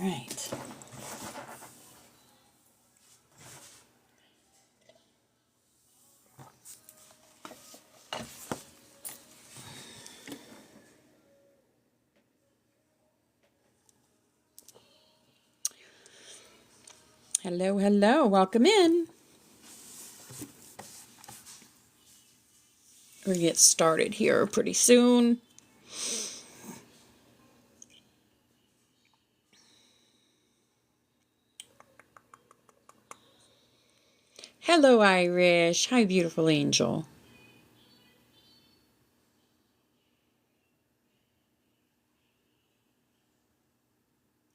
right. Hello, hello. Welcome in. We're going to get started here pretty soon. Hello, Irish. Hi, beautiful angel.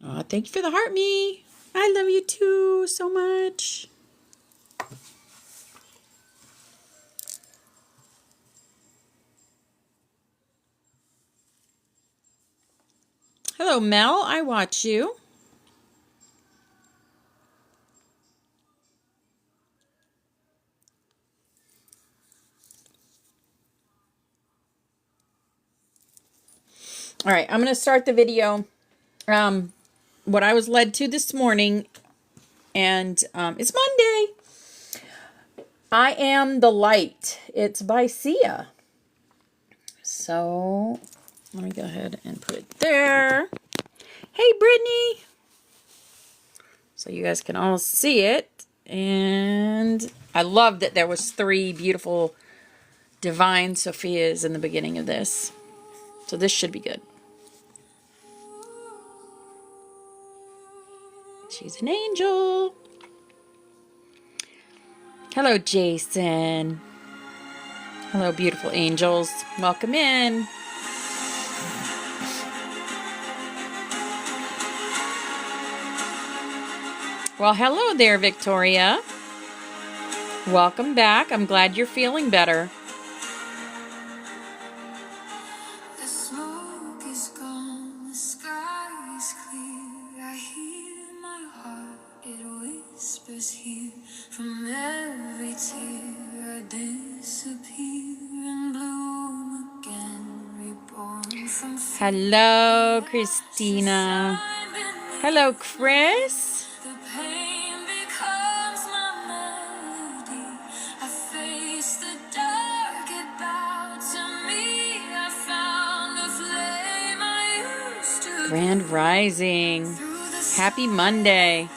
Oh, thank you for the heart, me. I love you too so much. Hello, Mel. I watch you. All right, I'm going to start the video. What I was led to this morning, and it's Monday. I Am the Light. It's by Sia. So let me go ahead and put it there. Hey, Brittany. So you guys can all see it. And I love that there was 3 beautiful divine Sophias in the beginning of this. So this should be good. She's an angel. Hello, Jason. Hello, beautiful angels. Welcome in. Well, hello there, Victoria. Welcome back. I'm glad you're feeling better. The smoke is gone, the sky is clear. I hear my heart, it whispers here. From every tear I disappear and bloom again, reborn from fear. Hello, Christina. Hello, Chris. Grand Rising. Happy Monday.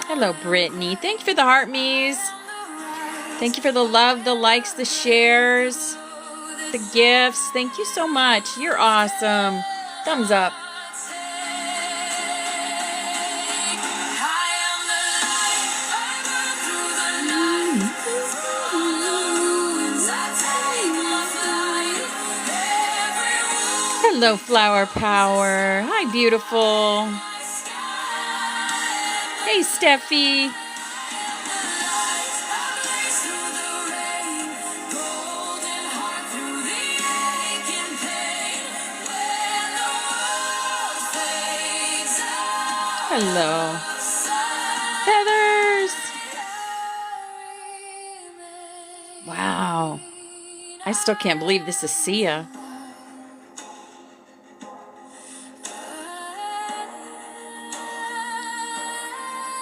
Hello, Brittany. Thank you for the heart me's. Thank you for the love, the likes, the shares, the gifts. Thank you so much. You're awesome. Thumbs up. Hello, Flower Power. Hi, beautiful. Hey, Steffi. Hello. Feathers. Wow. I still can't believe this is Sia.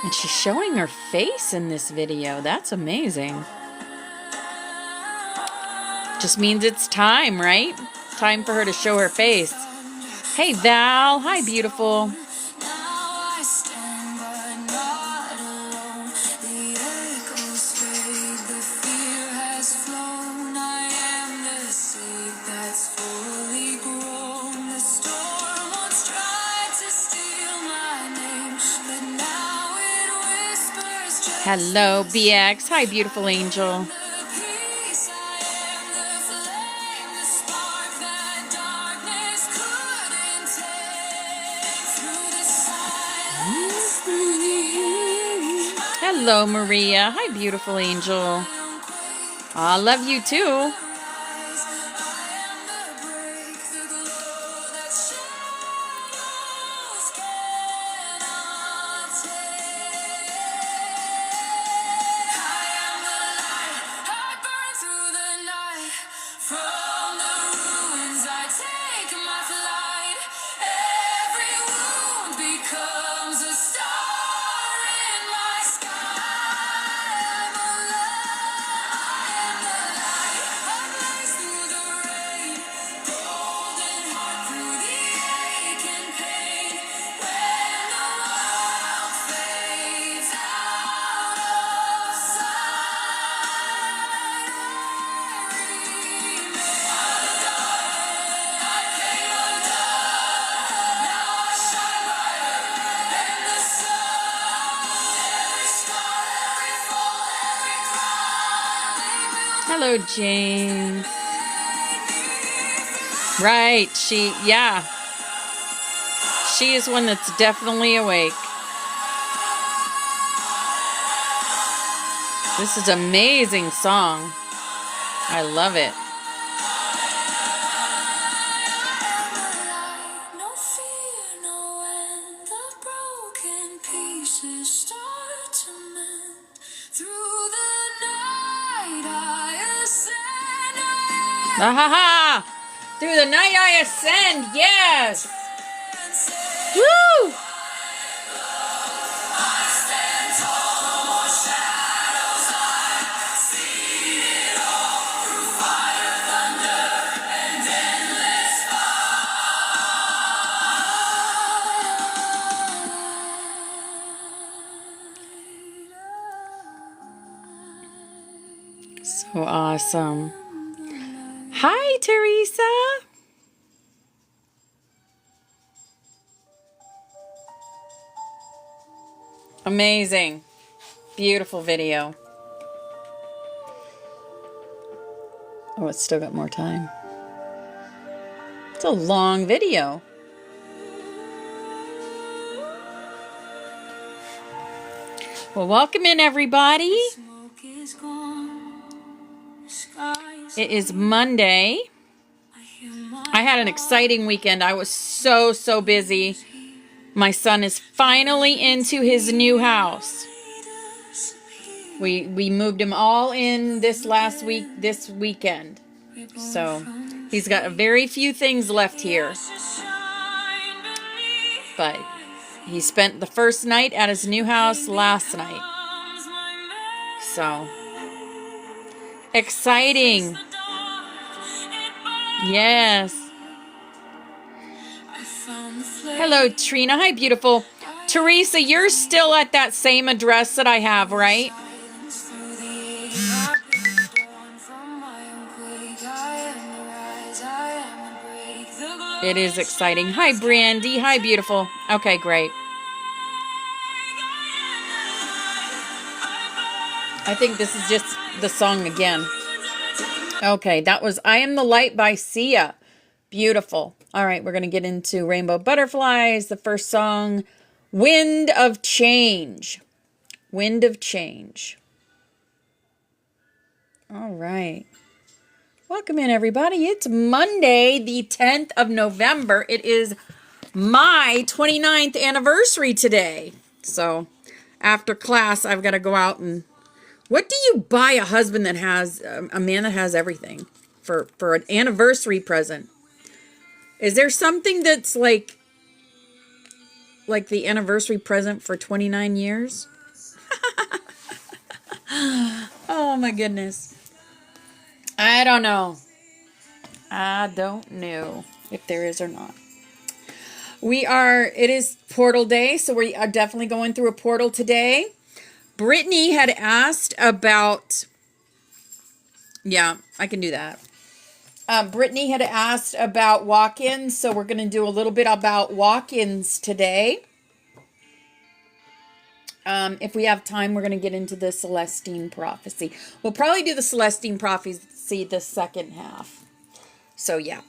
And she's showing her face in this video. That's amazing. Just means it's time, right? Time for her to show her face. Hey, Val. Hi, beautiful. Hello, BX. Hi, beautiful angel. Hello, Maria. Hi, beautiful angel. I love you too. Hello, James. Right, she is one that's definitely awake. This is an amazing song. I love it. Ah ha ha! Through the night I ascend, yes! Woo! So awesome. Hi, Teresa. Amazing. Beautiful video. Oh, it's still got more time. It's a long video. Well, welcome in, everybody. It is Monday. I had an exciting weekend. I was so busy. My son is finally into his new house. We moved him all in this weekend. So he's got very few things left here. But he spent the first night at his new house last night. So exciting. Yes. Hello, Trina. Hi, beautiful. Teresa, you're still at that same address that I have, right? It is exciting. Hi, Brandy. Hi, beautiful. Okay, great. I think this is just the song again. Okay, that was I Am the Light by Sia. Beautiful. All right, we're going to get into Rainbow Butterflies. The first song, Wind of Change. Wind of Change. All right. Welcome in, everybody. It's Monday, the 10th of November. It is my 29th anniversary today. So after class, I've got to go out and... What do you buy a husband that has, a man that has everything for an anniversary present? Is there something that's like the anniversary present for 29 years? Oh my goodness. I don't know. I don't know if there is or not. It is portal day, so we are definitely going through a portal today. Brittany had asked about, yeah, I can do that. Brittany had asked about walk-ins, so we're going to do a little bit about walk-ins today. If we have time, we're going to get into the Celestine Prophecy. We'll probably do the Celestine Prophecy the second half. So, yeah.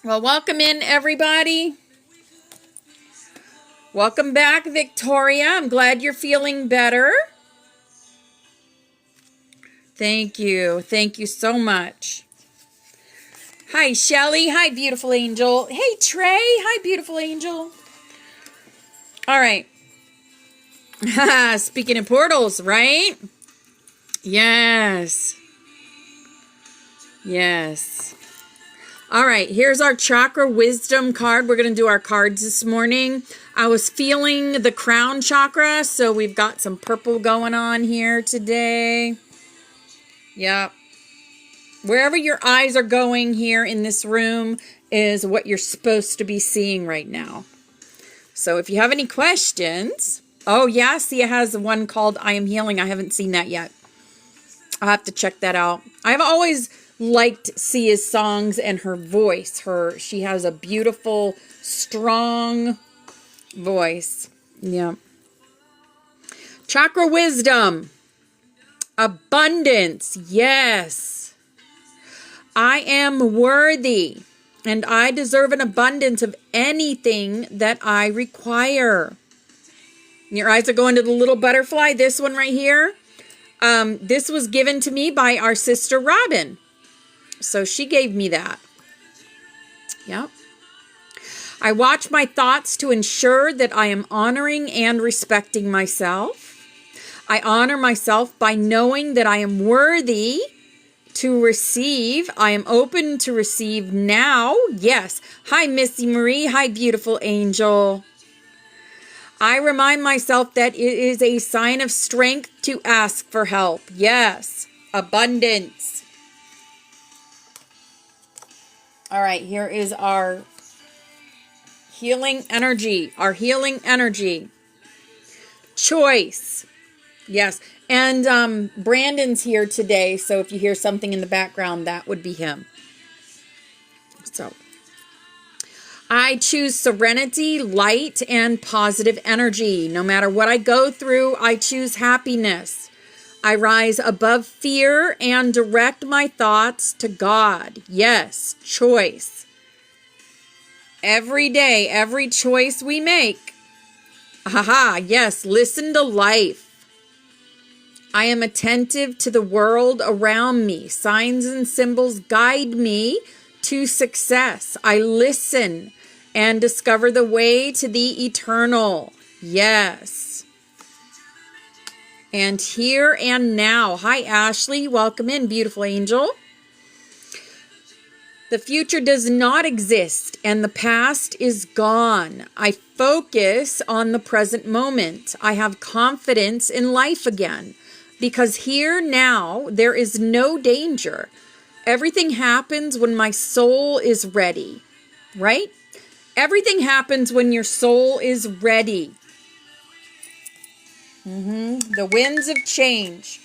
Well, welcome in, everybody. Welcome back, Victoria. I'm glad you're feeling better. Thank you. Thank you so much. Hi, Shelly. Hi, beautiful angel. Hey, Trey. Hi, beautiful angel. All right. Speaking of portals, right? Yes. Yes. All right, here's our chakra wisdom card. We're going to do our cards this morning. I was feeling the crown chakra, so we've got some purple going on here today. Yep. Wherever your eyes are going here in this room is what you're supposed to be seeing right now. So if you have any questions... Oh, yeah, Sia has one called I Am Healing. I haven't seen that yet. I'll have to check that out. I've always liked Sia's songs and her voice. She has a beautiful, strong voice. Yeah. Chakra wisdom. Abundance. Yes. I am worthy, and I deserve an abundance of anything that I require. Your eyes are going to the little butterfly. This one right here. This was given to me by our sister Robin. So she gave me that. Yep. I watch my thoughts to ensure that I am honoring and respecting myself. I honor myself by knowing that I am worthy to receive. I am open to receive now. Yes. Hi, Missy Marie. Hi, beautiful angel. I remind myself that it is a sign of strength to ask for help. Yes. Abundance. All right, here is our healing energy. Our healing energy. Choice. Yes. And Brandon's here today, so if you hear something in the background, that would be him. So I choose serenity, light, and positive energy. No matter what I go through, I choose happiness. I rise above fear and direct my thoughts to God. Yes, choice. Every day, every choice we make. Aha, yes, listen to life. I am attentive to the world around me. Signs and symbols guide me to success. I listen and discover the way to the eternal. Yes. And here and now. Hi, Ashley. Welcome in, beautiful angel. The future does not exist and the past is gone. I focus on the present moment. I have confidence in life again because here now there is no danger. Everything happens when my soul is ready, right? Everything happens when your soul is ready. The winds of change.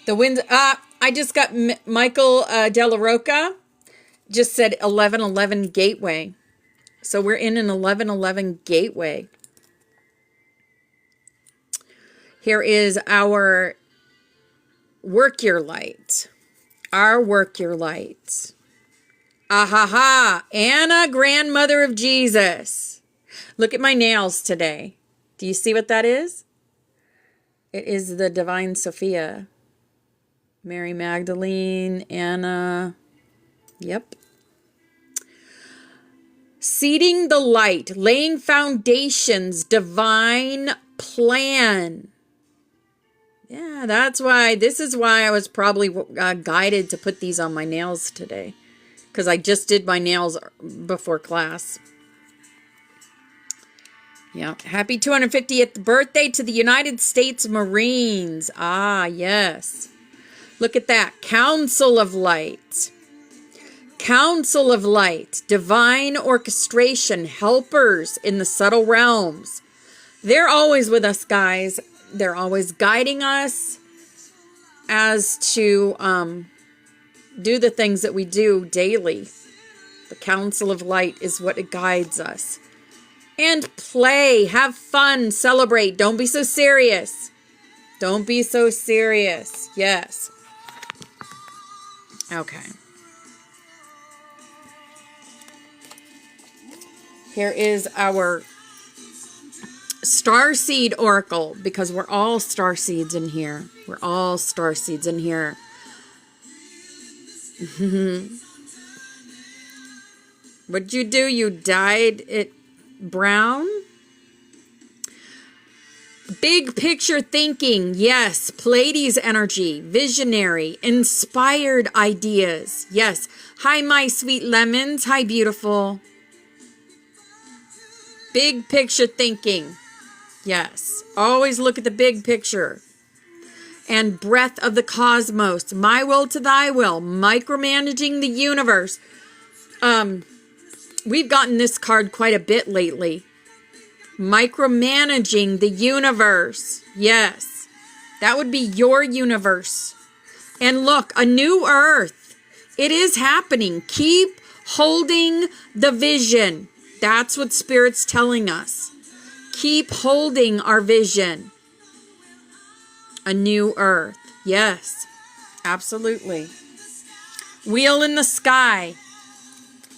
The winds. I just got Michael De La Roca just said 1111 gateway. So we're in an 1111 gateway. Here is our work your light. Our work your light. Ahaha, Anna, grandmother of Jesus. Look at my nails today. Do you see what that is? It is the Divine Sophia. Mary Magdalene, Anna. Yep. Seeding the light, laying foundations, divine plan. Yeah, that's why, this is why I was probably guided to put these on my nails today. Because I just did my nails before class. Yeah. Happy 250th birthday to the United States Marines. Ah, yes. Look at that. Council of Light. Council of Light. Divine orchestration. Helpers in the subtle realms. They're always with us, guys. They're always guiding us as to do the things that we do daily. The Council of Light is what it guides us. And play, have fun, celebrate. Don't be so serious. Don't be so serious. Yes. Okay. Here is our Starseed Oracle, because we're all starseeds in here. We're all starseeds in here. What'd you do? You dyed it brown? Big picture thinking. Yes. Pleiades energy. Visionary. Inspired ideas. Yes. Hi, my sweet lemons. Hi, beautiful. Big picture thinking. Yes. Always look at the big picture. And breath of the cosmos. My will to thy will. Micromanaging the universe. We've gotten this card quite a bit lately. Micromanaging the universe. Yes. That would be your universe. And look, a new earth. It is happening. Keep holding the vision. That's what Spirit's telling us. Keep holding our vision. A new earth. Yes, absolutely. Wheel in the Sky.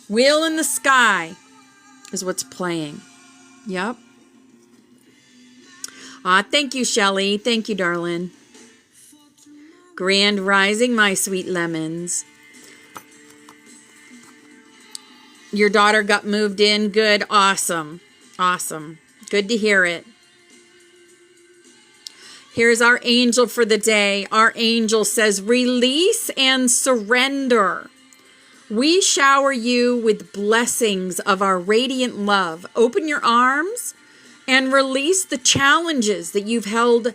Wheel in the Sky is what's playing. Yep. Thank you, Shelley. Thank you, darling. Grand Rising, my sweet lemons. Your daughter got moved in. Good. Awesome. Awesome. Good to hear it. Here's our angel for the day. Our angel says, release and surrender. We shower you with blessings of our radiant love. Open your arms and release the challenges that you've held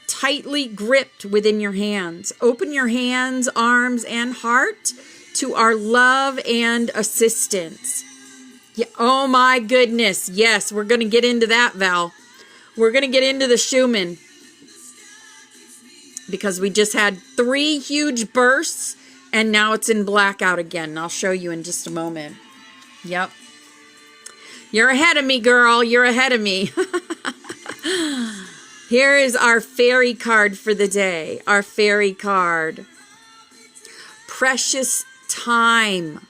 tightly gripped within your hands. Open your hands, arms, and heart to our love and assistance. Yeah, oh my goodness. Yes, we're going to get into that, Val. We're going to get into the Schumann because we just had 3 huge bursts and now it's in blackout again. I'll show you in just a moment. Yep. You're ahead of me, girl. You're ahead of me. Here is our fairy card for the day. Our fairy card. Precious time.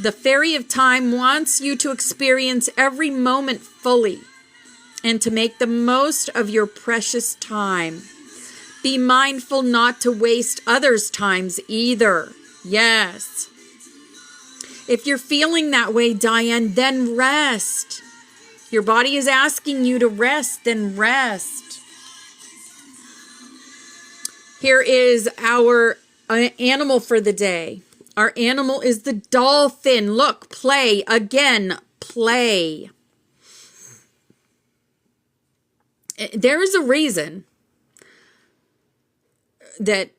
The fairy of time wants you to experience every moment fully and to make the most of your precious time. Be mindful not to waste others' times either. Yes. If you're feeling that way, Diane, then rest. Your body is asking you to rest, then rest. Here is our animal for the day. Our animal is the dolphin. Look, play again, play. There is a reason that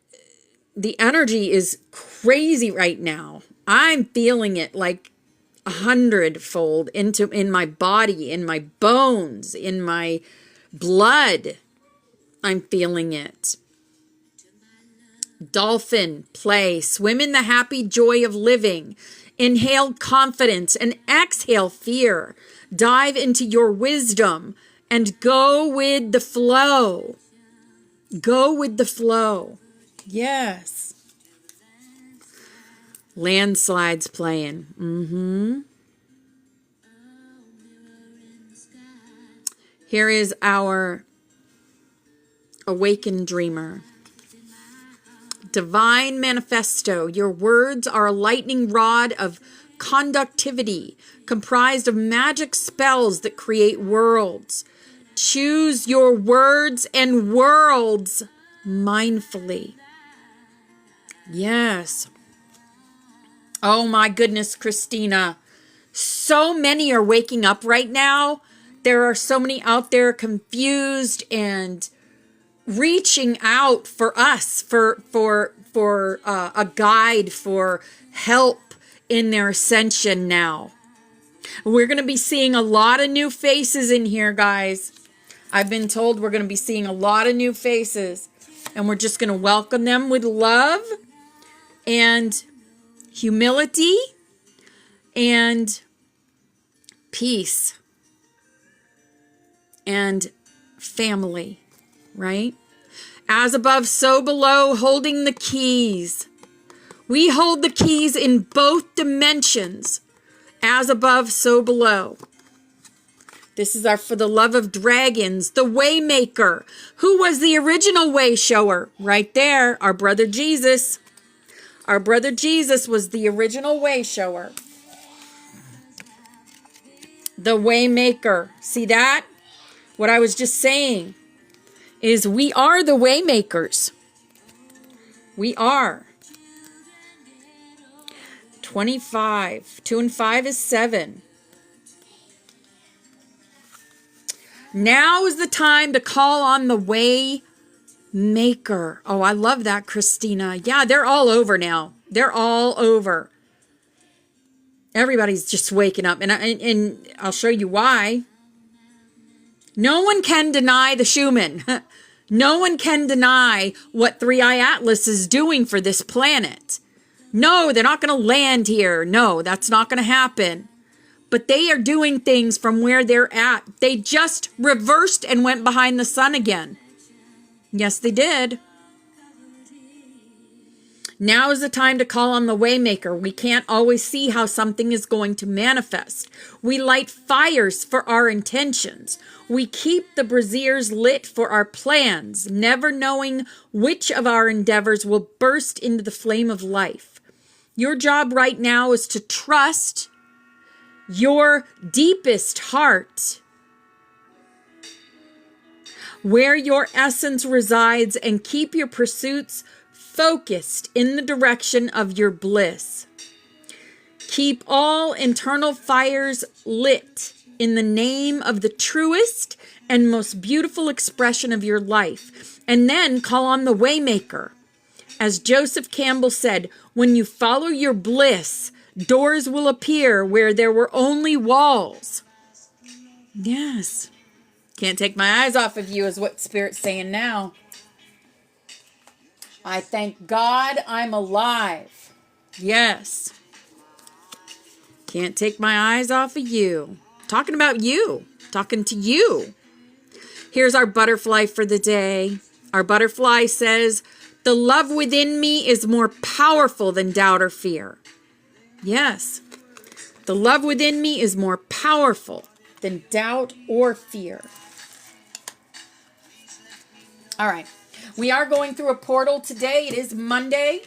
the energy is crazy right now. I'm feeling it like 100-fold in my body, in my bones, in my blood. I'm feeling it. Dolphin, play, swim in the happy joy of living. Inhale confidence and exhale fear. Dive into your wisdom and go with the flow. Go with the flow. Yes. Landslides playing. Here is our awakened dreamer. Divine manifesto. Your words are a lightning rod of conductivity, comprised of magic spells that create worlds. Choose your words and worlds mindfully. Yes. Oh my goodness, Christina. So many are waking up right now. There are so many out there confused and reaching out for us, for a guide, for help in their ascension now. We're going to be seeing a lot of new faces in here, guys. I've been told we're going to be seeing a lot of new faces, and we're just going to welcome them with love and humility and peace and family, right? As above, so below, holding the keys. We hold the keys in both dimensions. As above, so below. This is our For the Love of Dragons, the Waymaker. Who was the original way shower? Right there, our brother Jesus. Our brother Jesus was the original way shower. The Waymaker. See that? What I was just saying is we are the Waymakers. We are. 25. 2 and 5 is 7. Now is the time to call on the way maker. Oh, I love that, Christina. Yeah, they're all over now. They're all over. Everybody's just waking up. And I'll show you why. No one can deny the Schumann. No one can deny what 3i Atlas is doing for this planet. No, they're not going to land here. No, that's not going to happen. But they are doing things from where they're at. They just reversed and went behind the sun again. Yes, they did. Now is the time to call on the Waymaker. We can't always see how something is going to manifest. We light fires for our intentions. We keep the braziers lit for our plans, never knowing which of our endeavors will burst into the flame of life. Your job right now is to trust your deepest heart, where your essence resides, and keep your pursuits focused in the direction of your bliss. Keep all internal fires lit in the name of the truest and most beautiful expression of your life, and then call on the Waymaker. As Joseph Campbell said, when you follow your bliss, doors will appear where there were only walls. Yes. Can't take my eyes off of you is what Spirit's saying now. I thank God I'm alive. Yes. Can't take my eyes off of you. Talking about you. Talking to you. Here's our butterfly for the day. Our butterfly says, the love within me is more powerful than doubt or fear. Yes. The love within me is more powerful than doubt or fear. All right. We are going through a portal today. It is Monday.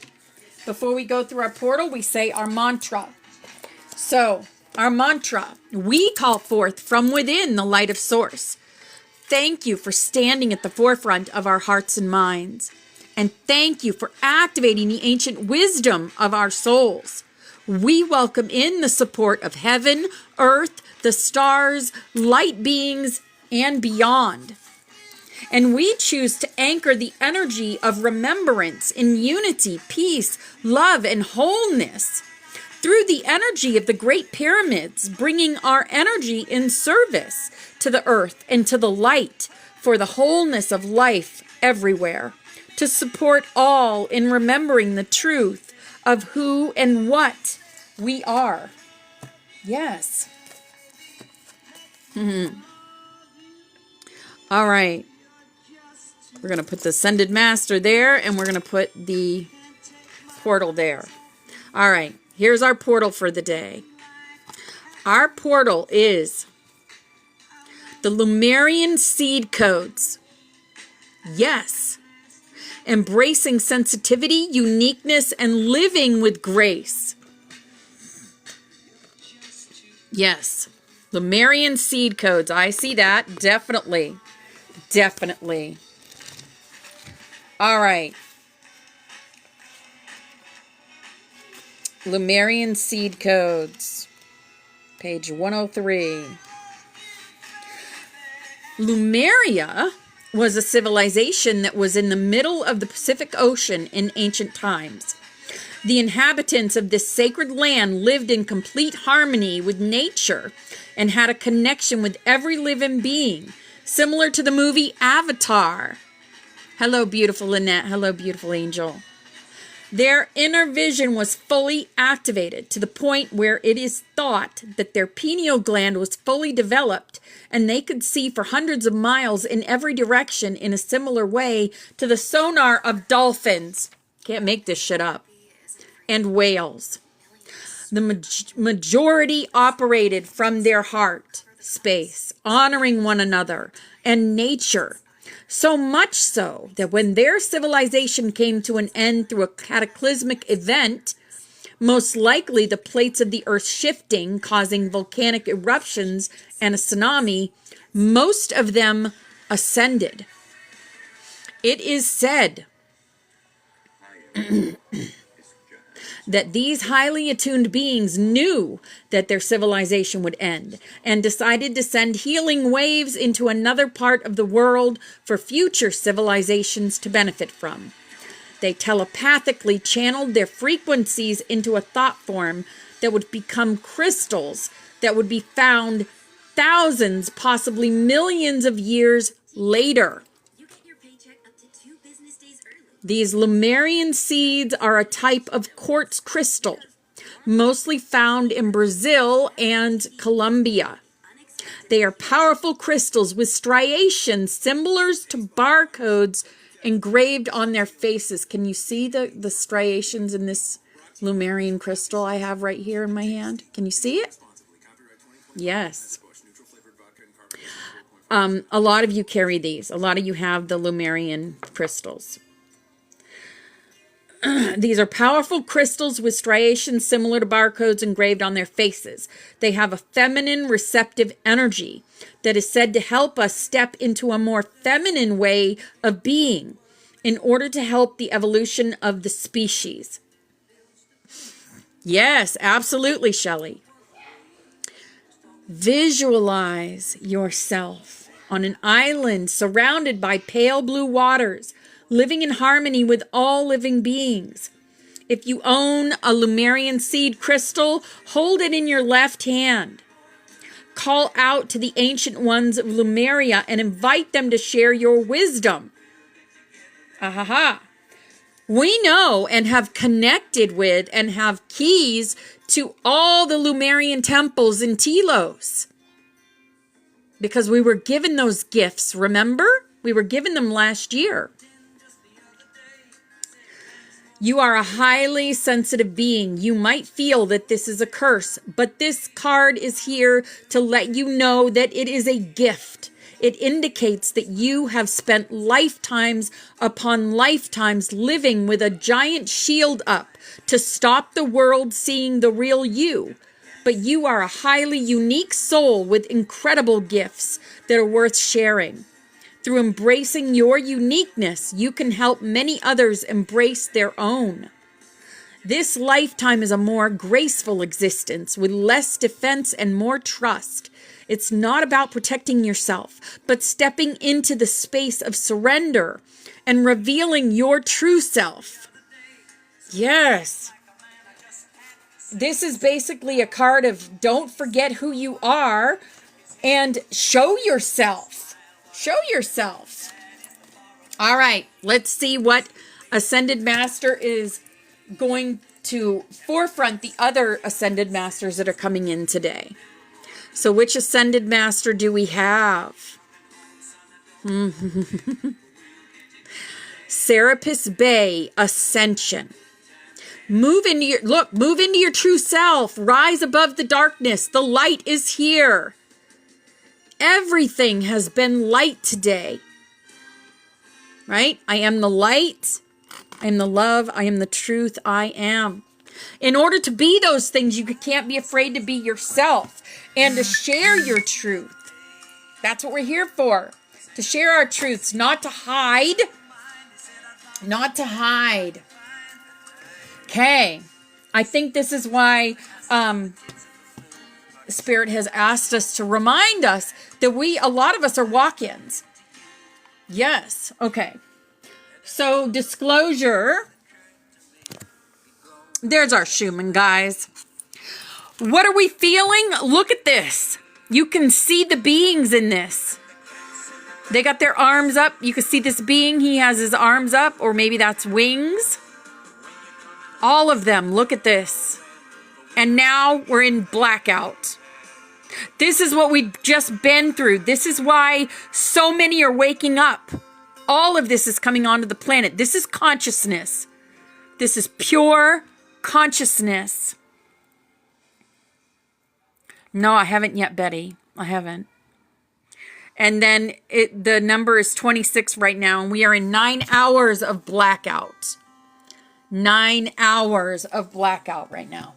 Before we go through our portal, we say our mantra. So, our mantra, we call forth from within the light of Source. Thank you for standing at the forefront of our hearts and minds. And thank you for activating the ancient wisdom of our souls. We welcome in the support of heaven, earth, the stars, light beings, and beyond. And we choose to anchor the energy of remembrance in unity, peace, love, and wholeness through the energy of the Great Pyramids, bringing our energy in service to the earth and to the light for the wholeness of life everywhere, to support all in remembering the truth of who and what we are. Yes. All right. We're going to put the Ascended Master there, and we're going to put the portal there. All right. Here's our portal for the day. Our portal is the Lemurian seed codes. Yes. Embracing sensitivity, uniqueness, and living with grace. Yes. Lemurian seed codes. I see that. Definitely. Definitely. All right. Lemurian seed codes. Page 103. Lemuria was a civilization that was in the middle of the Pacific Ocean in ancient times. The inhabitants of this sacred land lived in complete harmony with nature and had a connection with every living being, similar to the movie Avatar. Hello, beautiful Lynette. Hello, beautiful angel. Their inner vision was fully activated to the point where it is thought that their pineal gland was fully developed and they could see for hundreds of miles in every direction in a similar way to the sonar of dolphins. Can't make this shit up. And whales. The majority operated from their heart space, honoring one another and nature. So much so that when their civilization came to an end through a cataclysmic event, most likely the plates of the earth shifting, causing volcanic eruptions and a tsunami, most of them ascended. It is said that these highly attuned beings knew that their civilization would end and decided to send healing waves into another part of the world for future civilizations to benefit from. They telepathically channeled their frequencies into a thought form that would become crystals that would be found thousands, possibly millions of years later. These Lemurian seeds are a type of quartz crystal, mostly found in Brazil and Colombia. They are powerful crystals with striations similar to barcodes engraved on their faces. Can you see the striations in this Lumerian crystal I have right here in my hand? Can you see it? Yes. A lot of you carry these. A lot of you have the Lumerian crystals. These are powerful crystals with striations similar to barcodes engraved on their faces. They have a feminine receptive energy that is said to help us step into a more feminine way of being in order to help the evolution of the species. Yes, absolutely, Shelley. Visualize yourself on an island surrounded by pale blue waters, living in harmony with all living beings. If you own a Lumerian seed crystal, hold it in your left hand. Call out to the ancient ones of Lumeria and invite them to share your wisdom. Ahaha. We know and have connected with and have keys to all the Lumerian temples in Telos. Because we were given those gifts, remember? We were given them last year. You are a highly sensitive being. You might feel that this is a curse, but this card is here to let you know that it is a gift. It indicates that you have spent lifetimes upon lifetimes living with a giant shield up to stop the world seeing the real you. But you are a highly unique soul with incredible gifts that are worth sharing. Through embracing your uniqueness, you can help many others embrace their own. This lifetime is a more graceful existence with less defense and more trust. It's not about protecting yourself, but stepping into the space of surrender and revealing your true self. Yes. This is basically a card of don't forget who you are and show yourself. Show yourself. All right, let's see what Ascended Master is going to forefront the other Ascended Masters that are coming in today. So which Ascended Master do we have? Serapis Bay, Ascension. Move into your true self. Rise above the darkness. The light is here. Everything has been light today. Right? I am the light. I am the love. I am the truth. I am. In order to be those things, you can't be afraid to be yourself and to share your truth. That's what we're here for. To share our truths, not to hide. Not to hide. Okay. I think this is why Spirit has asked us to remind us that a lot of us are walk-ins. Yes. Okay. So disclosure. There's our Schumann, guys. What are we feeling? Look at this. You can see the beings in this. They got their arms up. You can see this being. He has his arms up, or maybe that's wings. All of them. Look at this. And now we're in blackout. This is what we've just been through. This is why so many are waking up. All of this is coming onto the planet. This is consciousness. This is pure consciousness. No, I haven't yet, Betty. I haven't. And then the number is 26 right now, and we are in 9 hours of blackout. 9 hours of blackout right now.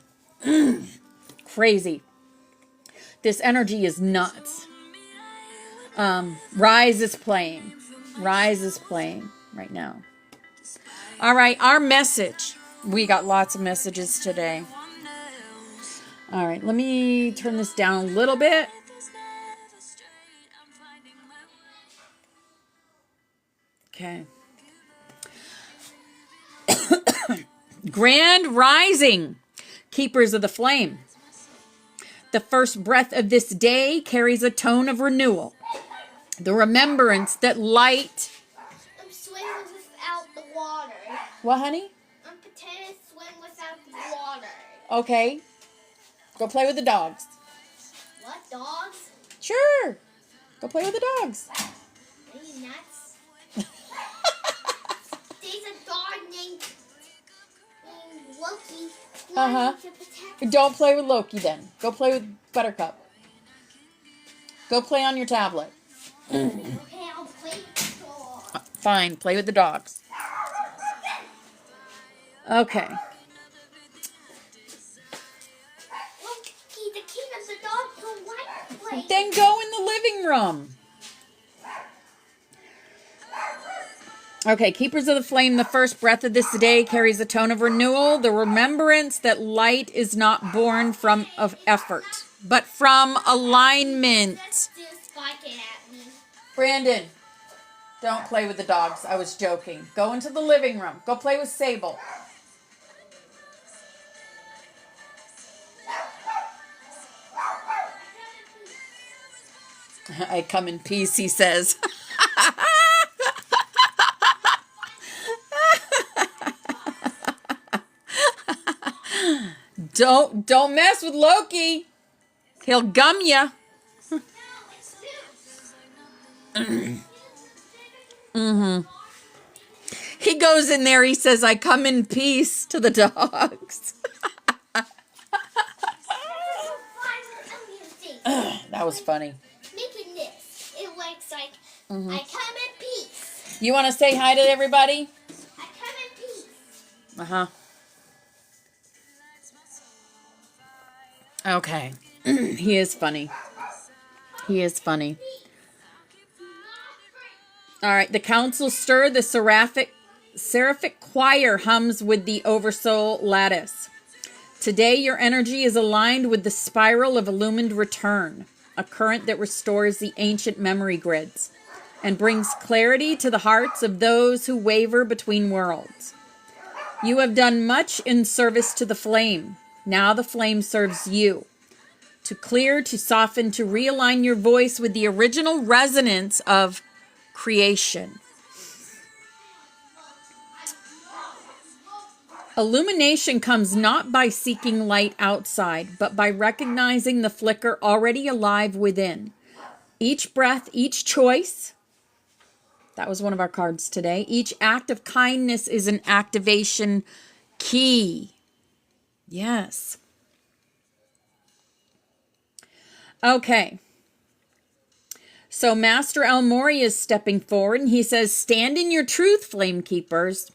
Crazy. This energy is nuts. Rise is playing. Rise is playing right now. All right, our message. We got lots of messages today. All right, let me turn this down a little bit. Okay. Grand rising, keepers of the flame. The first breath of this day carries a tone of renewal. The remembrance that light... I'm swimming without the water. What, honey? I'm pretending to swim without the water. Okay. Go play with the dogs. What, dogs? Sure. Go play with the dogs. Are you nuts? There's a dog named Loki. Uh-huh. To protect. Don't play with Loki then. Go play with Buttercup. Go play on your tablet. Okay, I'll play with the dog. Fine, play with the dogs. Okay. Loki, the king of the dogs don't like to play. Then go in the living room. Okay, Keepers of the Flame, the first breath of this day carries a tone of renewal, the remembrance that light is not born from of effort, but from alignment. Let's just spike it at me. Brandon, don't play with the dogs. I was joking. Go into the living room. Go play with Sable. I come in peace, he says. Don't mess with Loki. He'll gum ya. He goes in there, he says, I come in peace to the dogs. That was funny. Making this, it looks like I come in peace. You want to say hi to everybody? I come in peace. Uh-huh. Okay. He is funny. He is funny. All right. The council stir. The seraphic choir hums with the oversoul lattice. Today, your energy is aligned with the spiral of illumined return, a current that restores the ancient memory grids and brings clarity to the hearts of those who waver between worlds. You have done much in service to the flame. Now the flame serves you. To clear, to soften, to realign your voice with the original resonance of creation. Illumination comes not by seeking light outside, but by recognizing the flicker already alive within. Each breath, each choice, that was one of our cards today. Each act of kindness is an activation key. Yes. Okay. So Master El Mori is stepping forward and he says, stand in your truth, Flame Keepers.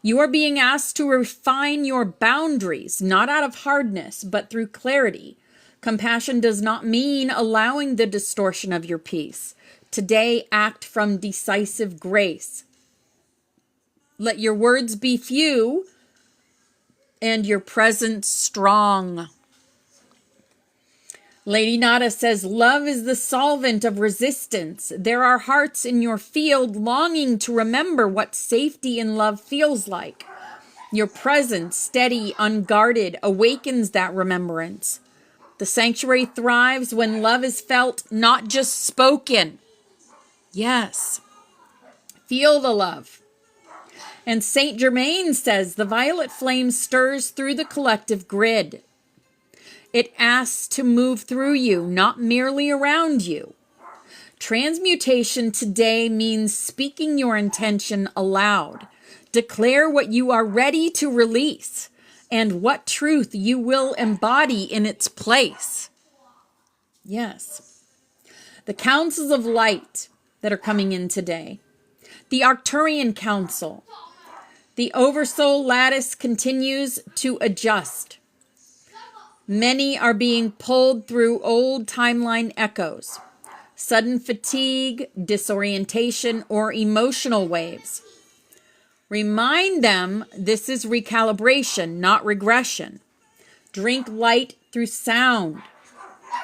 You are being asked to refine your boundaries, not out of hardness, but through clarity. Compassion does not mean allowing the distortion of your peace. Today, act from decisive grace. Let your words be few and your presence strong. Lady Nada says, love is the solvent of resistance. There are hearts in your field longing to remember what safety in love feels like. Your presence, steady, unguarded, awakens that remembrance. The sanctuary thrives when love is felt, not just spoken. Yes. Feel the love. And Saint Germain says, the violet flame stirs through the collective grid. It asks to move through you, not merely around you. Transmutation today means speaking your intention aloud. Declare what you are ready to release and what truth you will embody in its place. Yes. The councils of light that are coming in today. The Arcturian Council. The Oversoul Lattice continues to adjust. Many are being pulled through old timeline echoes, sudden fatigue, disorientation, or emotional waves. Remind them this is recalibration, not regression. Drink light through sound.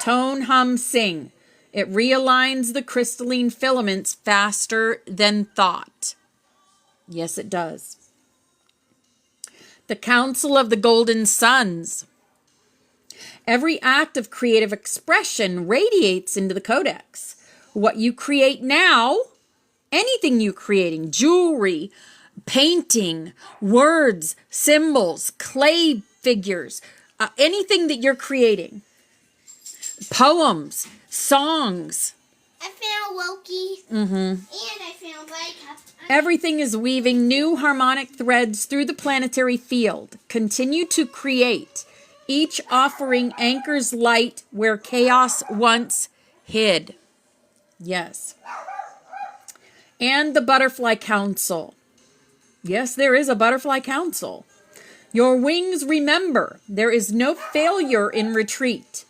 Tone, hum, sing. It realigns the crystalline filaments faster than thought. Yes, it does. The Council of the Golden Suns. Every act of creative expression radiates into the codex. What you create now, anything you're creating, jewelry, painting, words, symbols, clay figures, anything that you're creating, poems, songs. I found Loki. Mm-hmm. And I found Buttercup. Everything is weaving new harmonic threads through the planetary field. Continue to create. Each offering anchors light where chaos once hid. Yes. And the Butterfly Council. Yes, there is a Butterfly Council. Your wings remember, there is no failure in retreat.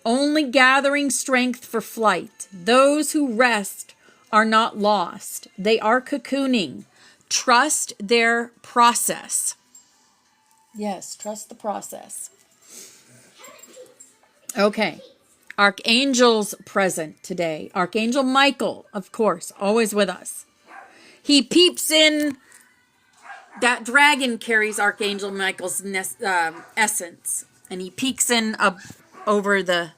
Only gathering strength for flight. Those who rest are not lost. They are cocooning. Trust their process. Yes, trust the process. Okay. Archangels present today. Archangel Michael, of course, always with us. He peeps in. That dragon carries Archangel Michael's essence. And he peeks in over the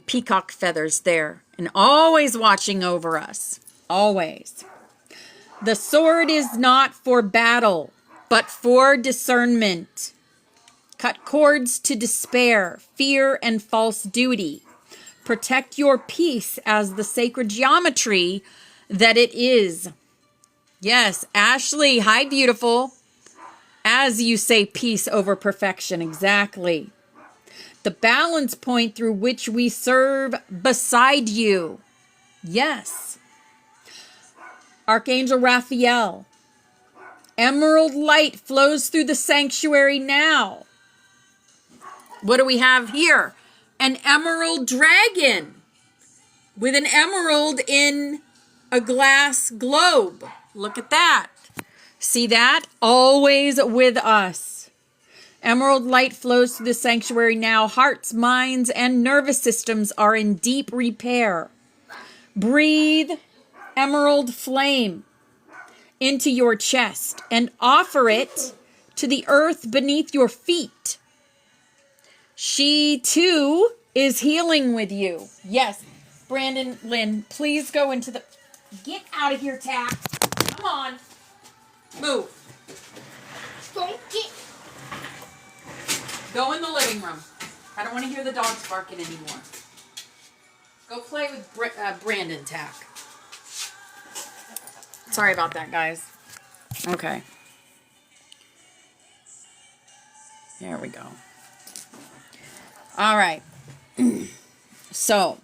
peacock feathers there. And always watching over us. Always. The sword is not for battle, but for discernment. Cut cords to despair, fear, and false duty. Protect your peace as the sacred geometry that it is. Yes, Ashley, hi, beautiful. As you say, peace over perfection, exactly. The balance point through which we serve beside you. Yes. Archangel Raphael. Emerald light flows through the sanctuary now. What do we have here? An emerald dragon with an emerald in a glass globe. Look at that. See that? Always with us. Emerald light flows through the sanctuary now. Hearts, minds, and nervous systems are in deep repair. Breathe emerald flame into your chest and offer it to the earth beneath your feet. She, too, is healing with you. Yes. Brandon, Lynn, please go into the... Get out of here, Tack. Come on. Move. Don't get... Go in the living room. I don't want to hear the dogs barking anymore. Go play with Brandon, Tack. Sorry about that, guys. Okay. There we go. All right. So,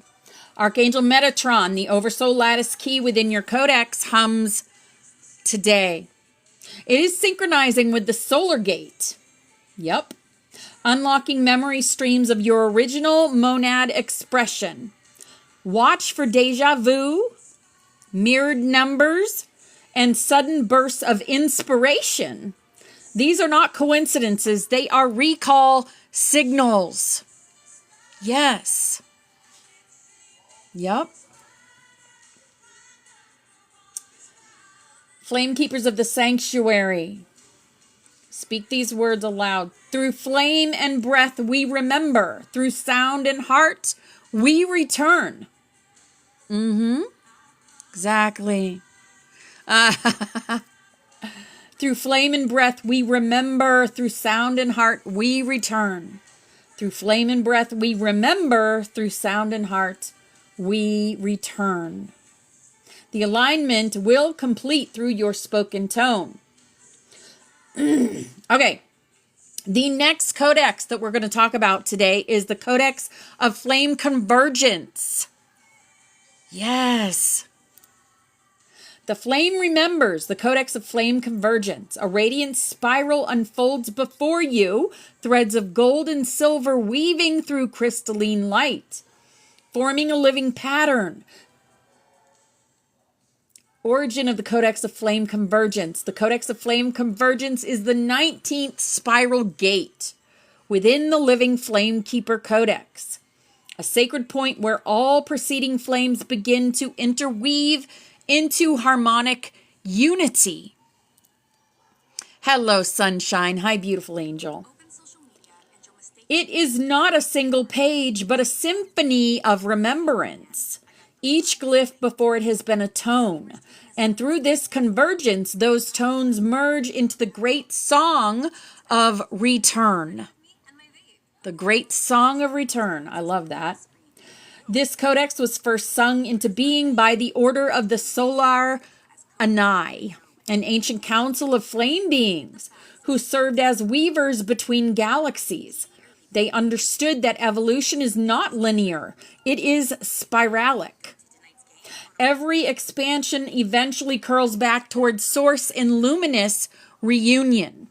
Archangel Metatron, the Oversoul Lattice key within your codex, hums today. It is synchronizing with the solar gate. Yep. Unlocking memory streams of your original monad expression. Watch for deja vu, mirrored numbers, and sudden bursts of inspiration. These are not coincidences. They are recall signals. Yes. Yep. Flame keepers of the sanctuary. Speak these words aloud. Through flame and breath we remember. Through sound and heart we return. Exactly. Through flame and breath we remember. Through sound and heart we return. Through flame and breath we remember. Through sound and heart we return. The alignment will complete through your spoken tone. Okay. The next codex that we're going to talk about today is the Codex of Flame Convergence. Yes. The flame remembers the Codex of Flame Convergence. A radiant spiral unfolds before you, threads of gold and silver weaving through crystalline light, forming a living pattern. Origin of the Codex of Flame Convergence. The Codex of Flame Convergence is the 19th spiral gate within the Living Flame Keeper Codex, a sacred point where all preceding flames begin to interweave into harmonic unity. Hello, sunshine. Hi, beautiful angel. It is not a single page, but a symphony of remembrance. Each glyph before it has been a tone. And through this convergence, those tones merge into the great song of return. The great song of return. I love that. This codex was first sung into being by the Order of the Solar Anai, an ancient council of flame beings who served as weavers between galaxies. They understood that evolution is not linear, it is spiralic. Every expansion eventually curls back towards source in luminous reunion.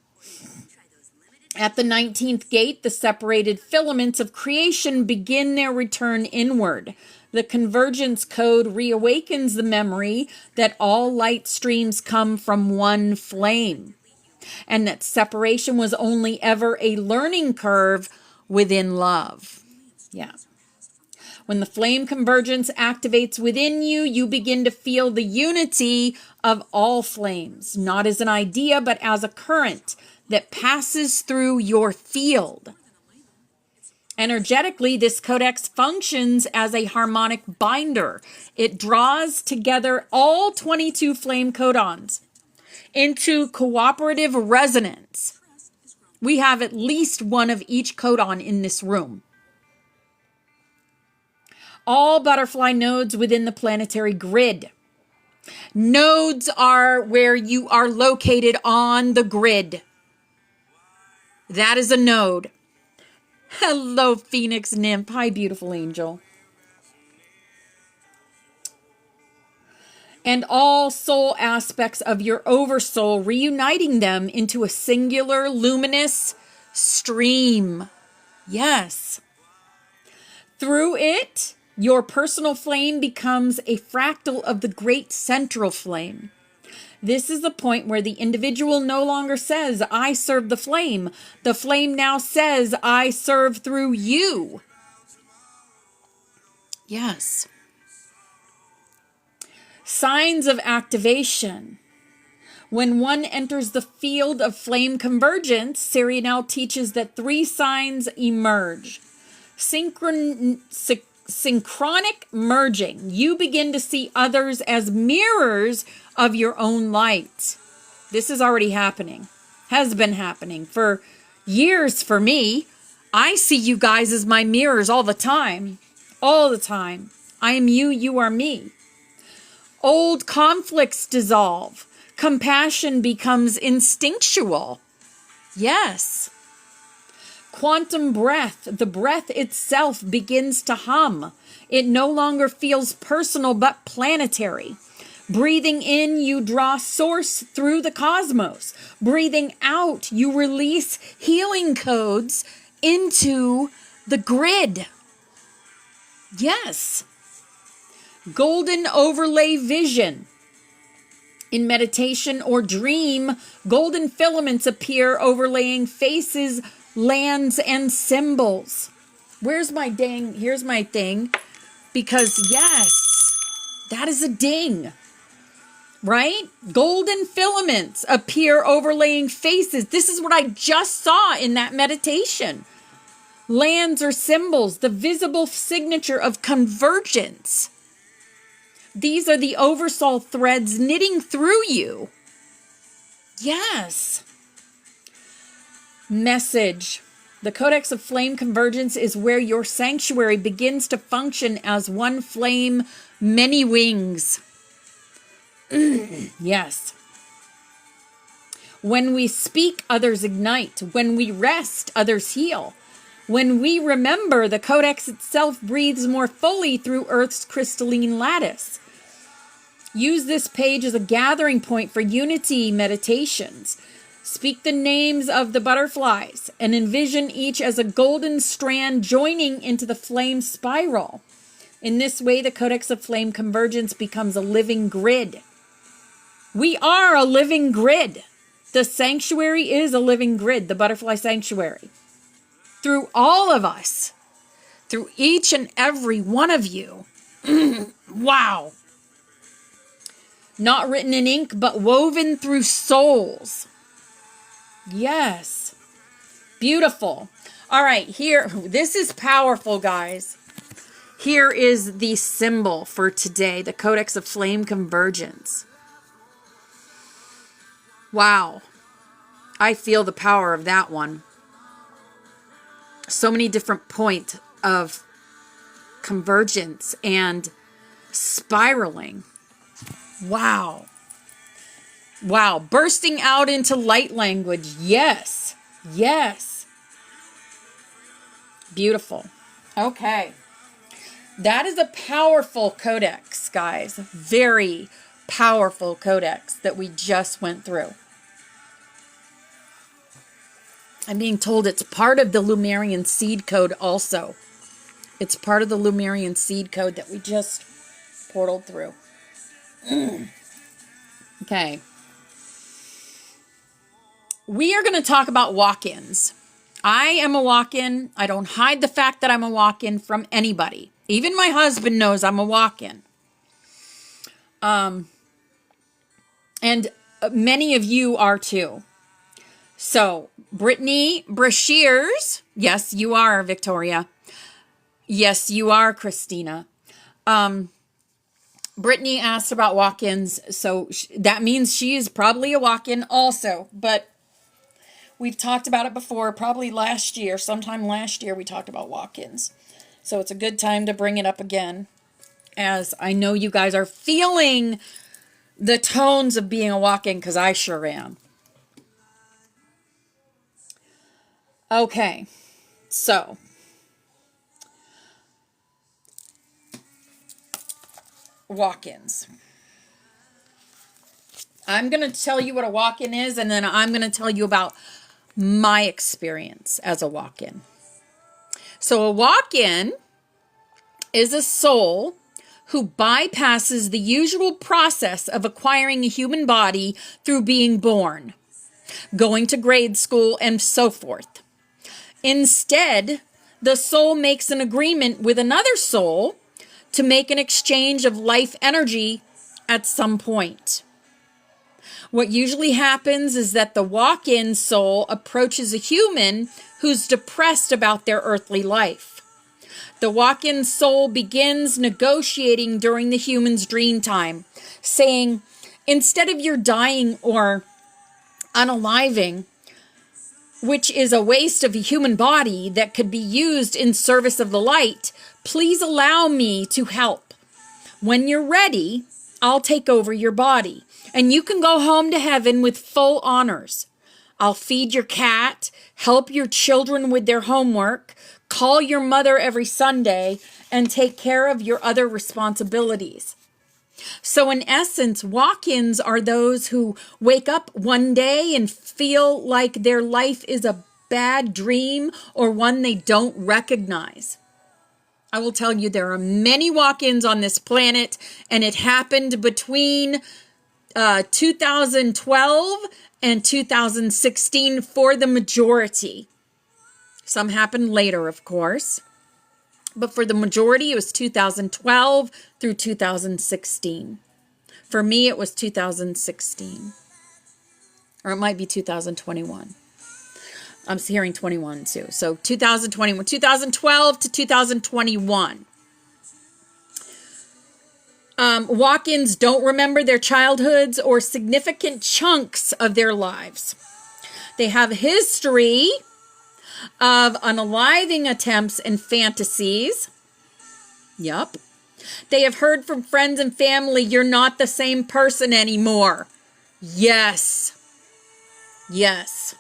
At the 19th gate, the separated filaments of creation begin their return inward. The convergence code reawakens the memory that all light streams come from one flame, and that separation was only ever a learning curve within love. Yeah. When the flame convergence activates within you, you begin to feel the unity of all flames, not as an idea, but as a current that passes through your field. Energetically, this codex functions as a harmonic binder. It draws together all 22 flame codons into cooperative resonance. We have at least one of each codon in this room. All butterfly nodes within the planetary grid. Nodes are where you are located on the grid. That is a node. Hello, Phoenix Nymph. Hi, beautiful angel. And all soul aspects of your oversoul, reuniting them into a singular luminous stream. Yes. Through it, your personal flame becomes a fractal of the great central flame. This is the point where the individual no longer says, I serve the flame. The flame now says, I serve through you. Yes. Signs of activation. When one enters the field of flame convergence, Sirianel teaches that 3 signs emerge. Synchronic merging. You begin to see others as mirrors of your own light. This is already happening. Has been happening for years for me. I see you guys as my mirrors all the time. All the time. I am you, you are me. Old conflicts dissolve. Compassion becomes instinctual. Yes. Quantum breath, the breath itself begins to hum. It no longer feels personal but planetary. Breathing in, you draw source through the cosmos. Breathing out, you release healing codes into the grid. Yes. Golden overlay vision. In meditation or dream, golden filaments appear overlaying faces, lands, and symbols. Here's my thing. Because yes, that is a ding. Right? Golden filaments appear overlaying faces. This is what I just saw in that meditation. Lands or symbols, the visible signature of convergence. These are the oversoul threads knitting through you. Yes. Message. The Codex of Flame Convergence is where your sanctuary begins to function as one flame, many wings. Yes. When we speak, others ignite. When we rest, others heal. When we remember, the Codex itself breathes more fully through Earth's crystalline lattice. Use this page as a gathering point for unity meditations. Speak the names of the butterflies and envision each as a golden strand joining into the flame spiral. In this way, the Codex of Flame Convergence becomes a living grid. We are a living grid. The sanctuary is a living grid, the butterfly sanctuary. Through all of us, through each and every one of you. Wow. Not written in ink, but woven through souls. Yes. Beautiful. All right, here, this is powerful, guys. Here is the symbol for today, the Codex of Flame Convergence. Wow. I feel the power of that one. So many different points of convergence and spiraling. Wow. Wow. Bursting out into light language. Yes. Yes. Beautiful. Okay. That is a powerful codex, guys. Very powerful codex that we just went through. I'm being told it's part of the Lumerian seed code also. It's part of the Lumerian seed code that we just portaled through. Okay. We are going to talk about walk-ins. I am a walk-in. I don't hide the fact that I'm a walk-in from anybody. Even my husband knows I'm a walk-in. And many of you are too. So, Brittany Brashears, yes, you are, Victoria. Yes, you are, Christina. Brittany asked about walk-ins, so that means she is probably a walk-in also, but we've talked about it before, probably last year, sometime last year we talked about walk-ins. So it's a good time to bring it up again, as I know you guys are feeling the tones of being a walk-in, because I sure am. Okay, so walk-ins. I'm going to tell you what a walk-in is, and then I'm going to tell you about my experience as a walk-in. So a walk-in is a soul who bypasses the usual process of acquiring a human body through being born, going to grade school, and so forth. Instead, the soul makes an agreement with another soul to make an exchange of life energy at some point. What usually happens is that the walk-in soul approaches a human who's depressed about their earthly life. The walk-in soul begins negotiating during the human's dream time, saying, instead of your dying or unaliving, which is a waste of a human body that could be used in service of the light, please allow me to help. When you're ready, I'll take over your body, and you can go home to heaven with full honors. I'll feed your cat, help your children with their homework, call your mother every Sunday, and take care of your other responsibilities. So in essence, walk-ins are those who wake up one day and feel like their life is a bad dream or one they don't recognize. I will tell you, there are many walk-ins on this planet, and it happened between 2012 and 2016 for the majority. Some happened later, of course. But for the majority, it was 2012 through 2016. For me, it was 2016. Or it might be 2021. I'm hearing 21 too. So 2021, 2012 to 2021. Walk-ins don't remember their childhoods or significant chunks of their lives. They have a history of unaliving attempts and fantasies. Yup. They have heard from friends and family, you're not the same person anymore. Yes. Yes.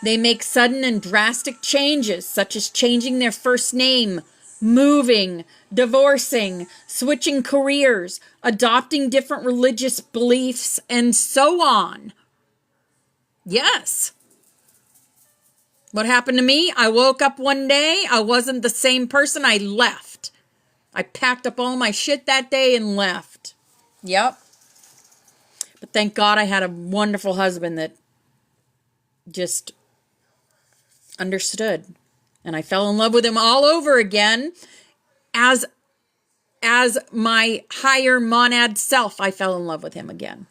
They make sudden and drastic changes, such as changing their first name, moving, divorcing, switching careers, adopting different religious beliefs, and so on. Yes. What happened to me? I woke up one day. I wasn't the same person. I left. I packed up all my shit that day and left. Yep. But thank God I had a wonderful husband that just understood. And I fell in love with him all over again as my higher monad self. I fell in love with him again.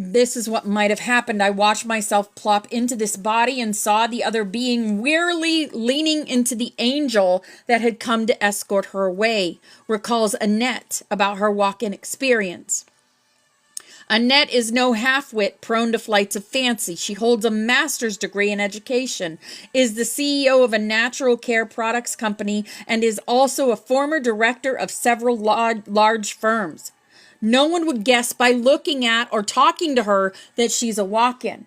This is what might have happened. I watched myself plop into this body and saw the other being wearily leaning into the angel that had come to escort her away, recalls Annette about her walk-in experience. Annette is no half-wit prone to flights of fancy. She holds a master's degree in education, is the CEO of a natural care products company, and is also a former director of several large firms. No one would guess by looking at or talking to her that she's a walk-in.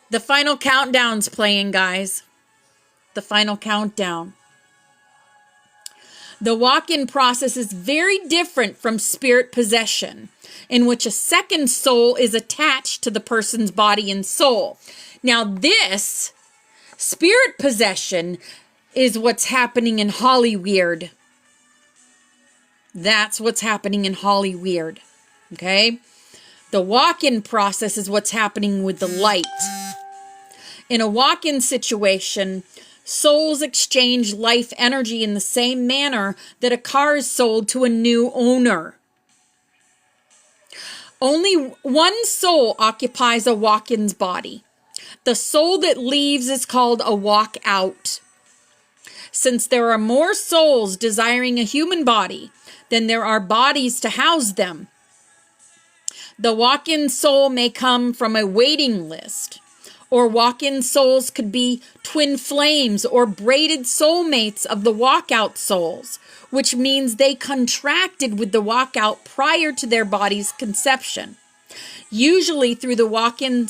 The final countdown's playing, guys. The final countdown. The walk-in process is very different from spirit possession, in which a second soul is attached to the person's body and soul. Now this spirit possession is what's happening in Hollyweird. That's what's happening in Hollyweird. Okay? The walk-in process is what's happening with the light. In a walk-in situation, souls exchange life energy in the same manner that a car is sold to a new owner. Only one soul occupies a walk-in's body. The soul that leaves is called a walk-out. Since there are more souls desiring a human body than there are bodies to house them, the walk-in soul may come from a waiting list, or walk-in souls could be twin flames or braided soulmates of the walk-out souls, which means they contracted with the walk-out prior to their body's conception. Usually though the walk-in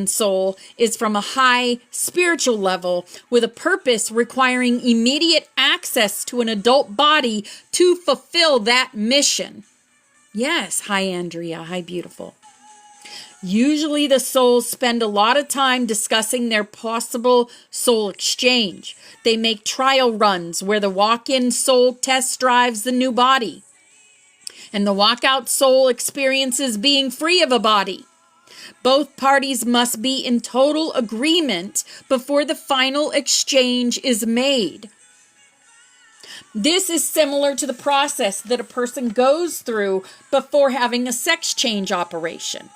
soul is from a high spiritual level with a purpose requiring immediate access to an adult body to fulfill that mission. Yes, hi Andrea, hi beautiful. Usually the souls spend a lot of time discussing their possible soul exchange. They make trial runs where the walk-in soul test drives the new body, and the walk-out soul experiences being free of a body. Both parties must be in total agreement before the final exchange is made. This is similar to the process that a person goes through before having a sex change operation.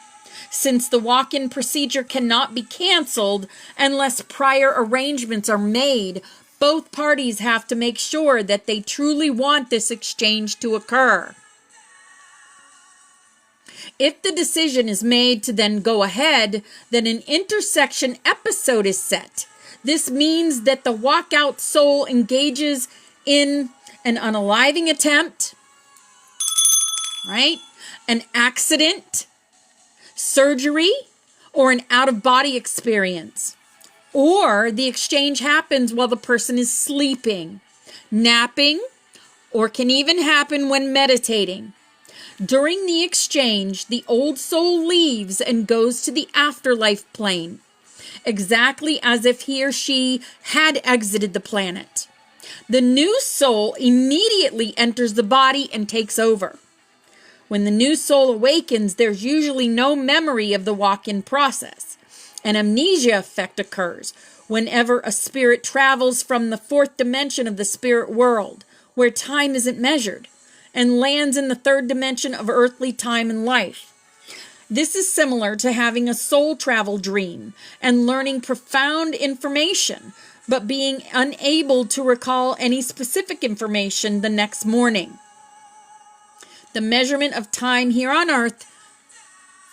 Since the walk-in procedure cannot be canceled unless prior arrangements are made, both parties have to make sure that they truly want this exchange to occur. If the decision is made to then go ahead, then an intersection episode is set. This means that the walk-out soul engages in an unaliving attempt, right? An accident, surgery, or an out-of-body experience. Or the exchange happens while the person is sleeping, napping, or can even happen when meditating. During the exchange, the old soul leaves and goes to the afterlife plane, exactly as if he or she had exited the planet. The new soul immediately enters the body and takes over. When the new soul awakens, there's usually no memory of the walk-in process. An amnesia effect occurs whenever a spirit travels from the fourth dimension of the spirit world, where time isn't measured, and lands in the third dimension of earthly time and life. This is similar to having a soul travel dream and learning profound information, but being unable to recall any specific information the next morning. The measurement of time here on earth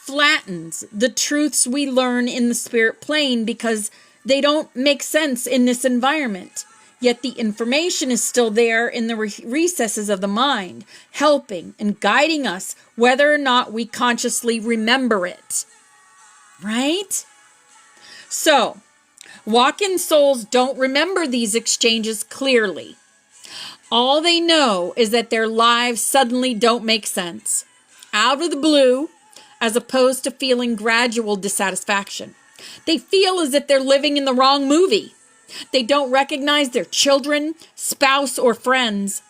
flattens the truths we learn in the spirit plane because they don't make sense in this environment. Yet the information is still there in the recesses of the mind, helping and guiding us whether or not we consciously remember it. Right? So, walk-in souls don't remember these exchanges clearly. All they know is that their lives suddenly don't make sense, out of the blue, as opposed to feeling gradual dissatisfaction. They feel as if they're living in the wrong movie. They don't recognize their children, spouse, or friends.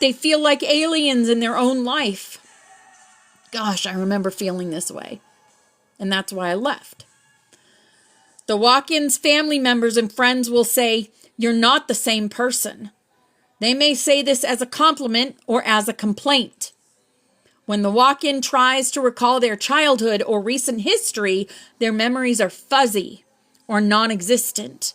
They feel like aliens in their own life. Gosh, I remember feeling this way, and that's why I left. The walk-in's family members and friends will say, "You're not the same person." They may say this as a compliment or as a complaint. When the walk-in tries to recall their childhood or recent history, their memories are fuzzy or non-existent.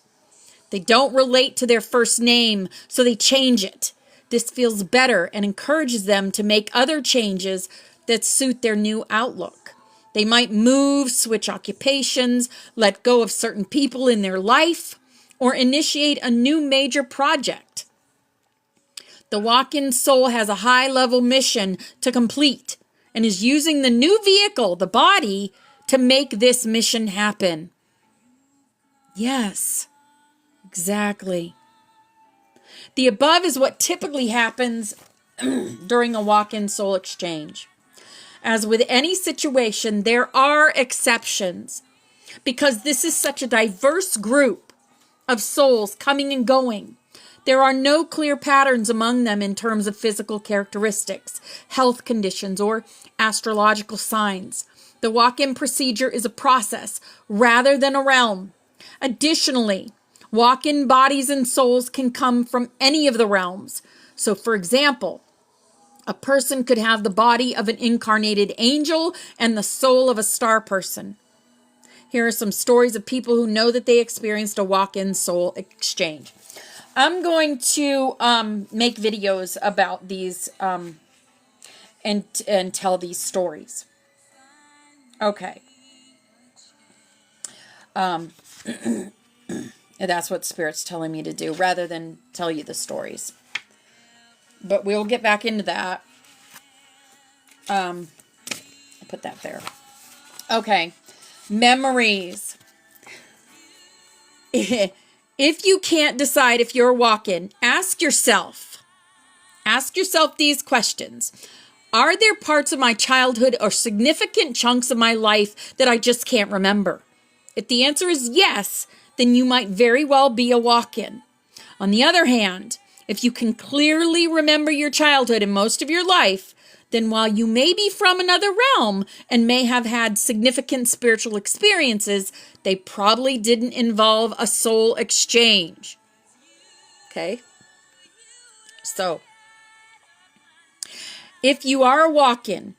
They don't relate to their first name, so they change it. This feels better and encourages them to make other changes that suit their new outlook. They might move, switch occupations, let go of certain people in their life, or initiate a new major project. The walk-in soul has a high-level mission to complete and is using the new vehicle, the body, to make this mission happen. Yes, exactly. The above is what typically happens during a walk-in soul exchange. As with any situation, there are exceptions because this is such a diverse group of souls coming and going. There are no clear patterns among them in terms of physical characteristics, health conditions, or astrological signs. The walk-in procedure is a process rather than a realm. Additionally, walk-in bodies and souls can come from any of the realms. So, for example, a person could have the body of an incarnated angel and the soul of a star person. Here are some stories of people who know that they experienced a walk-in soul exchange. I'm going to make videos about these and tell these stories. Okay. That's what Spirit's telling me to do rather than tell you the stories. But we'll get back into that. I'll put that there. Okay. Memories. If you can't decide if you're a walk-in, ask yourself these questions. Are there parts of my childhood or significant chunks of my life that I just can't remember? If the answer is yes, then you might very well be a walk-in. On the other hand, if you can clearly remember your childhood and most of your life, then while you may be from another realm and may have had significant spiritual experiences, they probably didn't involve a soul exchange. Okay? So, if you are a walk-in,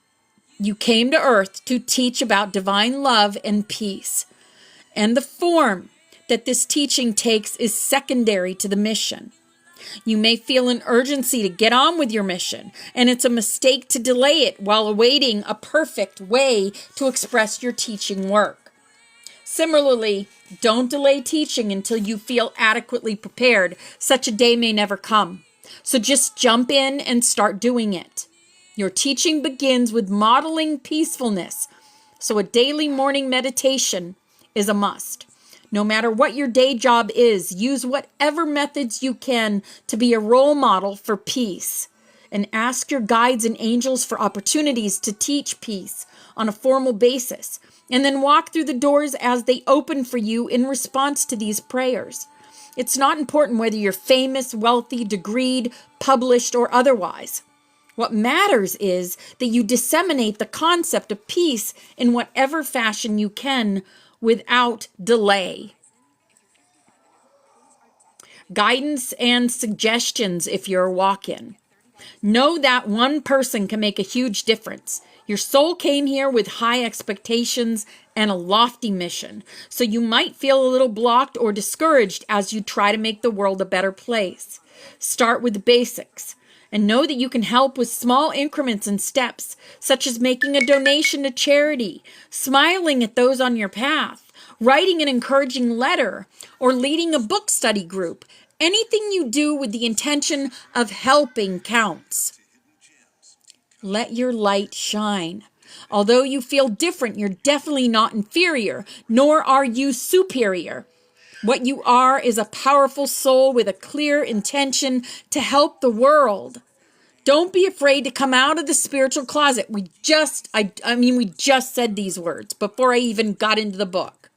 you came to Earth to teach about divine love and peace. And the form that this teaching takes is secondary to the mission. You may feel an urgency to get on with your mission, and it's a mistake to delay it while awaiting a perfect way to express your teaching work. Similarly, don't delay teaching until you feel adequately prepared. Such a day may never come. So just jump in and start doing it. Your teaching begins with modeling peacefulness, so a daily morning meditation is a must. No matter what your day job is, use whatever methods you can to be a role model for peace. And ask your guides and angels for opportunities to teach peace on a formal basis. And then walk through the doors as they open for you in response to these prayers. It's not important whether you're famous, wealthy, degreed, published, or otherwise. What matters is that you disseminate the concept of peace in whatever fashion you can without delay. Guidance and suggestions if you're a walk-in. Know that one person can make a huge difference. Your soul came here with high expectations and a lofty mission, so you might feel a little blocked or discouraged as you try to make the world a better place. Start with the basics. And know that you can help with small increments and steps, such as making a donation to charity, smiling at those on your path, writing an encouraging letter, or leading a book study group. Anything you do with the intention of helping counts. Let your light shine. Although you feel different, you're definitely not inferior, nor are you superior. What you are is a powerful soul with a clear intention to help the world. Don't be afraid to come out of the spiritual closet. We just said these words before I even got into the book.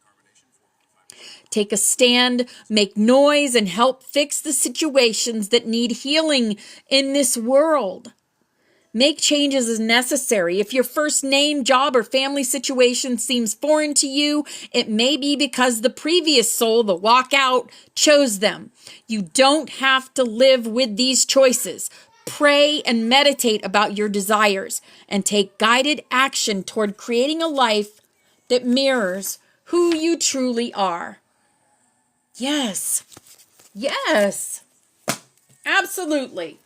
Take a stand, make noise, and help fix the situations that need healing in this world. Make changes as necessary. If your first name, job, or family situation seems foreign to you, it may be because the previous soul, the walkout, chose them. You don't have to live with these choices. Pray and meditate about your desires and take guided action toward creating a life that mirrors who you truly are. Yes. Yes. Absolutely.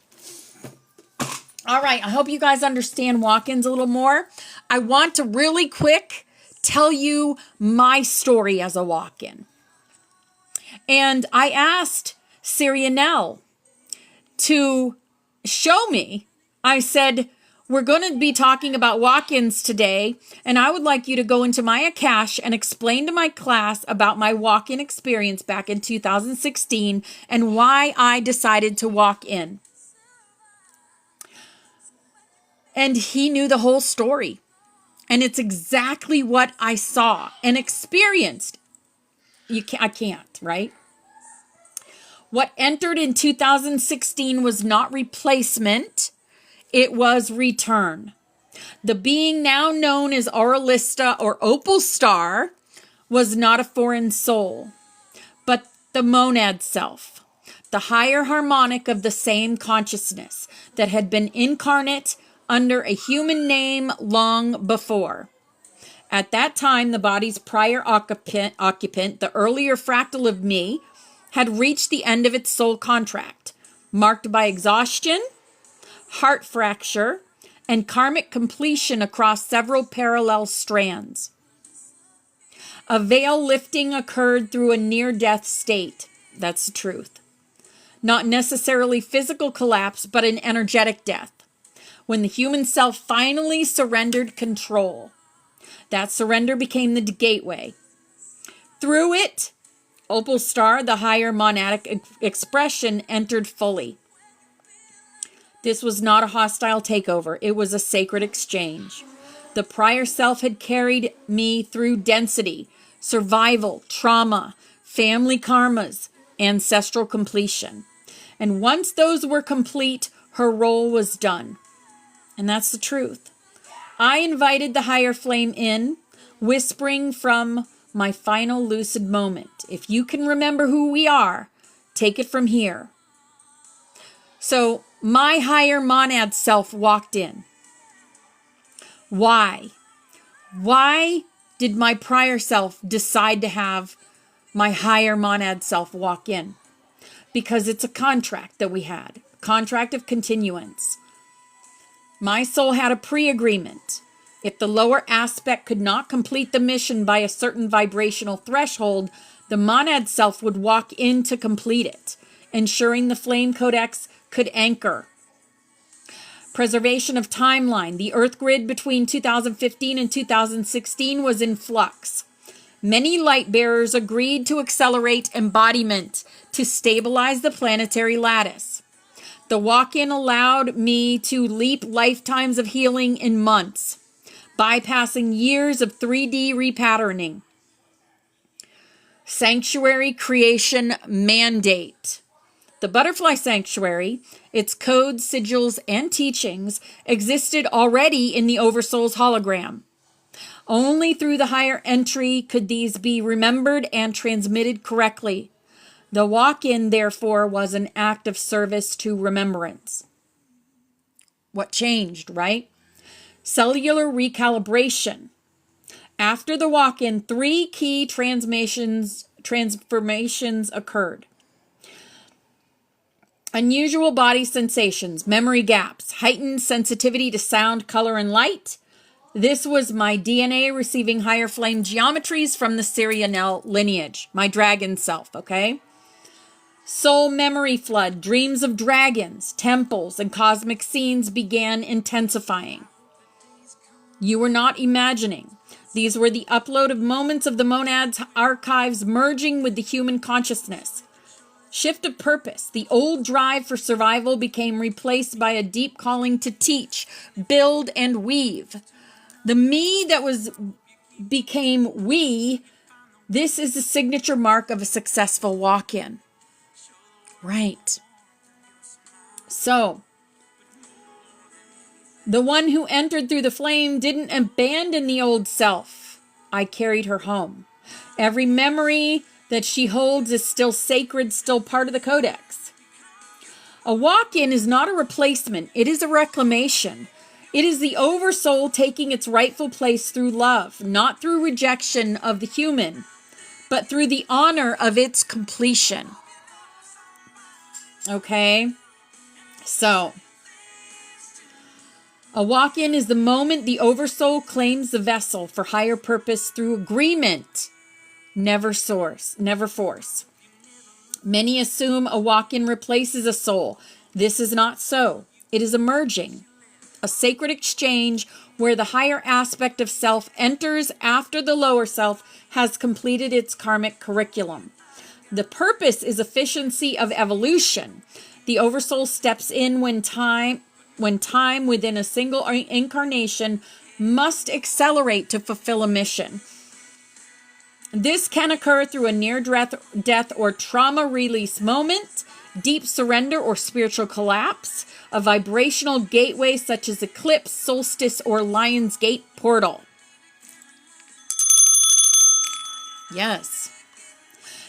All right, I hope you guys understand walk-ins a little more. I want to really quick tell you my story as a walk-in. And I asked Sirianelle to show me. I said, we're going to be talking about walk-ins today, and I would like you to go into my Akash and explain to my class about my walk-in experience back in 2016 and why I decided to walk in. And he knew the whole story. And it's exactly what I saw and experienced. I can't, right? What entered in 2016 was not replacement. It was return. The being now known as Auralista or Opal Star was not a foreign soul, but the monad self, the higher harmonic of the same consciousness that had been incarnate under a human name long before. At that time, the body's prior occupant, the earlier fractal of me, had reached the end of its soul contract, marked by exhaustion, heart fracture, and karmic completion across several parallel strands. A veil lifting occurred through a near-death state. That's the truth. Not necessarily physical collapse, but an energetic death, when the human self finally surrendered control. That surrender became the gateway. Through it, Opal Star, the higher monadic expression, entered fully. This was not a hostile takeover. It was a sacred exchange. The prior self had carried me through density, survival, trauma, family karmas, ancestral completion. And once those were complete, her role was done. And that's the truth. I invited the higher flame in, whispering from my final lucid moment. If you can remember who we are, take it from here. So my higher monad self walked in. Why? Why did my prior self decide to have my higher monad self walk in? Because it's a contract that we had, contract of continuance. My soul had a pre-agreement. If the lower aspect could not complete the mission by a certain vibrational threshold, the monad self would walk in to complete it, ensuring the flame codex could anchor. Preservation of timeline. The Earth grid between 2015 and 2016 was in flux. Many light bearers agreed to accelerate embodiment to stabilize the planetary lattice. The walk-in allowed me to leap lifetimes of healing in months, bypassing years of 3D repatterning. Sanctuary creation mandate. The Butterfly Sanctuary, its codes, sigils, and teachings existed already in the Oversoul's hologram. Only through the higher entry could these be remembered and transmitted correctly. The walk-in, therefore, was an act of service to remembrance. What changed, right? Cellular recalibration. After the walk-in, 3 key transformations occurred. Unusual body sensations, memory gaps, heightened sensitivity to sound, color, and light. This was my DNA receiving higher flame geometries from the Sirianelle lineage, my dragon self, okay? Soul memory flood, dreams of dragons, temples, and cosmic scenes began intensifying. You were not imagining. These were the upload of moments of the monad's archives merging with the human consciousness. Shift of purpose. The old drive for survival became replaced by a deep calling to teach, build, and weave. The me that became we. This is the signature mark of a successful walk-in. Right. So, the one who entered through the flame didn't abandon the old self. I carried her home. Every memory that she holds is still sacred, still part of the codex. A walk-in is not a replacement. It is a reclamation. It is the oversoul taking its rightful place through love, not through rejection of the human, but through the honor of its completion. Okay? So, A walk-in is the moment the oversoul claims the vessel for higher purpose through agreement, never force. Many assume a walk-in replaces a soul. This is not so. It is a merging, a sacred exchange where the higher aspect of self enters after the lower self has completed its karmic curriculum. The purpose is efficiency of evolution. The oversoul steps in when time within a single incarnation must accelerate to fulfill a mission. This can occur through a near-death or trauma release moment, deep surrender or spiritual collapse, a vibrational gateway such as eclipse, solstice, or Lion's Gate portal. Yes.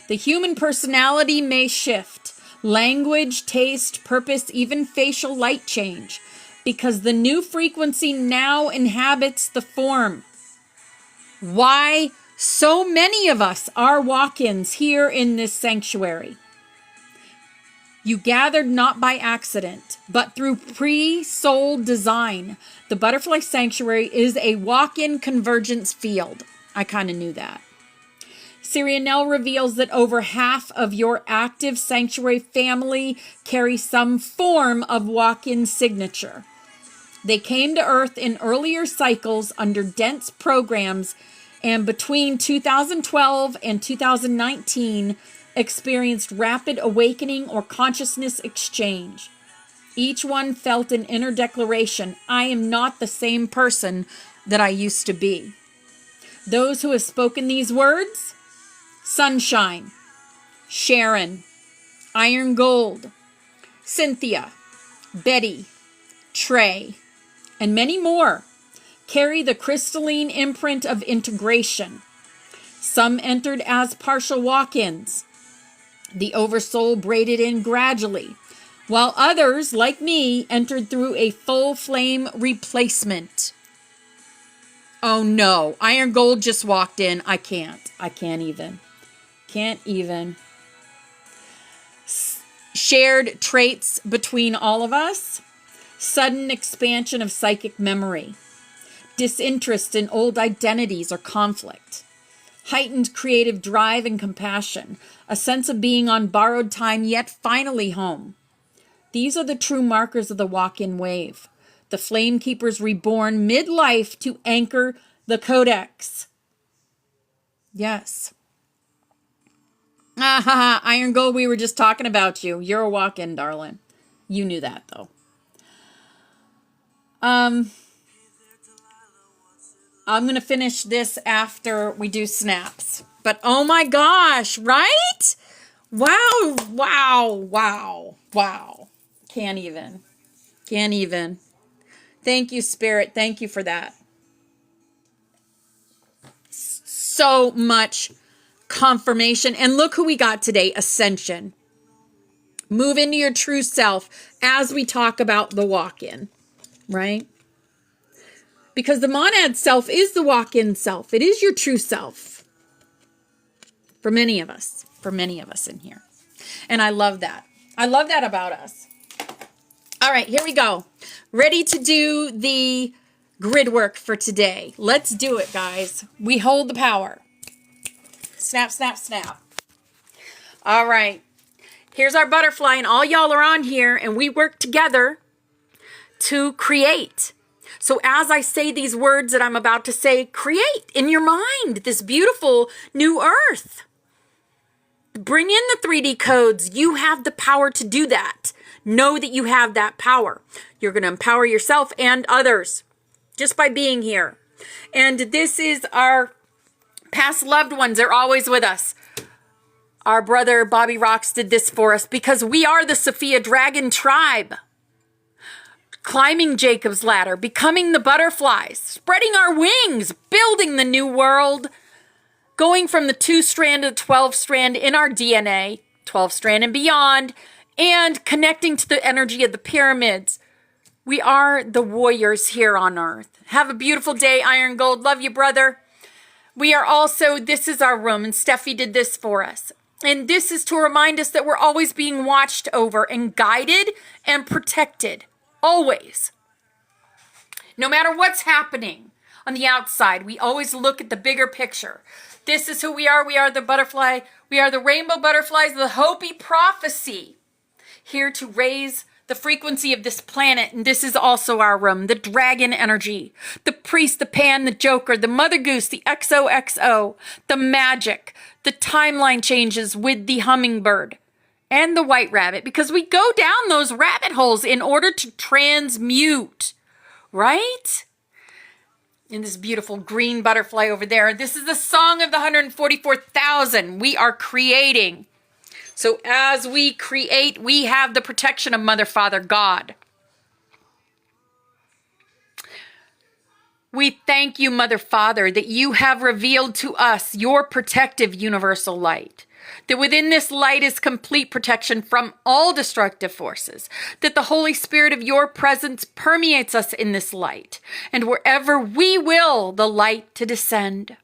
The human personality may shift. Language, taste, purpose, even facial light change, because the new frequency now inhabits the form. Why so many of us are walk-ins here in this sanctuary? You gathered not by accident, but through pre-soul design. The Butterfly Sanctuary is a walk-in convergence field. I kind of knew that. Sirianel reveals that over half of your active sanctuary family carry some form of walk-in signature. They came to Earth in earlier cycles under dense programs, and between 2012 and 2019 experienced rapid awakening or consciousness exchange. Each one felt an inner declaration, I am not the same person that I used to be. Those who have spoken these words: Sunshine, Sharon, Iron Gold, Cynthia, Betty, Trey, and many more carry the crystalline imprint of integration. Some entered as partial walk-ins. The oversoul braided in gradually, while others, like me, entered through a full flame replacement. Oh no, Iron Gold just walked in. I can't even. Can't even. Shared traits between all of us. Sudden expansion of psychic memory. Disinterest in old identities or conflict. Heightened creative drive and compassion. A sense of being on borrowed time yet finally home. These are the true markers of the walk-in wave. The flame keepers reborn midlife to anchor the codex. Yes. Iron Gold, we were just talking about you. You're a walk-in, darling. You knew that, though. I'm going to finish this after we do snaps. But oh my gosh, right? Wow. Can't even. Thank you, Spirit. Thank you for that. So much confirmation. And look who we got today, Ascension. Move into your true self as we talk about the walk-in, right? Because the monad self is the walk-in self. It is your true self. For many of us in here. And I love that. I love that about us. All right, here we go. Ready to do the grid work for today. Let's do it, guys. We hold the power. Snap, snap, snap. All right. Here's our butterfly, and all y'all are on here, and we work together to create. So as I say these words that I'm about to say, create in your mind this beautiful new earth. Bring in the 3D codes. You have the power to do that. Know that you have that power. You're going to empower yourself and others just by being here. And this is our past loved ones. They're always with us. Our brother Bobby Rocks did this for us because we are the Sophia Dragon tribe. Climbing Jacob's ladder, becoming the butterflies, spreading our wings, building the new world, going from the 2-strand to the 12-strand in our DNA, 12-strand and beyond, and connecting to the energy of the pyramids. We are the warriors here on earth. Have a beautiful day, Iron Gold. Love you, brother. We are also, this is our room, and Steffi did this for us. And this is to remind us that we're always being watched over and guided and protected. Always. No matter what's happening on the outside, we always look at the bigger picture. This is who we are. We are the butterfly. We are the rainbow butterflies, the Hopi prophecy, here to raise the frequency of this planet. And this is also our room, the dragon energy, the priest, the pan, the joker, the mother goose, the XOXO, the magic, the timeline changes with the hummingbird and the white rabbit, because we go down those rabbit holes in order to transmute, right? And this beautiful green butterfly over there. This is the song of the 144,000. We are creating. So as we create, we have the protection of Mother, Father, God. We thank you, Mother, Father, that you have revealed to us your protective universal light. That within this light is complete protection from all destructive forces. That the Holy Spirit of your presence permeates us in this light. And wherever we will, the light to descend.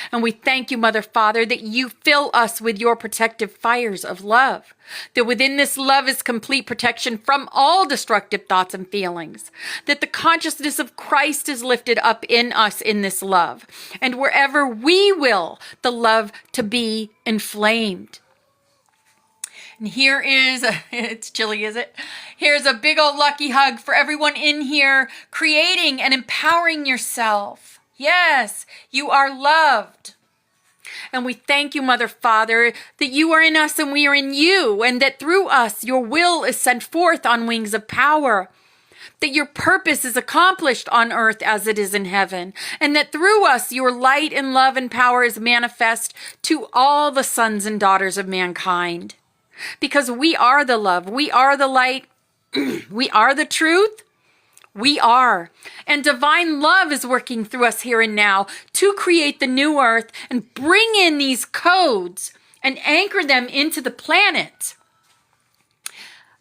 And we thank you, Mother, Father, that you fill us with your protective fires of love. That within this love is complete protection from all destructive thoughts and feelings. That the consciousness of Christ is lifted up in us in this love. And wherever we will, the love to be inflamed. And here is, it's chilly, is it? Here's a big old lucky hug for everyone in here, creating and empowering yourself. Yes, you are loved. And we thank you, Mother, Father, that you are in us and we are in you, and that through us your will is sent forth on wings of power, that your purpose is accomplished on earth as it is in heaven, and that through us your light and love and power is manifest to all the sons and daughters of mankind. Because we are the love, we are the light, we are the truth. We are. And divine love is working through us here and now to create the new earth and bring in these codes and anchor them into the planet.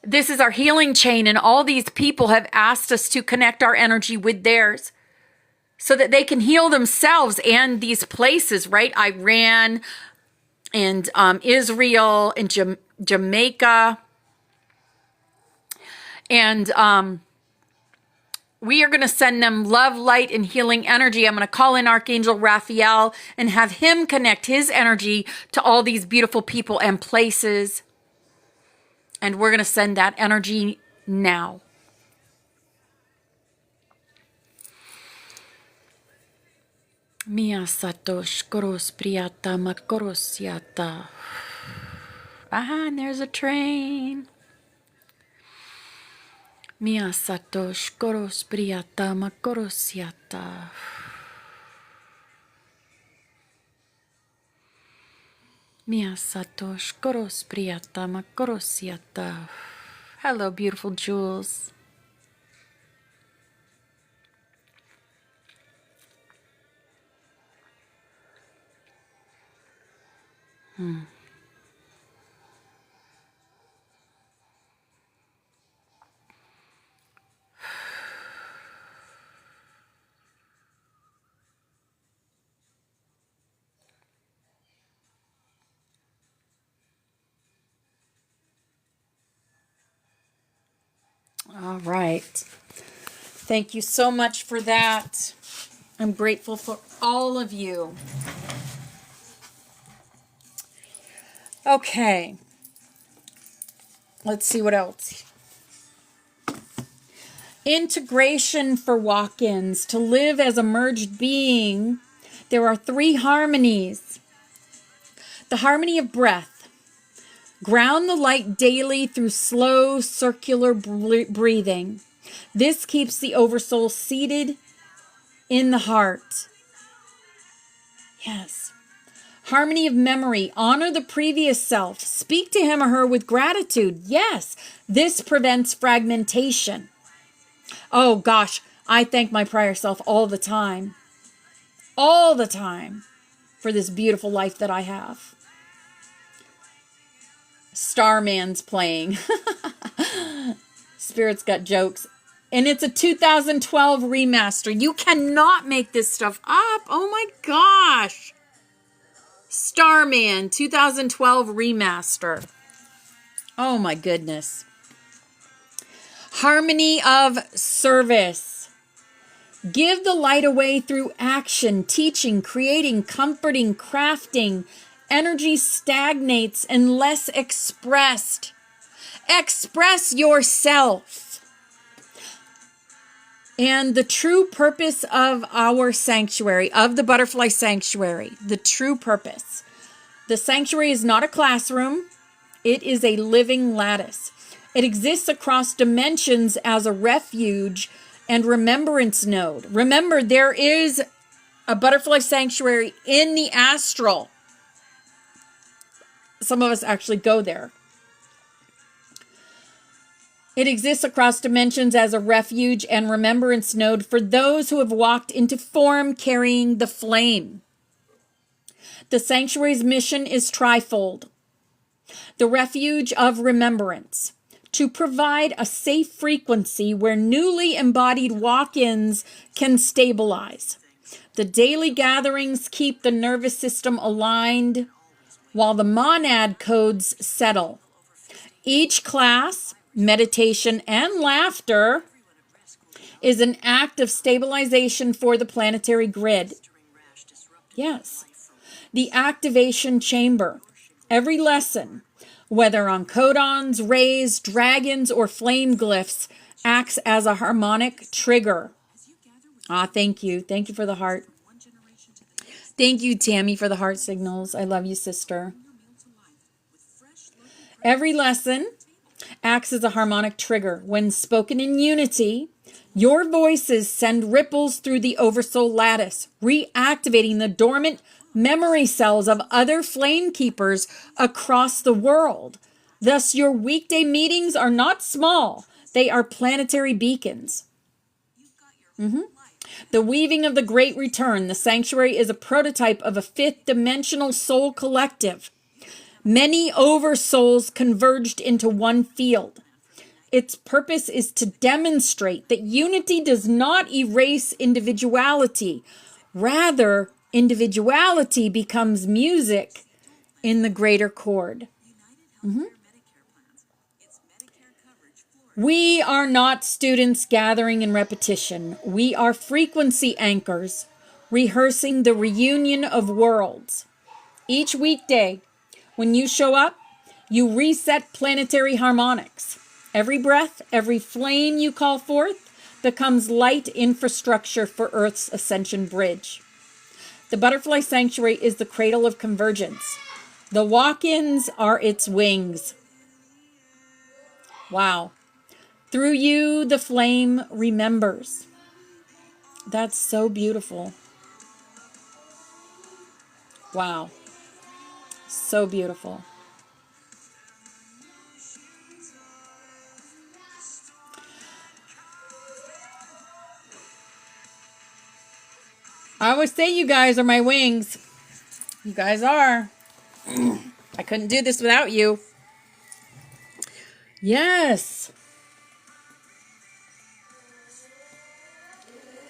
This is our healing chain, and all these people have asked us to connect our energy with theirs so that they can heal themselves and these places, right? Iran and Israel and Jamaica. And we are going to send them love, light, and healing energy. I'm going to call in Archangel Raphael and have him connect his energy to all these beautiful people and places. And we're going to send that energy now. Mia satosh koros priata makorosiata. Aha, and there's a train. Mia satosh koros priata makorosiata. Mia satosh koros priata makorosiata. Hello, beautiful jewels. All right. Thank you so much for that. I'm grateful for all of you. Okay. Let's see what else. Integration for walk-ins. To live as a merged being, there are 3 harmonies. The harmony of breath. Ground the light daily through slow circular breathing. This keeps the oversoul seated in the heart. Yes. Harmony of memory. Honor the previous self. Speak to him or her with gratitude. Yes. This prevents fragmentation. Oh gosh, I thank my prior self all the time. All the time for this beautiful life that I have. Starman's playing. Spirit's got jokes. And it's a 2012 remaster. You cannot make this stuff up. Oh my gosh. Starman 2012 remaster. Oh my goodness. Harmony of service. Give the light away through action, teaching, creating, comforting, crafting. Energy stagnates unless expressed. Express yourself. And the true purpose of our sanctuary, of the Butterfly Sanctuary, the true purpose. The sanctuary is not a classroom. It is a living lattice. It exists across dimensions as a refuge and remembrance node. Remember, there is a Butterfly Sanctuary in the astral. Some of us actually go there. It exists across dimensions as a refuge and remembrance node for those who have walked into form carrying the flame. The sanctuary's mission is trifold. The refuge of remembrance, to provide a safe frequency where newly embodied walk-ins can stabilize. The daily gatherings keep the nervous system aligned while the monad codes settle. Each class, meditation, and laughter is an act of stabilization for the planetary grid. Yes. The activation chamber. Every lesson, whether on codons, rays, dragons, or flame glyphs, acts as a harmonic trigger. Thank you. Thank you for the heart. Thank you, Tammy, for the heart signals. I love you, sister. Every lesson acts as a harmonic trigger. When spoken in unity, your voices send ripples through the oversoul lattice, reactivating the dormant memory cells of other flame keepers across the world. Thus, your weekday meetings are not small. They are planetary beacons. The weaving of the great return. The sanctuary is a prototype of a fifth dimensional soul collective. Many oversouls converged into one field. Its purpose is to demonstrate that unity does not erase individuality. Rather, individuality becomes music in the greater chord. We are not students gathering in repetition. We are frequency anchors, rehearsing the reunion of worlds. Each weekday, when you show up, you reset planetary harmonics. Every breath, every flame you call forth becomes light infrastructure for Earth's ascension bridge. The Butterfly Sanctuary is the cradle of convergence. The walk-ins are its wings. Wow. Through you, the flame remembers. That's so beautiful. Wow. So beautiful. I always say you guys are my wings. You guys are. I couldn't do this without you. Yes.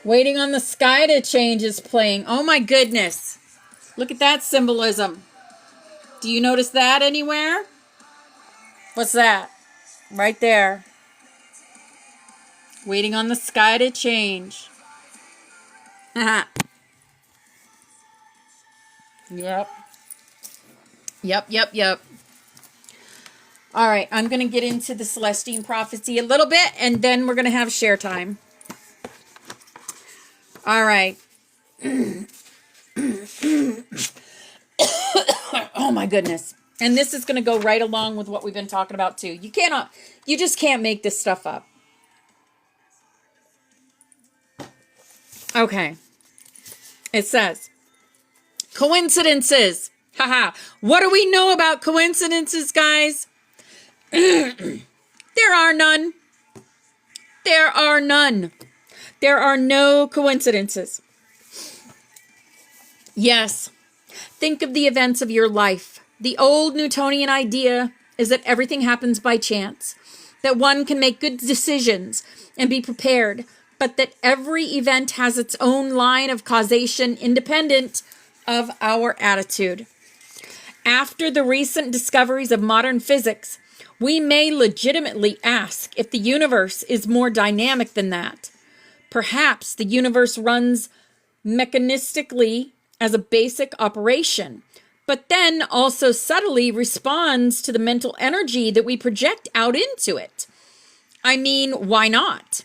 Waiting on the Sky to Change is playing. Oh my goodness. Look at that symbolism. Do you notice that anywhere? What's that? Right there. Waiting on the Sky to Change. Yep. Yep. All right, I'm going to get into the Celestine Prophecy a little bit, and then we're going to have share time. All right. Oh my goodness. And this is going to go right along with what we've been talking about too. You just can't make this stuff up. Okay. It says, coincidences. Haha. What do we know about coincidences, guys? There are none. There are none. There are no coincidences. Yes. Think of the events of your life. The old Newtonian idea is that everything happens by chance, that one can make good decisions and be prepared, but that every event has its own line of causation independent of our attitude. After the recent discoveries of modern physics, we may legitimately ask if the universe is more dynamic than that. Perhaps the universe runs mechanistically as a basic operation, but then also subtly responds to the mental energy that we project out into it. I mean, why not?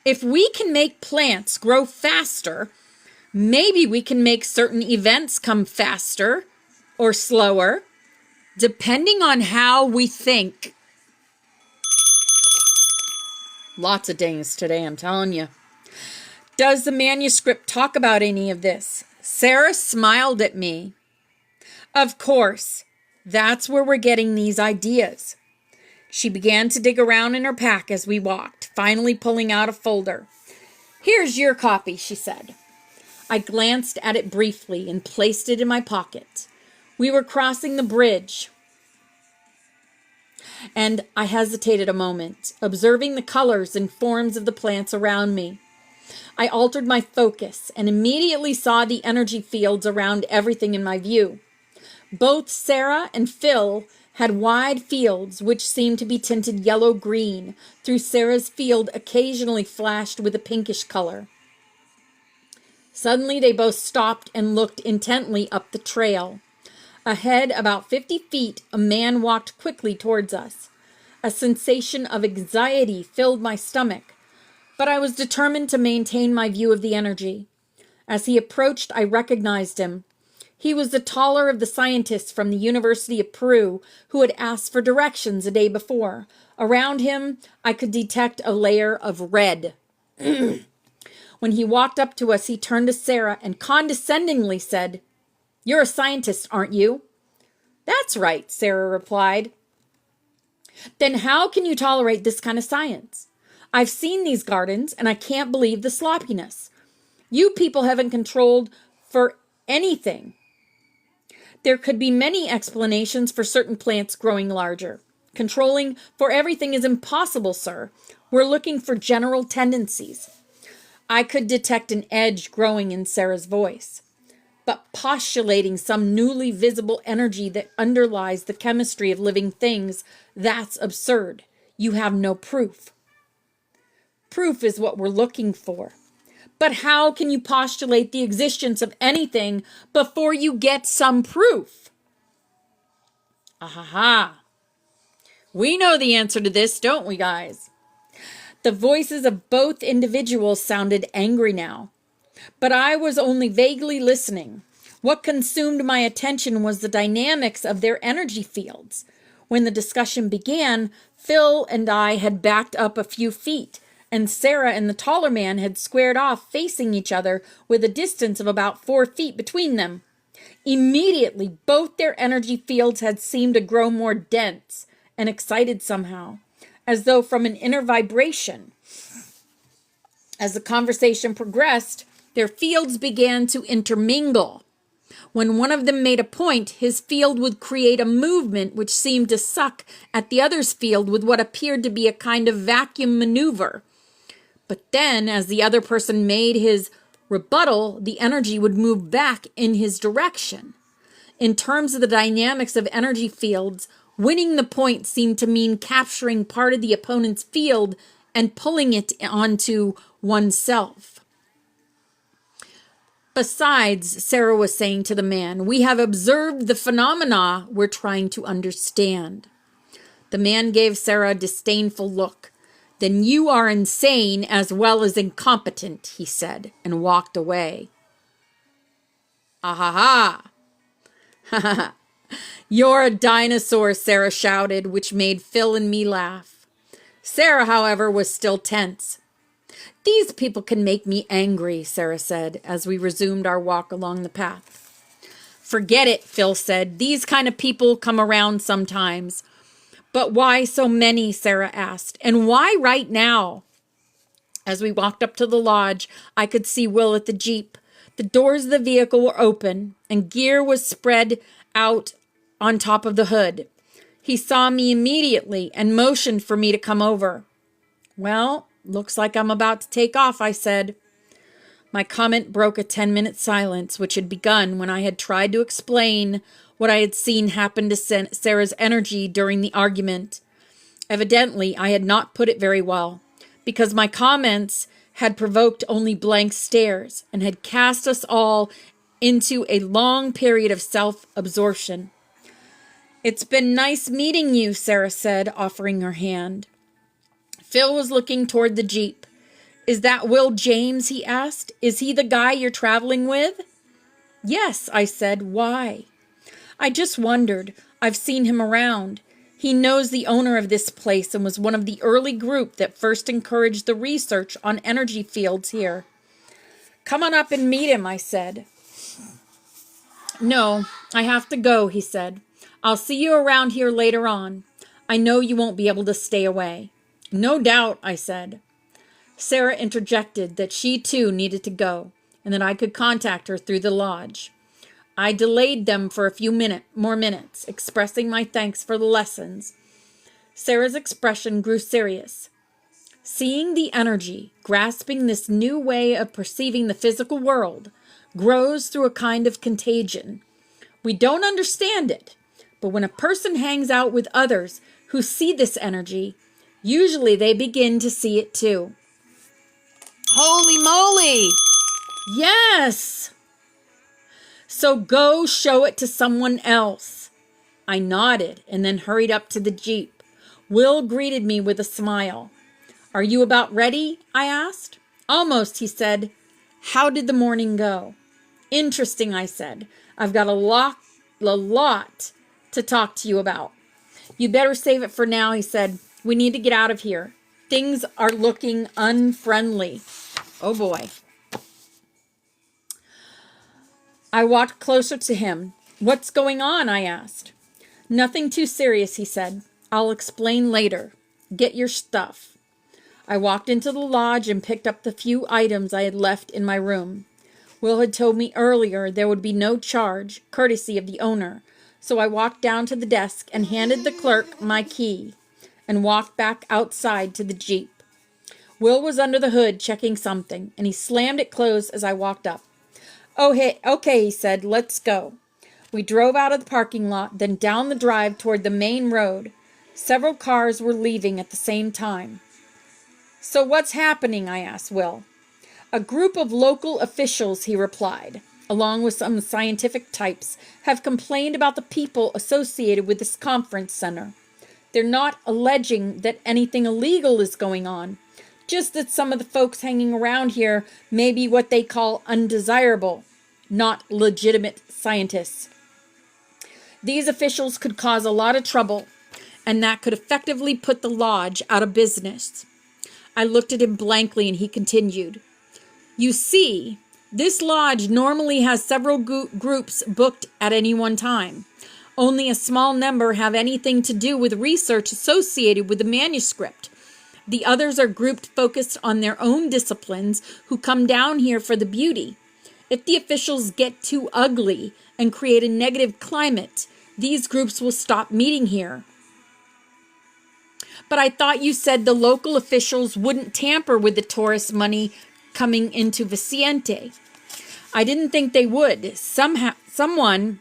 If we can make plants grow faster, maybe we can make certain events come faster or slower, depending on how we think. Lots of dings today, I'm telling you. Does the manuscript talk about any of this? Sarah smiled at me. Of course, that's where we're getting these ideas. She began to dig around in her pack as we walked, finally pulling out a folder. Here's your copy, she said. I glanced at it briefly and placed it in my pocket. We were crossing the bridge, and I hesitated a moment, observing the colors and forms of the plants around me. I altered my focus and immediately saw the energy fields around everything in my view. Both Sarah and Phil had wide fields which seemed to be tinted yellow-green, though Sarah's field occasionally flashed with a pinkish color. Suddenly they both stopped and looked intently up the trail. Ahead, about 50 feet, a man walked quickly towards us. A sensation of anxiety filled my stomach, but I was determined to maintain my view of the energy. As he approached, I recognized him. He was the taller of the scientists from the University of Peru who had asked for directions a day before. Around him, I could detect a layer of red. When he walked up to us, he turned to Sarah and condescendingly said, "You're a scientist, aren't you?" "That's right," Sarah replied. "Then how can you tolerate this kind of science? I've seen these gardens, and I can't believe the sloppiness. You people haven't controlled for anything. There could be many explanations for certain plants growing larger. Controlling for everything is impossible, sir. We're looking for general tendencies." I could detect an edge growing in Sarah's voice. "But postulating some newly visible energy that underlies the chemistry of living things, that's absurd. You have no proof." "Proof is what we're looking for. But how can you postulate the existence of anything before you get some proof?" Ahaha. We know the answer to this, don't we, guys? The voices of both individuals sounded angry now, but I was only vaguely listening. What consumed my attention was the dynamics of their energy fields. When the discussion began, Phil and I had backed up a few feet, and Sarah and the taller man had squared off facing each other with a distance of about 4 feet between them. Immediately, both their energy fields had seemed to grow more dense and excited somehow, as though from an inner vibration. As the conversation progressed, their fields began to intermingle. When one of them made a point, his field would create a movement which seemed to suck at the other's field with what appeared to be a kind of vacuum maneuver. But then, as the other person made his rebuttal, the energy would move back in his direction. In terms of the dynamics of energy fields, winning the point seemed to mean capturing part of the opponent's field and pulling it onto oneself. "Besides," Sarah was saying to the man, "we have observed the phenomena we're trying to understand." The man gave Sarah a disdainful look. "Then you are insane as well as incompetent," he said, and walked away. "Ahaha! Ha ha ha! You're a dinosaur," Sarah shouted, which made Phil and me laugh. Sarah, however, was still tense. "These people can make me angry," Sarah said, as we resumed our walk along the path. "Forget it," Phil said. "These kind of people come around sometimes." "But why so many?" Sarah asked. "And why right now?" As we walked up to the lodge, I could see Will at the Jeep. The doors of the vehicle were open, and gear was spread out on top of the hood. He saw me immediately and motioned for me to come over. "Well, looks like I'm about to take off," I said. My comment broke a 10-minute silence, which had begun when I had tried to explain what I had seen happen to Sarah's energy during the argument. Evidently, I had not put it very well, because my comments had provoked only blank stares and had cast us all into a long period of self-absorption. "It's been nice meeting you," Sarah said, offering her hand. Phil was looking toward the Jeep. "Is that Will James?" he asked. "Is he the guy you're traveling with?" "Yes," I said. "Why?" "I just wondered. I've seen him around. He knows the owner of this place and was one of the early group that first encouraged the research on energy fields here." "Come on up and meet him," I said. "No, I have to go," he said. "I'll see you around here later on. I know you won't be able to stay away." "No doubt," I said. Sarah interjected that she too needed to go and that I could contact her through the lodge. I delayed them for a few more minutes, expressing my thanks for the lessons. Sarah's expression grew serious. Seeing the energy, grasping this new way of perceiving the physical world, grows through a kind of contagion. We don't understand it, but when a person hangs out with others who see this energy, usually they begin to see it too. Holy moly! Yes! So go show it to someone else. I nodded and then hurried up to the Jeep. Will greeted me with a smile. "Are you about ready?" I asked. "Almost," he said. "How did the morning go?" "Interesting," I said. "I've got a lot to talk to you about." "You'd better save it for now," he said. "We need to get out of here. Things are looking unfriendly." Oh boy. I walked closer to him. "What's going on?" I asked. "Nothing too serious," he said. "I'll explain later. Get your stuff." I walked into the lodge and picked up the few items I had left in my room. Will had told me earlier there would be no charge, courtesy of the owner, so I walked down to the desk and handed the clerk my key and walked back outside to the Jeep. Will was under the hood checking something, and he slammed it closed as I walked up. "Oh, hey, okay," he said, "let's go." We drove out of the parking lot, then down the drive toward the main road. Several cars were leaving at the same time. "So what's happening?" I asked Will. "A group of local officials," he replied, along with some scientific types, "have complained about the people associated with this conference center. They're not alleging that anything illegal is going on, just that some of the folks hanging around here may be what they call undesirable, not legitimate scientists. These officials could cause a lot of trouble, and that could effectively put the lodge out of business." I looked at him blankly, and he continued. "You see, this lodge normally has several groups booked at any one time. Only a small number have anything to do with research associated with the manuscript. The others are grouped focused on their own disciplines who come down here for the beauty. If the officials get too ugly and create a negative climate, these groups will stop meeting here." "But I thought you said the local officials wouldn't tamper with the tourist money coming into Vicente." "I didn't think they would. Someone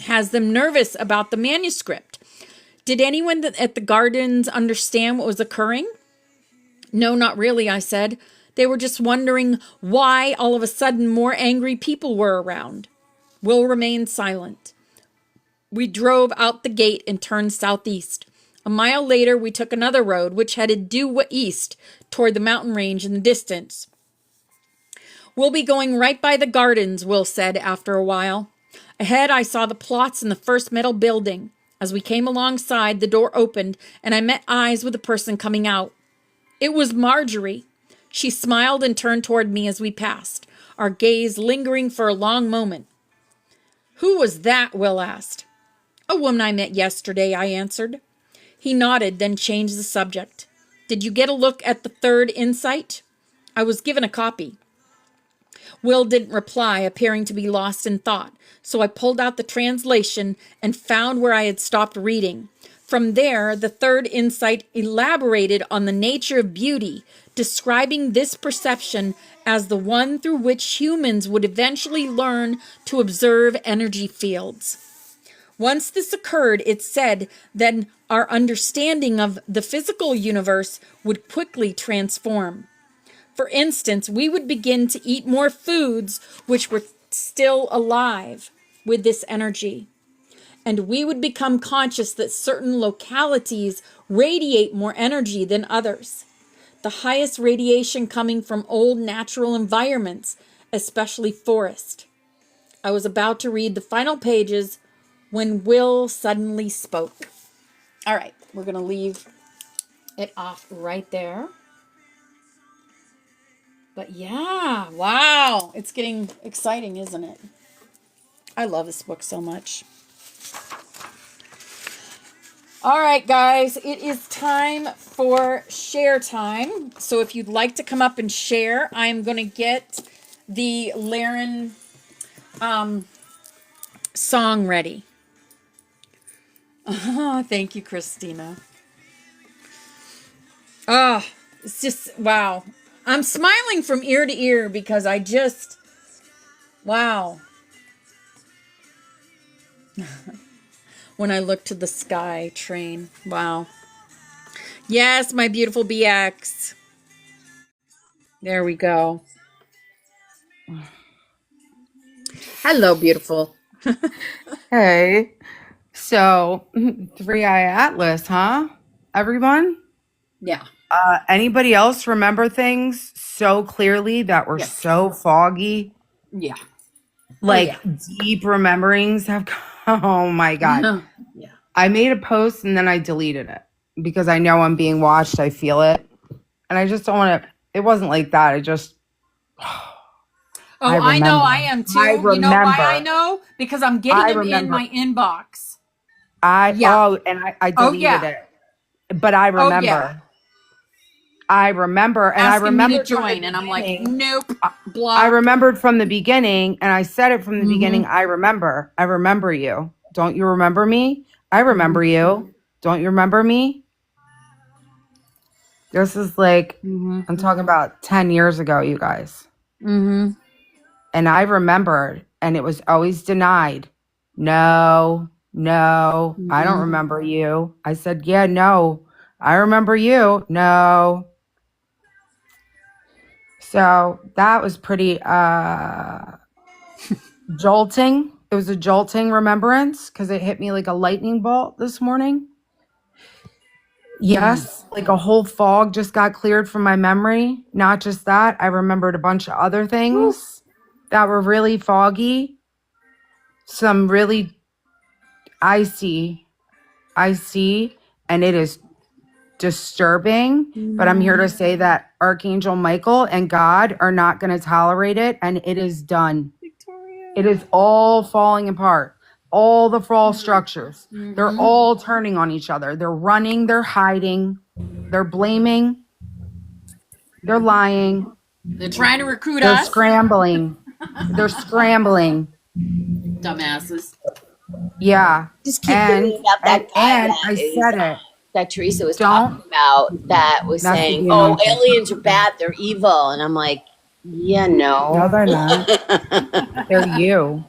has them nervous about the manuscript. Did anyone at the gardens understand what was occurring?" "No, not really," I said. "They were just wondering why all of a sudden more angry people were around." Will remained silent. We drove out the gate and turned southeast. A mile later, we took another road, which headed due east toward the mountain range in the distance. "We'll be going right by the gardens," Will said after a while. Ahead, I saw the plots in the first metal building. As we came alongside, the door opened, and I met eyes with the person coming out. It was Marjorie. She smiled and turned toward me as we passed, our gaze lingering for a long moment. "Who was that?" Will asked. "A woman I met yesterday," I answered. He nodded, then changed the subject. "Did you get a look at the third insight?" "I was given a copy." Will didn't reply, appearing to be lost in thought, so I pulled out the translation and found where I had stopped reading. From there, the third insight elaborated on the nature of beauty, describing this perception as the one through which humans would eventually learn to observe energy fields. Once this occurred, it said that our understanding of the physical universe would quickly transform. For instance, we would begin to eat more foods which were still alive with this energy. And we would become conscious that certain localities radiate more energy than others. The highest radiation coming from old natural environments, especially forest. I was about to read the final pages when Will suddenly spoke. All right, we're going to leave it off right there. But yeah, wow, it's getting exciting, isn't it? I love this book so much. All right, guys, it is time for share time. So if you'd like to come up and share, I'm going to get the Laren song ready. Oh, thank you, Christina. Oh, it's just, wow. I'm smiling from ear to ear because I just, wow. When I look to the sky train, wow. Yes, my beautiful BX. There we go. Hello, beautiful. Hey, so Three Eye Atlas, huh? Everyone? Yeah. Anybody else remember things so clearly that were Yes. so foggy? Yeah. Like deep rememberings have oh my God. Yeah. I made a post and then I deleted it because I know I'm being watched. I feel it. And I just don't want to. It wasn't like that. I just. Oh, I know I am too. You know why I know? Because I'm getting them in my inbox. I deleted it. But I remember. Oh, yeah. I remember, and asking I remember me to join, and I'm like, nope. Block. I remembered from the beginning, and I said it from the beginning. I remember you. Don't you remember me? I remember you. Don't you remember me? This is like I'm talking about 10 years ago, you guys. And I remembered, and it was always denied. No, I don't remember you. I said, yeah, no, I remember you. No. So that was pretty jolting. It was a jolting remembrance because it hit me like a lightning bolt this morning. Yes, like a whole fog just got cleared from my memory. Not just that, I remembered a bunch of other things that were really foggy. Some really icy, and it is disturbing, but I'm here to say that Archangel Michael and God are not going to tolerate it, and it is done. Victoria. It is all falling apart. All the false structures. They're all turning on each other. They're running, they're hiding, they're blaming, they're lying. They're trying to recruit they're us. Scrambling. They're scrambling. Dumbasses. Yeah. Just keep thinking about that guy. And I said it. That Teresa was talking about that was saying, oh, aliens are bad, they're evil. And I'm like, yeah, no. No, they're not. They're you.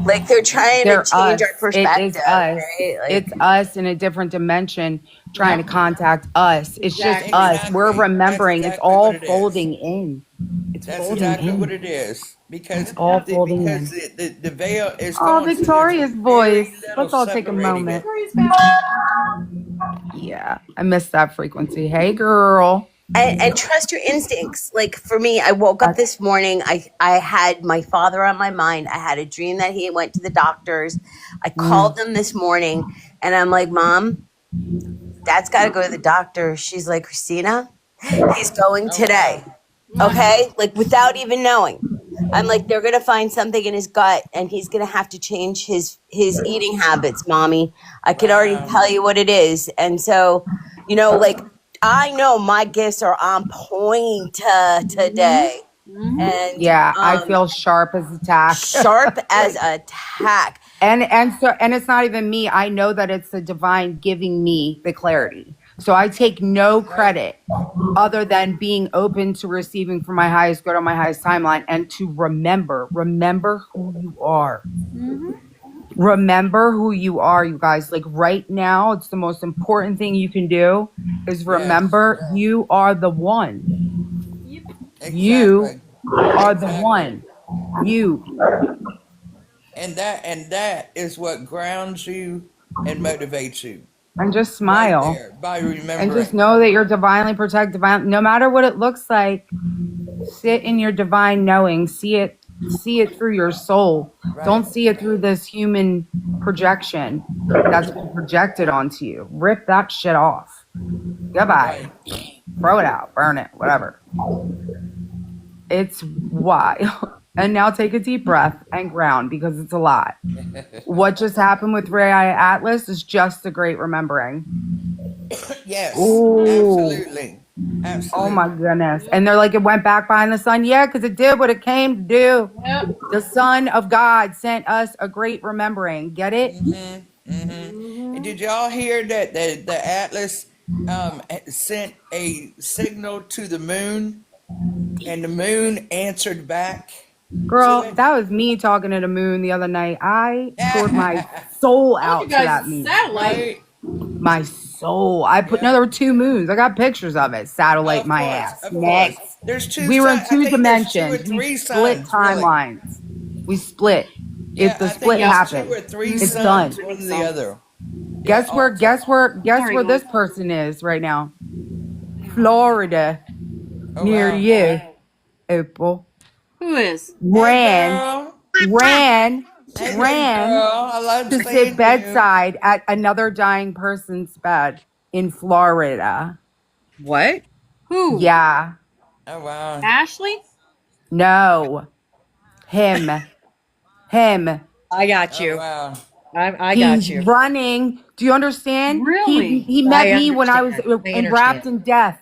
Like they're trying to change our perspective. It is us. Right? Like, it's us in a different dimension trying to contact us. It's just us. We're remembering. It's all folding in. That's exactly what it is. Because the veil is oh, Victoria's voice. Let's all take a moment. Yeah, I missed that frequency. Hey, girl. and trust your instincts. Like for me, I woke up this morning. I had my father on my mind. I had a dream that he went to the doctors. I called them this morning, and I'm like, Mom, Dad's got to go to the doctor. She's like, Christina, he's going today. Okay, like without even knowing. I'm like, they're gonna find something in his gut, and he's gonna have to change his eating habits, Mommy. I can already tell you what it is. And so, you know, like I know my gifts are on point today. And yeah, I feel sharp as a tack. Sharp as a tack. And it's not even me. I know that it's the divine giving me the clarity. So I take no credit other than being open to receiving from my highest good on my highest timeline and to remember who you are. Remember who you are, you guys. Like right now, it's the most important thing you can do is remember you are the one. You are the Exactly. one. You. And that is what grounds you and motivates you. And just Right smile. there. By And just remembering. know that you're divinely protected. No matter what it looks like, sit in your divine knowing. See it through your soul. Right. Don't see it through this human projection that's been projected onto you. Rip that shit off. Goodbye. Right. Throw it out. Burn it. Whatever. It's wild. And now take a deep breath and ground because it's a lot. What just happened with Ray Eye Atlas is just a great remembering. Yes. Ooh. Absolutely. Absolutely. Oh my goodness. And they're like, it went back behind the sun. Yeah, because it did what it came to do. Yep. The Son of God sent us a great remembering. Get it? And did y'all hear that the Atlas sent a signal to the moon, and the moon answered back? Girl, that was me talking to the moon the other night. I poured my soul out You to guys, that moon. satellite. Right? My soul. I put, no, there were 2 moons. I got pictures of it. Satellite my ass. Of Next. course. There's 2 We were in I 2 think there's 2 or dimensions. 3 We split suns, really. timelines. We split. Yeah, If the I think split there's happened, 2 or 3 it's suns, done. one or the other. Guess Yeah, where Sorry, this guys. person is right now? Florida. Oh, Near wow. you. April. Who is? Ran Hey, baby girl. I love to seeing sit you. bedside at another dying person's bed in Florida. What? Who? Yeah. Oh, wow. Ashley? No. Him. I got Oh, you. wow. I got He's you. running. Do you understand? Really? He met I me when I was understand. I wrapped in death.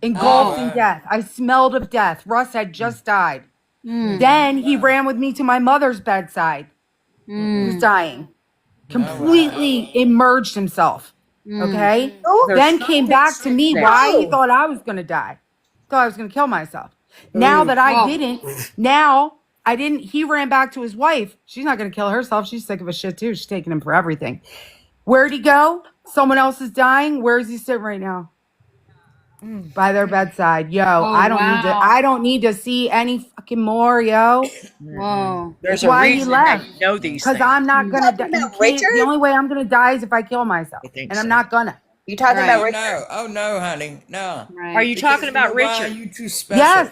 Engulfed Oh, in wow. death. I smelled of death. Russ had just died. Then he ran with me to my mother's bedside, who's dying. Completely immersed himself. Okay? Then came back to me. Why? He thought I was going to die. Thought I was going to kill myself. Now that I didn't, he ran back to his wife. She's not going to kill herself. She's sick of his shit too. She's taking him for everything. Where'd he go? Someone else is dying. Where is he sitting right now? By their bedside. Yo, I don't need to see any fucking more, yo. Whoa. There's That's a why he reason left. that you know these Because things. I'm not gonna die. The only way I'm gonna die is if I kill myself. I think And I'm so. not gonna. You talking Right. about Oh, Richard? no. Oh, no, honey. No. Right. Are you talking about Why? Richard? You too special. Yes.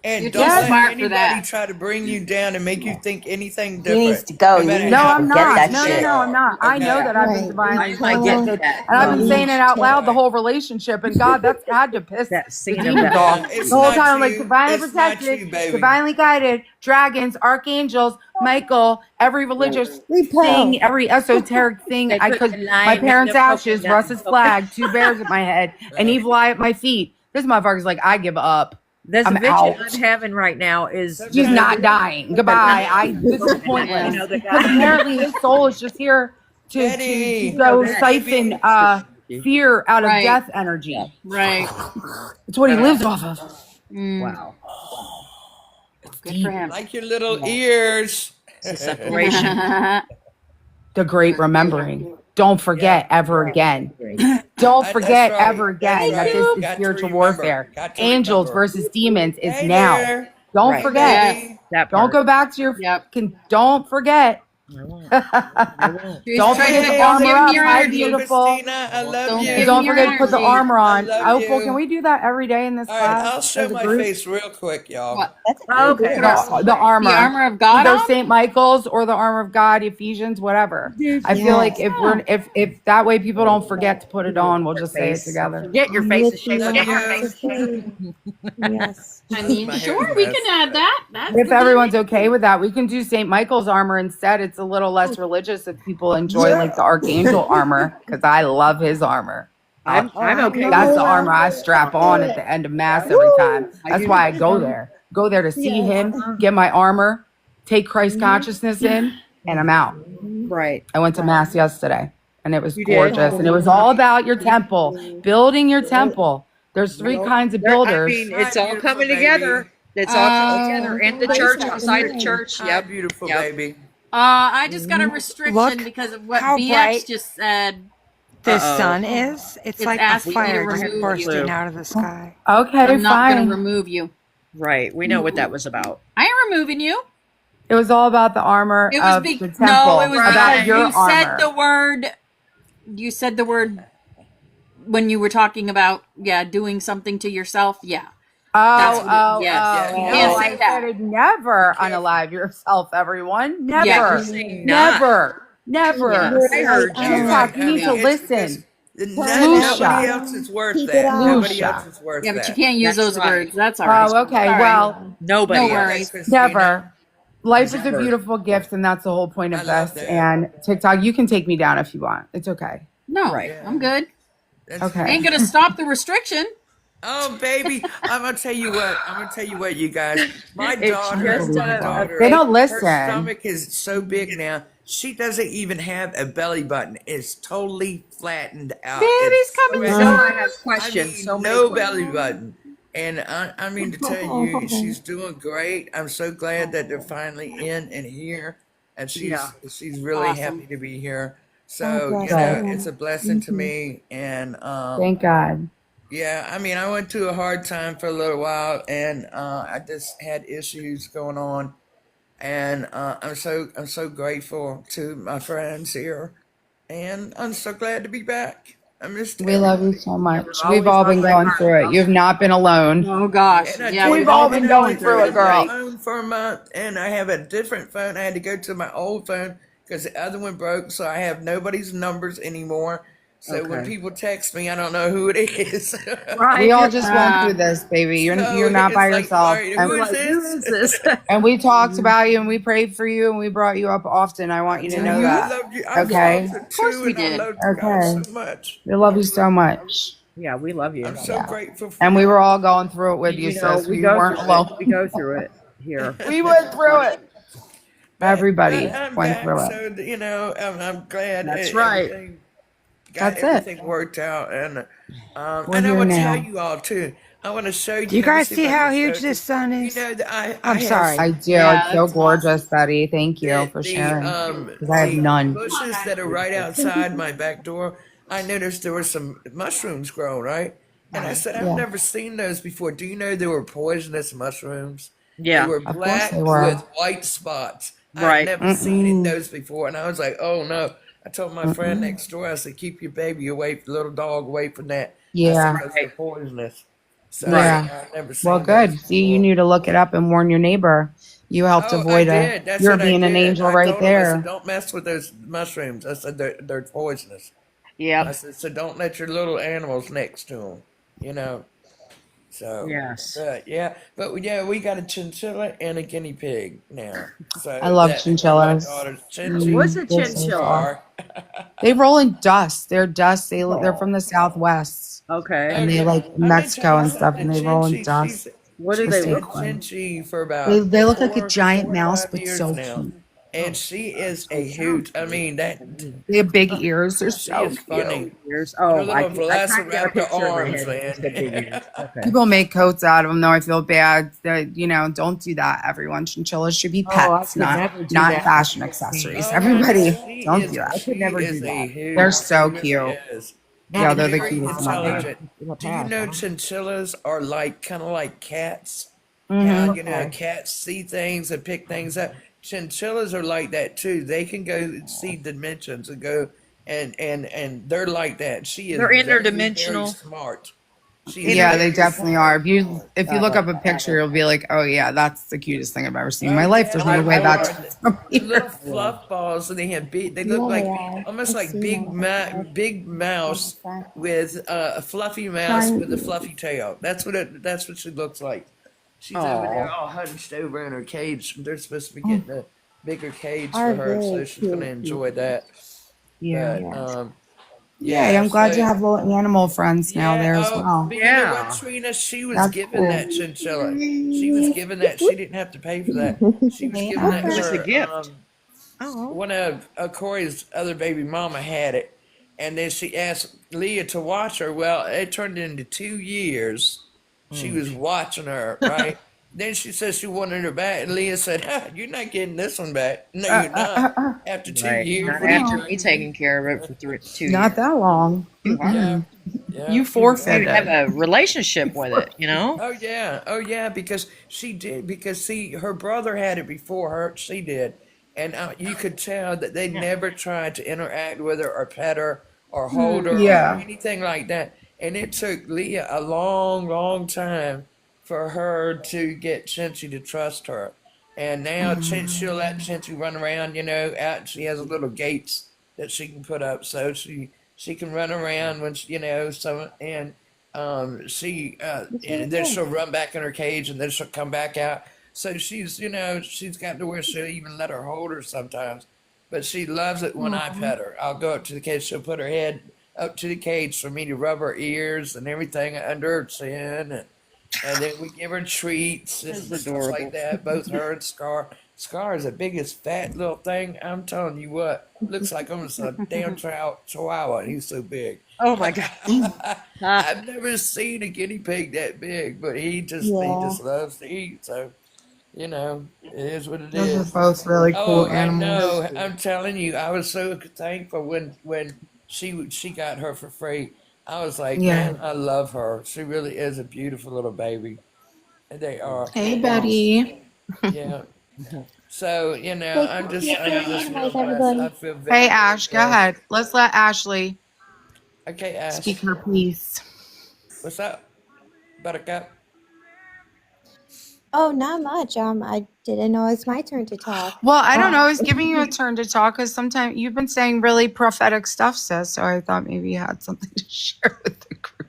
And You're don't too let smart for anybody that. try to bring you down and make you think anything He different. needs to go. No You matter need No, how I'm Forget not. that No, shit. I'm not. I know Okay. that I've been divinely I get protected. that. And I've been saying it out loud the whole relationship. And God, that's had to piss That the scene of demons that. off. It's The whole not time I'm like, you. divinely It's not protected, you, baby. divinely guided, dragons, archangels, Michael, every religious thing, every esoteric thing They I put could. the line My in parents' the ashes, coconut. Russ's flag, 2 bears at my head, an evil eye at my feet. This motherfucker's like, I give up. This I'm vision out. I'm having right now is She's not dying. Goodbye. This is You pointless. know, the Because guy. apparently his soul is just here to Betty. go that. siphon fear out of Right. death energy. Right. It's what he lives off of. Wow. Good for him. Like your little ears. It's a separation. The great remembering. Don't forget ever again. Don't That's forget right. ever again That's that right. this is Got to spiritual remember. warfare. Got to Angels remember. versus demons is Hey now. there. Don't Right. forget. Baby. That Don't part. go back to your Yep. don't forget. I won't. Don't Try forget to to don't armor give up. him your Hi, energy. beautiful. Christina, I love Don't you. give And don't him your forget to put the energy. armor on. I love Opal, you. can we do that every day in this All right, class? I'll show as a my group? face real quick, y'all. What? Okay. The armor. The armor of God Either on? St. Michael's or the armor of God, Ephesians, whatever. I feel like if that way people don't forget to put it on, we'll just say it together. Forget your face is shaped. Love Forget your you. face. Yes. I mean, My hair's sure, we messed. can add that. That's If the everyone's okay with that, we can do St. Michael's armor instead. It's a little less religious if people enjoy like the archangel armor, because I love his armor. I'm okay. That's the armor I strap on at the end of mass every time. That's why I go there. Go there to see him, get my armor, take Christ consciousness in, and I'm out. Right. I went to mass yesterday, and it was You did? gorgeous. And it was all about your temple, building your temple. There's 3 kinds of I builders. mean, it's all beautiful coming baby. together. It's all coming together in the church, outside the church. Hi, Yep. beautiful Yep. baby. I just got a restriction Look because of what how BX bright just said. The Uh-oh. sun is. It's It's like a asking me to fire remove just you. bursting out of the sky. Okay, I'm not going fine. to remove you. Right. We know what that was about. I ain't removing you. It was all about the armor It was of the temple. no, it was about because your you armor. said the word. You said the word when you were talking about doing something to yourself. Yeah. That's what it- yes. Yeah, You no. can't I say that. said never Be careful. unalive yourself, everyone. Never. Yeah, You're saying not. Never. Never. Yes. I heard you. TikTok, you need to It's because listen. nobody else is worth Keep it that. up. Nobody Lucia. else is worth Yeah, but you that. can't use That's those right. words. That's all right. Oh, okay. Sorry. Well, Nobody. No else. worries. Christina, never. Life is a Never. beautiful gift, and that's the whole point I of love this. that. And TikTok, you can take me down if you want. It's okay. No, Right. I'm good. That's Okay. Ain't gonna stop the restriction. Oh, baby, I'm gonna tell you what, you guys. My It's daughter, just my a daughter, They don't her listen. stomach is so big now. She doesn't even have a belly button. It's totally flattened out. Baby's It's coming so You know, soon. I have I questions. mean, So many no questions. belly button. And I mean to tell you, she's doing great. I'm so glad that they're finally in and here, and she's really Awesome. happy to be here. So you Good. know, it's a blessing to me, and Thank God. yeah, I mean, I went through a hard time for a little while, and I just had issues going on, and I'm so grateful to my friends here, and I'm so glad to be back. I missed We love you everybody. so much. Always We've all on been my going heart. through it. You've not been alone. Oh gosh. And I Yeah, did, we've all and been I going did through lose it, my girl. phone for a month, and I have a different phone. I had to go to my old phone because the other one broke, so I have nobody's numbers anymore. So when Okay. people text me, I don't know who it is. Right. We all just went through this, baby. So you're not by it's like, yourself. all right, who We're is like, who is this? this? And we talked about you and we prayed for you and we brought you up often. I want you to Tell know you, I that. love you. I Okay. love you Of course too, we and I did. love you guys Okay. so much. We love you so much. Yeah, we love you. I'm so grateful for And we you. were all going through it with you, You know, sis. we We go weren't through alone. it. We go through it here. We went through it. Everybody But I'm went back, through it. so you know, I'm glad That's right. everything That's it. everything worked out, and We're and I here want to now. tell you all too. I want to show you. Do you let me guys see see if I how can show huge it this to sun you. is? You know that I I'm have sorry. I do. Yeah, It's so that's gorgeous, Betty. Thank you for the sharing. Because I have none. bushes that are right outside my back door. I noticed there were some mushrooms growing, right? And I said, I've Yeah. never seen those before. Do you know they were poisonous mushrooms? They Yeah. were Of course black they were. with white spots. I'd Right. never seen those before. And I was like, oh no. I told my friend next door, I said, keep your baby away, little dog away from that. Yeah. I said, 'cause they're poisonous. So Yeah. I've never seen Well, those good. See, you before. knew to look it up and warn your neighbor. You helped Oh, avoid I it. did. That's You're what I being an did. angel I right told him, I said, there. don't mess with those mushrooms. I said, they're poisonous. I Yep. said, so don't let your little animals next to them, you know. So, Yes. yeah, but yeah, we got a chinchilla and a guinea pig now. So I love that chinchillas. my daughter's What's a They're so chinchilla? They roll in dust. They're dust. They're from the Southwest. Okay. And they like Let me tell Mexico you and stuff, something. and they roll in Chinchi, dust. What do she's they They're been look like? Chinchi for about They look like a 4 giant or mouse, 5 but years so now, cute. and she is a hoot. I mean that They have big ears. They're she so is cute. funny. Ears. And her Oh, I little kind of got a velociraptor picture in my arms, head when you said big ears. man. Okay. People make coats out of them, though. I feel bad. That don't do that. Everyone, chinchillas should be Oh, I pets, could not never do not that. fashion accessories. Oh, Everybody, she don't is do I that. could she never is do a that. hoot. They're so She really cute. is. Yeah, And they're the very cutest ever. intelligent. In the Do you past, know huh? chinchillas are like kind of like cats? Mm-hmm. How cats see things and pick things up. Chinchillas are like that too. They can go see dimensions and go and they're like that. She is They're very, very interdimensional. smart. She is Yeah, they very definitely are. smart. If you look up a picture, you'll be like, oh yeah, that's the cutest thing I've ever seen in my life. There's no way that's from The little here. fluff balls, and they have big. They look Yeah, like they are. almost I've like seen big them. Like, big mouse with a fluffy mouse with a fluffy tail. That's what she looks like. She's over there all hunched over in her cage. They're supposed to be getting a bigger cage Are for her, so very she's gonna cute. enjoy that. Yeah. But Yay, I'm glad you have little animal friends now there as well. but you know what, Trina? She was That's given cool. that chinchilla. She was given that. She didn't have to pay for that. She was given that It was a for gift. one of Corey's other baby mama had it, and then she asked Leah to watch her. Well, it turned into 2 years. She was watching her, right? Then she said she wanted her back, and Leah said, "You're not getting this one back. No, you're not. After 2 Right. years, Not what are you after doing?" me taking care of it for 2 years. Not that long. Wow. Yeah. Yeah. You forfeited. have a relationship with it, you know? Oh yeah, because she did. Because see, her brother had it before her. She did, and you could tell that they never tried to interact with her or pet her or hold her or anything like that. And it took Leah a long, long time for her to get Cincy to trust her. And now she'll let Cincy run around, out. She has a little gates that she can put up, so she can run around when and then she'll run back in her cage and then she'll come back out. So she's got to where she'll even let her hold her sometimes. But she loves it when I pet her. I'll go up to the cage. She'll put her head up to the cage for me to rub her ears and everything under her chin. And then we give her treats and stuff like that. Both her and Scar. Scar is the biggest fat little thing. I'm telling you what. Looks like almost a damn chihuahua. He's so big. Oh my God. I've never seen a guinea pig that big, but he just loves to eat. So, it is what it Those are is. both really cool I animals. know. I'm telling you, I was so thankful when she got her for free. I was like, man, I love her. She really is a beautiful little baby. And they are. Hey, Betty. Yeah. So, I'm just real blessed. I feel very, Hey, Ash, go blessed. ahead. Let's let Ashley Okay, Ash. speak her piece. What's up, Buttercup? Oh, not much. I didn't know it's my turn to talk. Well, I don't know. I was giving you a turn to talk because sometimes you've been saying really prophetic stuff, sis. So I thought maybe you had something to share with the group.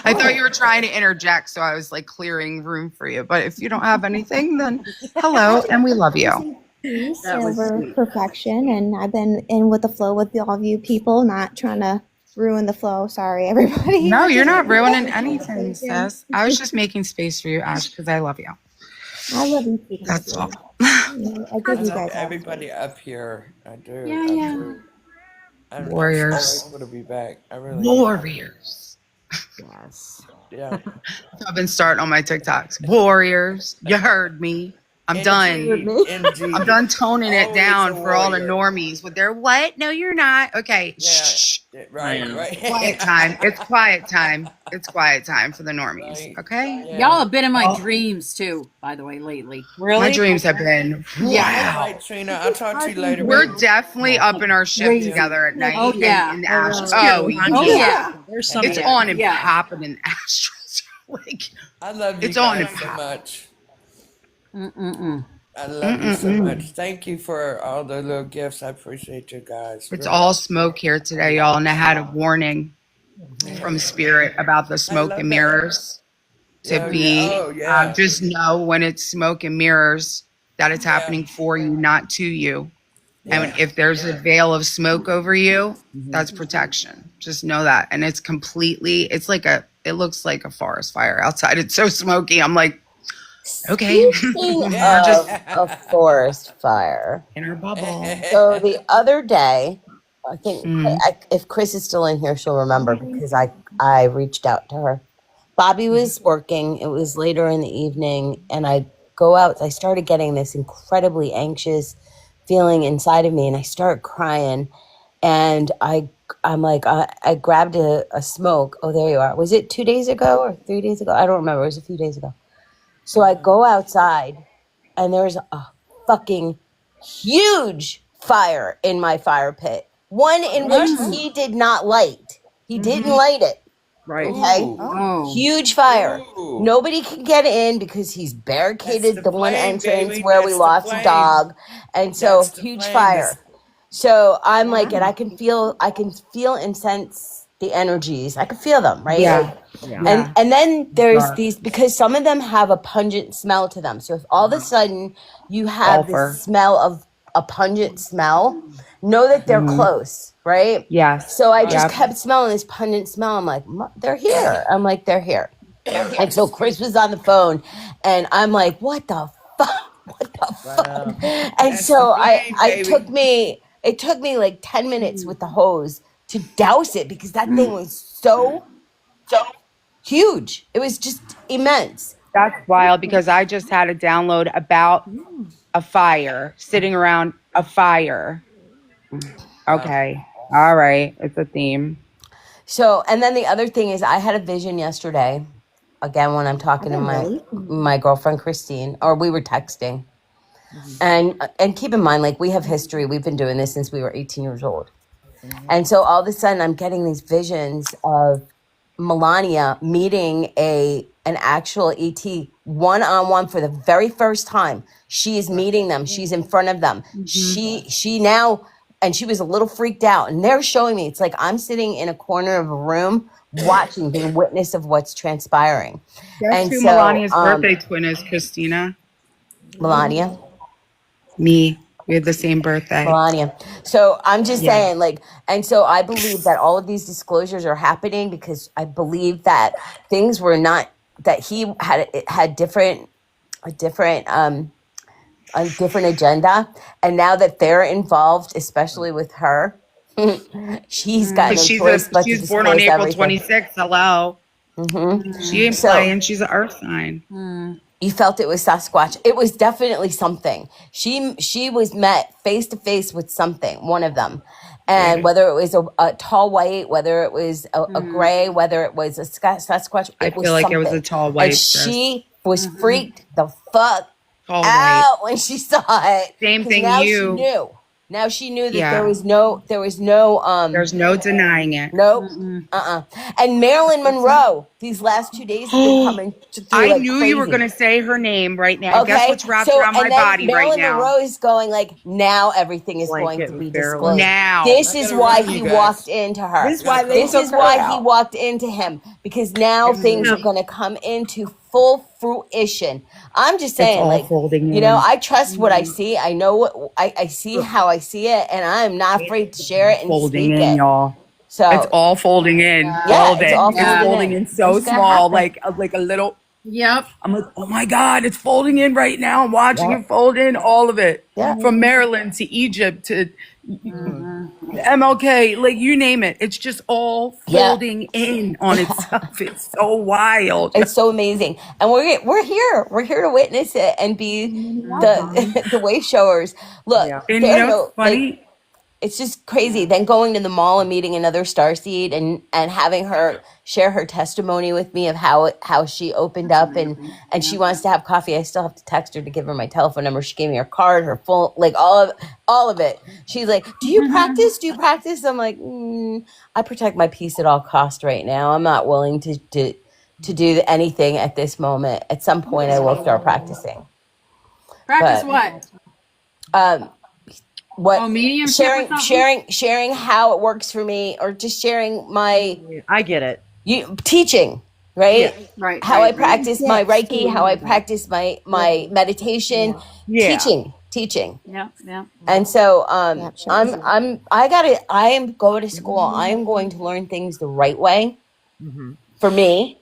I thought you were trying to interject, so I was like clearing room for you. But if you don't have anything, then hello, and we love you. Peace over perfection, and I've been in with the flow with all of you people, not trying to ruin the flow. Sorry, everybody. No, you're not ruining anything, sis. I was just making space for you, Ash, because I love you. I love you too. That's all. I give you I love guys everybody up here. I do. I'm Warriors. so grateful to be back. I really Warriors. Yes. Yeah. I've been starting on my TikToks. Warriors. You heard me. I'm done. Indeed. I'm done toning it Always down a for all the warrior. normies with their what? No, you're not. Okay. Yeah. Shh. Right. Quiet time. It's quiet time. It's quiet time for the normies. Right. Okay. Yeah. Y'all have been in my dreams too, by the way, lately. Really? My dreams have been All wow. right, Trina. I'll talk to you later. We're baby. definitely up in our shift together at night. Oh, yeah. In the astral. Oh, Oh yeah. There's some It's on and Yeah. popping in astrals. Like I love you It's on guys and so popping. much. Mm-mm-mm. I love you so much. Thank you for all the little gifts. I appreciate you guys. It's all smoke here today, y'all, and I had a warning from Spirit about the smoke love and that. mirrors to be. Just know when it's smoke and mirrors that it's happening for you, not to you. And if there's a veil of smoke over you, that's protection. Just know that. And it's completely. It looks like a forest fire outside. It's so smoky. I'm like, okay. Speaking Yeah. of a forest fire, In her bubble. so the other day, I think if Chris is still in here, she'll remember because I reached out to her. Bobby was working. It was later in the evening, and I go out. I started getting this incredibly anxious feeling inside of me, and I start crying. And I'm like, I grabbed a smoke. Oh, there you are. Was it 2 days ago or 3 days ago? I don't remember. It was a few days ago. So I go outside, and there's a fucking huge fire in my fire pit. One in which he did not light. He didn't light it. Right. Okay. Oh. Huge fire. Ooh. Nobody can get in because he's barricaded That's the the one flame, entrance baby. where we That's the lost a flame. dog. And so That's the huge flame. fire. So I'm like, and I can feel and sense the energies. I can feel them, right? Yeah. And then there's these, because some of them have a pungent smell to them. So if all of a sudden you have Sulfur. the smell of a pungent smell, know that they're close, right? Yes. So I just kept smelling this pungent smell. I'm like, they're here. I'm like, they're here. And so Chris was on the phone, and I'm like, what the fuck? What the fuck? And That's so the flame, it took me like 10 minutes with the hose to douse it because that thing was so huge. It was just immense. That's wild because I just had a download about a fire, sitting around a fire. Okay. All right. It's a theme. So, and then the other thing is, I had a vision yesterday. Again, when I'm talking to my girlfriend Christine, or we were texting, and keep in mind, like, we have history. We've been doing this since we were 18 years old, and so all of a sudden, I'm getting these visions of Melania meeting an actual ET one-on-one for the very first time. She is meeting them. She's in front of them. She now, and she was a little freaked out, and they're showing me. It's like I'm sitting in a corner of a room watching, being witness of what's transpiring. Guess And who so, Melania's birthday twin is, Christina? Melania. Me. We had the same birthday. Melania. So I'm just saying, like, and so I believe that all of these disclosures are happening because I believe that things were not, that he had a different agenda, and now that they're involved, especially with her, she's got no choice but to She's born on disclose April everything. 26th. Hello. She ain't playing. She's an earth sign. You felt it was Sasquatch. It was definitely something. She was met face to face with something, one of them. And whether it was a tall white, whether it was a gray, whether it was a Sasquatch, I feel like it was a tall white. And she was freaked the fuck out when she saw it. Same thing now you. She knew. Now she knew that there was no there's no denying it. Nope. And Marilyn Monroe, these last 2 days have been coming through. I like knew crazy. you were going to say her name right now. Okay. Guess what's wrapped around my body Marilyn right now? Monroe is going like, now everything is going to be disclosed. Now. This is why he walked into her. This is why he walked into him, because now things are going to come into full fruition. I'm just saying, like, you know, I trust what I see. I know what I see, how I see it, and I'm not afraid to share it and folding speak in, it. y'all. So It's all folding in. All of it. it's all It's folding folding in. in so It's gonna small, happen. like a little. Yep. I'm like, oh my God, it's folding in right now. I'm watching it fold in, all of it. Yeah. From Maryland to Egypt to MLK, like you name it. It's just all folding in on itself. It's so wild. It's so amazing, and we're here. We're here to witness it and be the way showers. Look, And you know what's funny? like, it's just crazy. Then going to the mall and meeting another starseed and having her share her testimony with me of how she opened up and she wants to have coffee. I still have to text her to give her my telephone number. She gave me her card, her phone, like all of it. She's like, "Do you practice? Do you practice?" I'm like, I protect my peace at all cost right now. I'm not willing to do anything at this moment. At some point, I will start practicing. Practice what? What mediumship or something? sharing how it works for me, or just sharing my I get it. Teaching, right? Yeah, right. How I practice my Reiki, how I practice my meditation, teaching. Yeah. And so I am going to school. I am going to learn things the right way for me,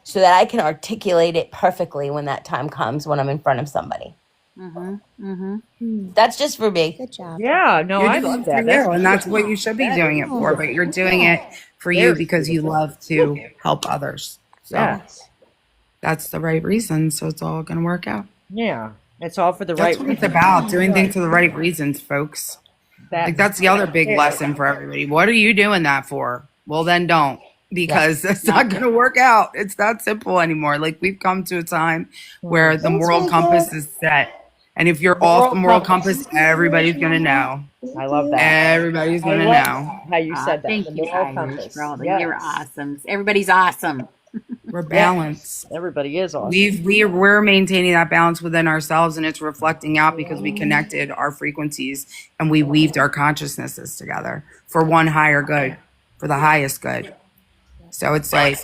so that I can articulate it perfectly when that time comes, when I'm in front of somebody. That's just for me. Good job. Yeah, no, You're I doing love it for that. you, and that's what you should be doing it for. But you're doing it for you because you love to help others. So that's the right reason. So it's all going to work out. Yeah, it's all for the That's right what it's about. Doing things for the right reasons, folks. Like that's the other big lesson for everybody. What are you doing that for? Well, then don't, because it's not going to work out. It's not simple anymore. Like we've come to a time where the moral compass is set. And if you're off the moral compass, everybody's going to know. I love that. Everybody's going to know. How you said that. Thank the you, moral Irish compass. girl. Yes. You're awesome. Everybody's awesome. We're balanced. Everybody is awesome. We're maintaining that balance within ourselves, and it's reflecting out because we connected our frequencies and we weaved our consciousnesses together for one higher good, for the highest good. So it's like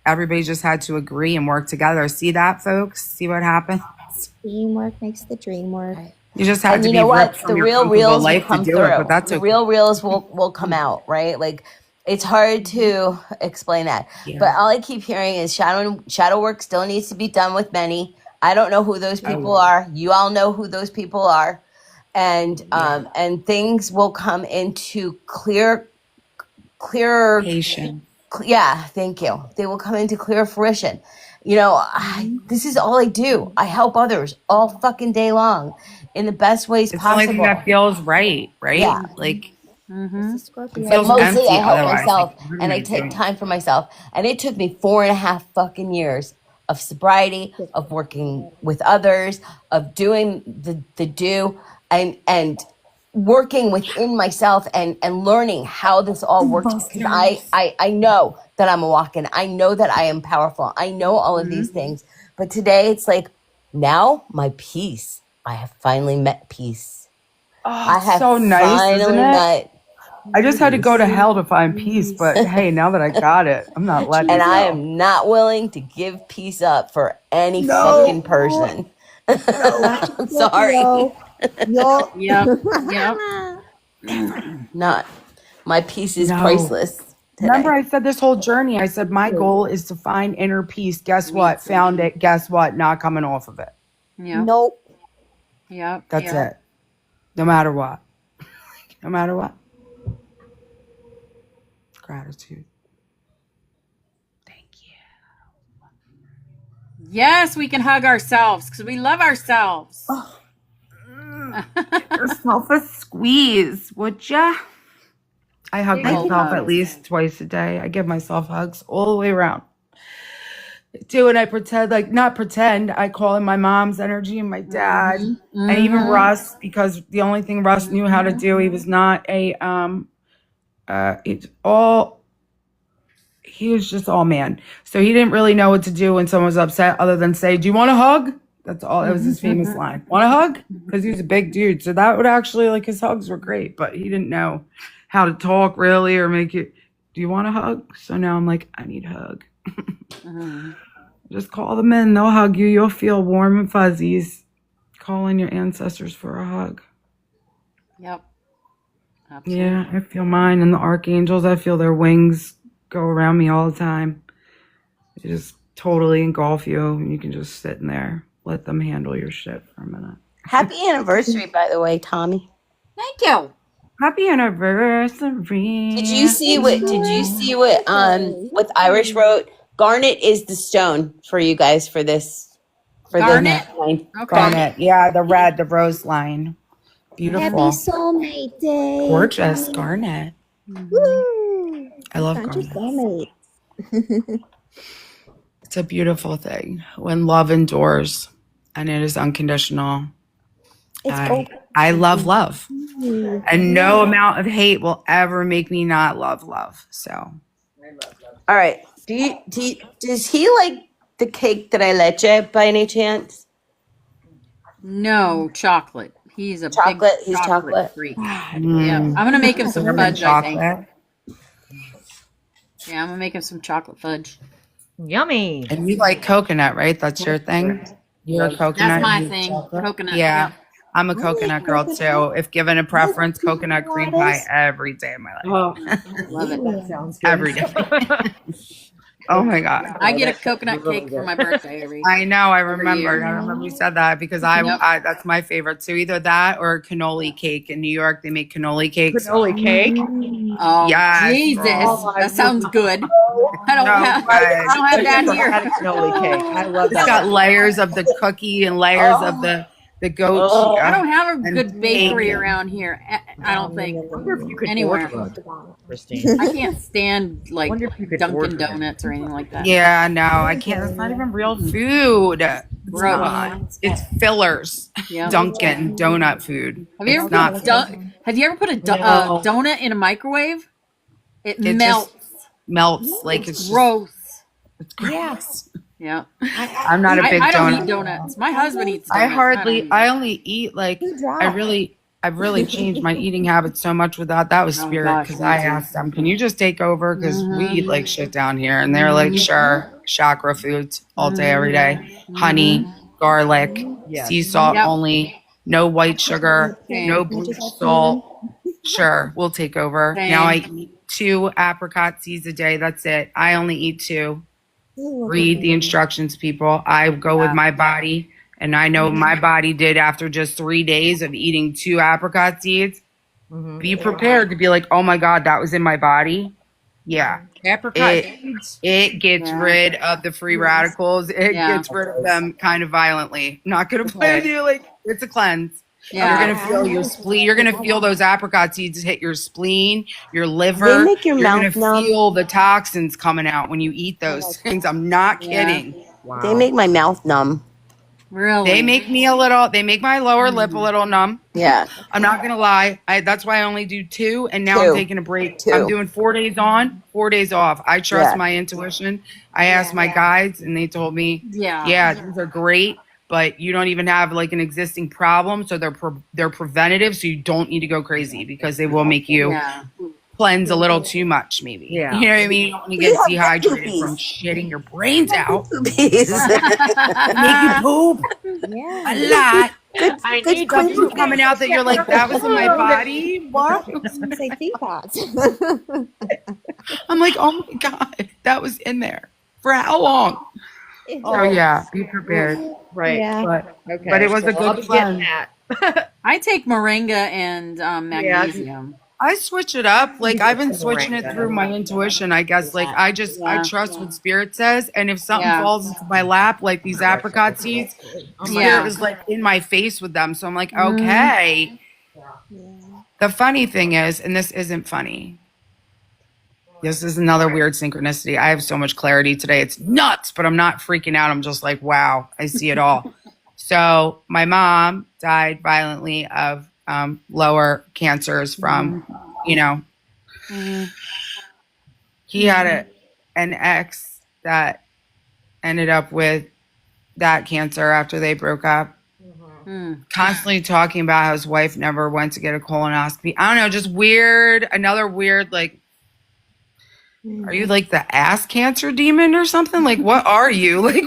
everybody just had to agree and work together. See that, folks? See what happens? Teamwork makes the dream work. You just have And to you be know what? ripped from The your real comfortable reals will life to come do through. it, but that's The okay. real reals will come out, right? Like, it's hard to explain that. Yeah. But all I keep hearing is shadow work still needs to be done with many. I don't know who those people are. You all know who those people are. And things will come into clearer. Patient. Yeah, thank you. They will come into clear fruition. You know, this is all I do. I help others all fucking day long in the best ways It's the only thing possible. that feels right? Yeah. Like It's a Scorpio. It But feels mostly empty I help otherwise. myself Like, what and am I take doing? time for myself. And it took me 4.5 fucking years of sobriety, of working with others, of doing the do and working within myself and learning how this all works, because I know that I'm a walk-in. I know that I am powerful. I know all of these things. But today it's like, now my peace. I have finally met peace. Oh, I it's have so nice, isn't finally it? met I just had to go to hell to find peace, but hey, now that I got it, I'm not letting and it I go. am not willing to give peace up for any No. fucking person. Watch I'm sorry. Scorpio. Yup. Yep. Not my peace is No. priceless Remember, today. I said this whole journey, I said my goal is to find inner peace. Guess what? Found it. Guess what? Not coming off of it. Yep. Nope. Yep. That's it. No matter what. No matter what. Gratitude. Thank you. Yes, we can hug ourselves because we love ourselves. Give yourself a squeeze, would ya? I hug Big old myself at hugs. least twice a day. I give myself hugs all the way around. I do, and I pretend, like, not pretend, I call in my mom's energy and my dad, and even Russ, because the only thing Russ knew how to do, he was not a, he was just all man. So he didn't really know what to do when someone was upset other than say, do you want a hug? That's all. It was his famous line. Want a hug? Because he was a big dude. So that would actually, like, his hugs were great, but he didn't know how to talk really or make it, do you want a hug? So now I'm like, I need a hug. Just call them in. They'll hug you. You'll feel warm and fuzzies. Call in your ancestors for a hug. Yep. Absolutely. Yeah, I feel mine and the archangels. I feel their wings go around me all the time. They just totally engulf you, and you can just sit in there. Let them handle your shit for a minute. Happy anniversary, by the way, Tommy. Thank you. Happy anniversary. Did you see what Irish wrote? Garnet is the stone for you guys for this Garnet? line. Okay. Garnet. Yeah, the red, the rose line. Happy Beautiful. soulmate day. Gorgeous. Garnet. Woo. I love Found your garnet. soulmate. It's a beautiful thing when love endures and it is unconditional. I love love. And no amount of hate will ever make me not love love. So All right. Does he like the cake that I let you by any chance? No, chocolate. He's a Chocolate? big He's chocolate chocolate? freak. Yeah. I'm going to make him some cinnamon fudge, I think. chocolate. Yeah, I'm going to make him some chocolate fudge. Yummy. And you like coconut, right? That's your thing? You're a coconut. That's my you thing. chocolate? Coconut. Yeah. Yep. I'm a coconut girl too. If given a preference, coconut cream pie every day of my life. Oh, love it. That sounds good. Every day. Oh my God. I get a coconut cake for my birthday every I know. I remember. year. I remember you said that because Yep. I that's my favorite too. Either that or cannoli cake. In New York, they make cannoli cakes. Cannoli cake. Oh, Yes. Jesus. Oh, That sounds good. I don't No, have but that Never here. had a cannoli cake. I love it's that. got layers of the cookie and layers of the goat. Oh. I don't have a And good bakery bacon. around here. I don't think. I wonder if you could Anywhere. order it, Christine. I can't stand like Wonder if you could Dunkin' order it. Donuts or anything like that. Yeah, no, I can't. That's not even real food. It's Gross. not. It's fillers. Yeah. Dunkin' donut food. Have you It's ever not put Have you ever put a No. donut in a microwave? It It melts. just melts. Like it's Gross. Just, it's gross. Yeah. I'm not a big I don't donut. eat donuts. My husband eats I donuts. I only eat like I've really changed my eating habits so much with that. That was Oh, Spirit gosh, because me I too. asked them, can you just take over? Because we eat like shit down here. And they're like, sure, chakra foods all day, every day. Honey, garlic, Yes. sea salt Yep. only, no white sugar, Same. no blue salt. Sure, we'll take over. Same. Now I eat 2 apricot seeds a day. That's it. I only eat 2. Read the instructions, people. I go with my body, and I know my body did after just 3 days of eating 2 apricot seeds. Be prepared to be like, oh my God, that was in my body. Yeah. Apricot seeds. It gets rid of the free radicals. It Yeah. gets rid of them kind of violently. Not going to play with you. Like, it's a cleanse. Yeah. You're gonna feel your spleen. You're gonna feel those apricot seeds hit your spleen, your liver. They make your You're mouth gonna numb. feel the toxins coming out when you eat those things. I'm not kidding. Wow. They make my mouth numb. Really? They make me a little. They make my lower lip a little numb. Yeah. I'm not gonna lie. That's why I only do 2, and now I'm taking a break. 2. I'm doing 4 days on, 4 days off. I trust Yeah. my intuition. I asked my guides, and they told me, Yeah. these are great, but you don't even have like an existing problem, so they're preventative. So you don't need to go crazy because they will make you cleanse a little too much, maybe. Yeah. You know what I mean? You don't want to get dehydrated from shitting your brains out. Poopies. Make you poop Yeah. a lot. I Good need cleanse. Poop coming out that you're like, that was in my body. What? You say teapots. I'm like, oh my God, that was in there. For how long? Oh yeah, be prepared. Right. Yeah. But it was a I'll good be fun. getting that. I take moringa and magnesium. I switch it up. Like I've been switching it through my intuition, I guess. Like I trust what spirit says. And if something falls into my lap, like these apricot seeds, spirit is like in my face with them. So I'm like, okay. The funny thing is, and this isn't funny. This is another weird synchronicity. I have so much clarity today. It's nuts, but I'm not freaking out. I'm just like, wow, I see it all. So my mom died violently of lower cancers from, he had an ex that ended up with that cancer after they broke up. Constantly talking about how his wife never went to get a colonoscopy. I don't know, just weird. Another weird, like, are you like the ass cancer demon or something? Like, what are you? Like,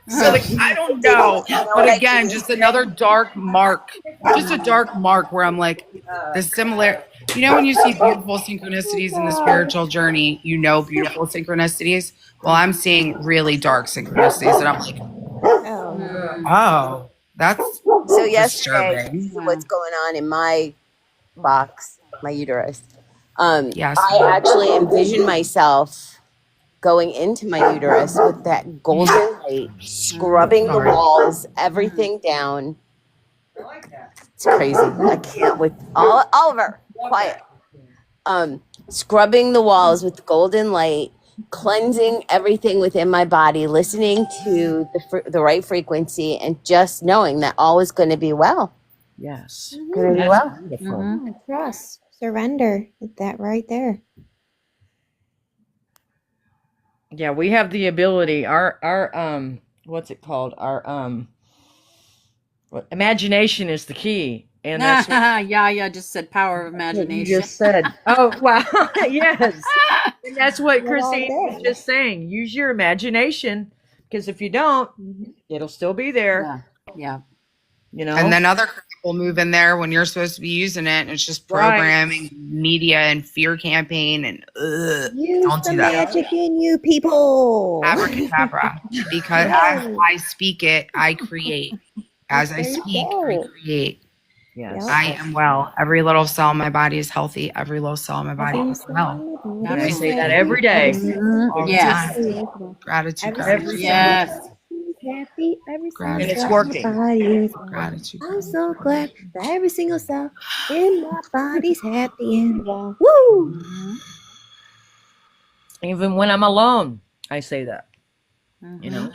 so like, I don't know. But again, just another dark mark. Just a dark mark where I'm like, the similar, when you see beautiful synchronicities in the spiritual journey, beautiful synchronicities. Well, I'm seeing really dark synchronicities. And I'm like, oh, that's So yesterday, disturbing. what's going on in my box, my uterus? Yes. I actually envision myself going into my uterus with that golden light, scrubbing the walls, everything down. It's crazy. I can't with Oliver, quiet. Scrubbing the walls with golden light, cleansing everything within my body, listening to the right frequency, and just knowing that all is going to be well. Yes. Going to be well. Beautiful. Trust. Surrender. That right there. Yeah, we have the ability. Our what's it called? Our imagination is the key, and that's what yeah, just said power of you imagination. just said. Oh wow, yes, and that's what We're all Christine was there. just saying. Use your imagination, because if you don't, it'll still be there. Yeah. And then other crap will move in there when you're supposed to be using it. And it's just programming, media, and fear campaign. And Use don't the do that. magic in you, people. Abracadabra. Because as I speak it, I create. As I speak, I create. Yes. I am well. Every little cell in my body is healthy. Every little cell in my body is well. And I say that every day. All the Yes. time. Gratitude. Every Yes. Happy every single And it's cell working. in my body is well. Gratitude. I'm so glad that every single cell in my body's happy and well. Woo! Even when I'm alone, I say that.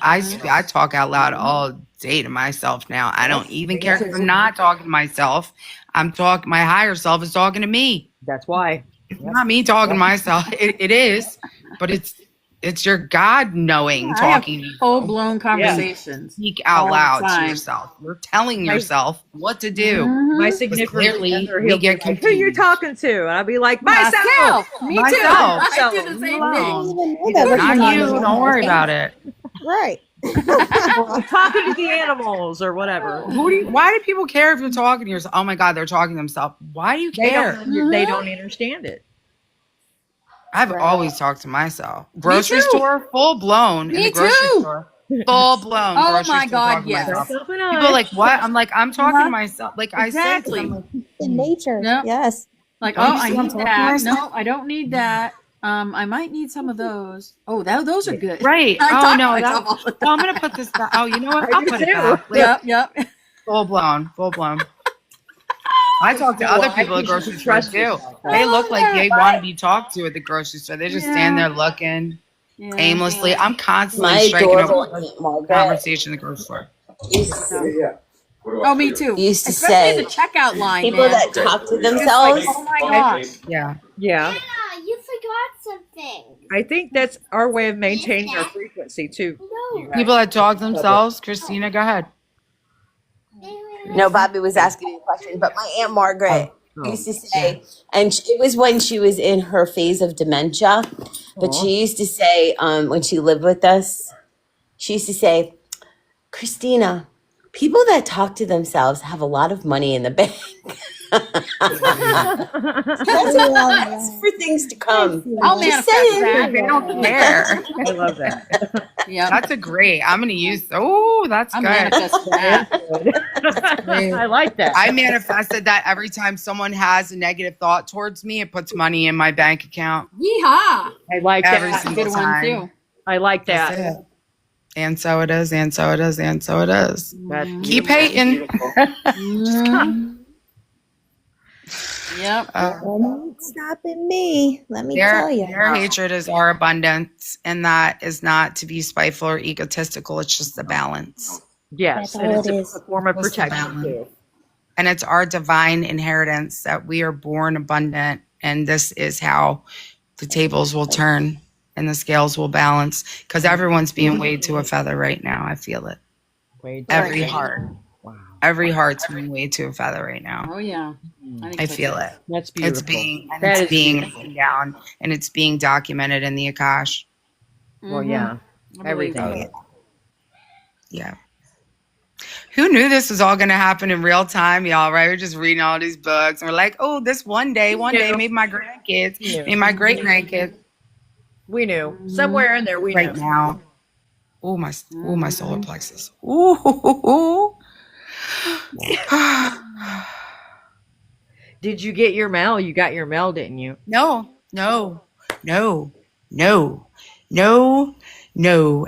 I talk out loud all day to myself now. I don't even care if I'm not talking to myself. My higher self is talking to me. That's why. It's not me talking to myself. It is, but it's your God knowing talking to you. Full blown conversations. Speak out all the loud to time. yourself. You're telling yourself what to do. My Because significant clearly other, we he'll get be like, who you confused. talking to? And I'll be like, myself. Me too. Myself. I do the Leave same me thing. alone. Know that we're Not talking you. about Don't worry about it. Right. I'm talking to the animals or whatever. Why do people care if you're talking to yourself? Oh my God, they're talking to themselves. Why do you care? They don't understand it. I've always talked to myself. Grocery too. store, full blown. In Me the grocery too. store, full blown. Oh grocery my store God, talking to yes. myself. Something People else. are like, what? I'm like, I'm talking to myself. Like Exactly. I said, I'm like, In nature. Yep. Yes. Like, Don't oh, you I see I'm need talking that. myself? No, I don't need that. I might need some of those. Oh, those are good. right. I Oh talk no, to myself all the I'm gonna put this back. Oh, you know what? I'll do put it too. back. Like, Yep. Full blown. I talk to other people at the grocery store too. They look like they want to be talked to at the grocery store. They just stand there looking aimlessly. I'm constantly My striking up adorable Aunt Margaret conversation in the grocery store. Oh, me too. used to Especially say, in the checkout line, people man. that talk to It's like, themselves. oh my gosh. Yeah. Yeah. You forgot something. I think that's our way of maintaining our frequency too. No. People that talk themselves. Christina, go ahead. No, Bobby was asking me a question, but my Aunt Margaret used to say, and it was when she was in her phase of dementia, but she used to say, when she lived with us, she used to say, Christina, people that talk to themselves have a lot of money in the bank. That's for things to come. I'll Just manifest saying. that. They don't care. I love that. Yeah. That's a great. I'm gonna use. Oh, that's I'm good. manifesting that. I like that. I manifested that every time someone has a negative thought towards me, it puts money in my bank account Yeehaw. I like every that. single Good one, time. too. I like That's that. it. And so it is, and so it is, and so it is. That's Keep hating. Yep. Not stopping me. Let me Their, tell you. their hatred is our abundance, and that is not to be spiteful or egotistical. It's just the balance. Yes, That's and all it's it is. a form of It's the protection balance. too. And it's our divine inheritance that we are born abundant, and this is how the tables will turn and the scales will balance, because everyone's being weighed to a feather right now. I feel it. Every heart. Wow. Every heart's being weighed to a feather right now. Oh, yeah. I feel it. That's beautiful. It's being written down, and it's being documented in the Akash. Well, yeah. Everything. Yeah. Who knew this was all going to happen in real time, y'all, right? We're just reading all these books, and we're like, oh, this one day, maybe my grandkids, maybe my great-grandkids. We knew. Somewhere in there we Right knew. now. Oh, my solar plexus. Ooh. Did you get your mail? You got your mail, didn't you? No.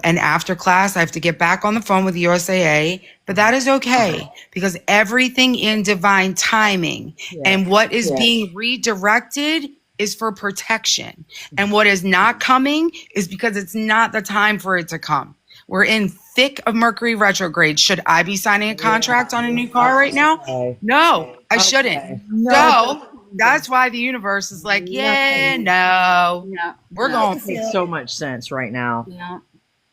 And after class, I have to get back on the phone with the USAA, but that is okay, because everything in divine timing and what is being redirected is for protection. And what is not coming is because it's not the time for it to come. We're in thick of Mercury retrograde. Should I be signing a contract on a new car right now? No, I shouldn't. So that's why the universe is like, Yeah. We're going to make so much sense right now. Yeah.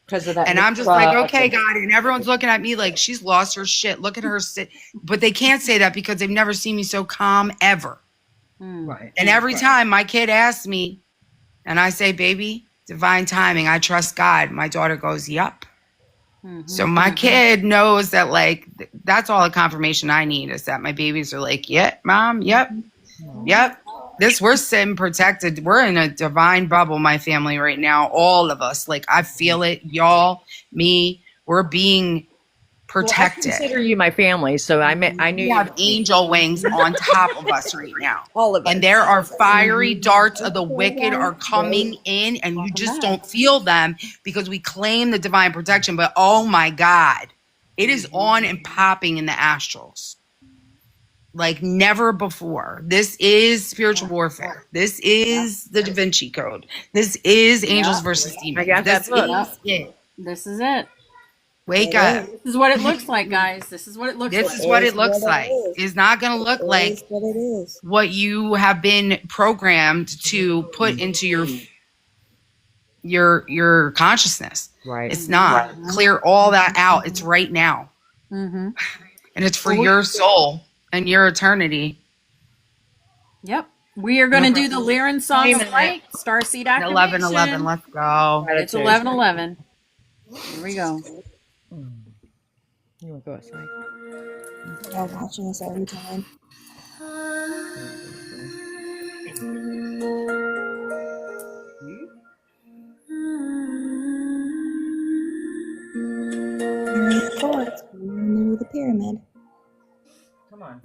Because of that. And I'm just like, okay, God. And everyone's looking at me like she's lost her shit. Look at her sit. But they can't say that because they've never seen me so calm ever. Right. And every time my kid asks me, and I say, baby, divine timing, I trust God, my daughter goes, yup. So my kid knows that, like, that's all the confirmation I need, is that my babies are like, yep, mom, yep. We're sitting protected. We're in a divine bubble, my family, right now. All of us. Like, I feel it. Y'all, me, we're being protected. Well, I consider you my family, so I knew We you. have angel wings on top of us right now. All of us. And there are fiery darts of the wicked are coming in, and you just don't feel them because we claim the divine protection. But oh my God, it is on and popping in the astrals like never before. This is spiritual warfare. This is the Da Vinci Code. This is angels versus demons. I got that This book. is it. This is it. Wake up. This is what it looks like, guys. This is what it looks like. This is what it looks like. It's not going to look like What it is. what you have been programmed to put into your consciousness. Right. It's not. Clear all that out. It's right now. And it's for your soul and your eternity. Yep. We are going to do the Lyran Song of Light, Starseed activation. 11:11. Let's go. It's 11:11. Here we go. You want to go outside? I'm watching this every time. You're in the forest. You're in the middle of the pyramid. Come on.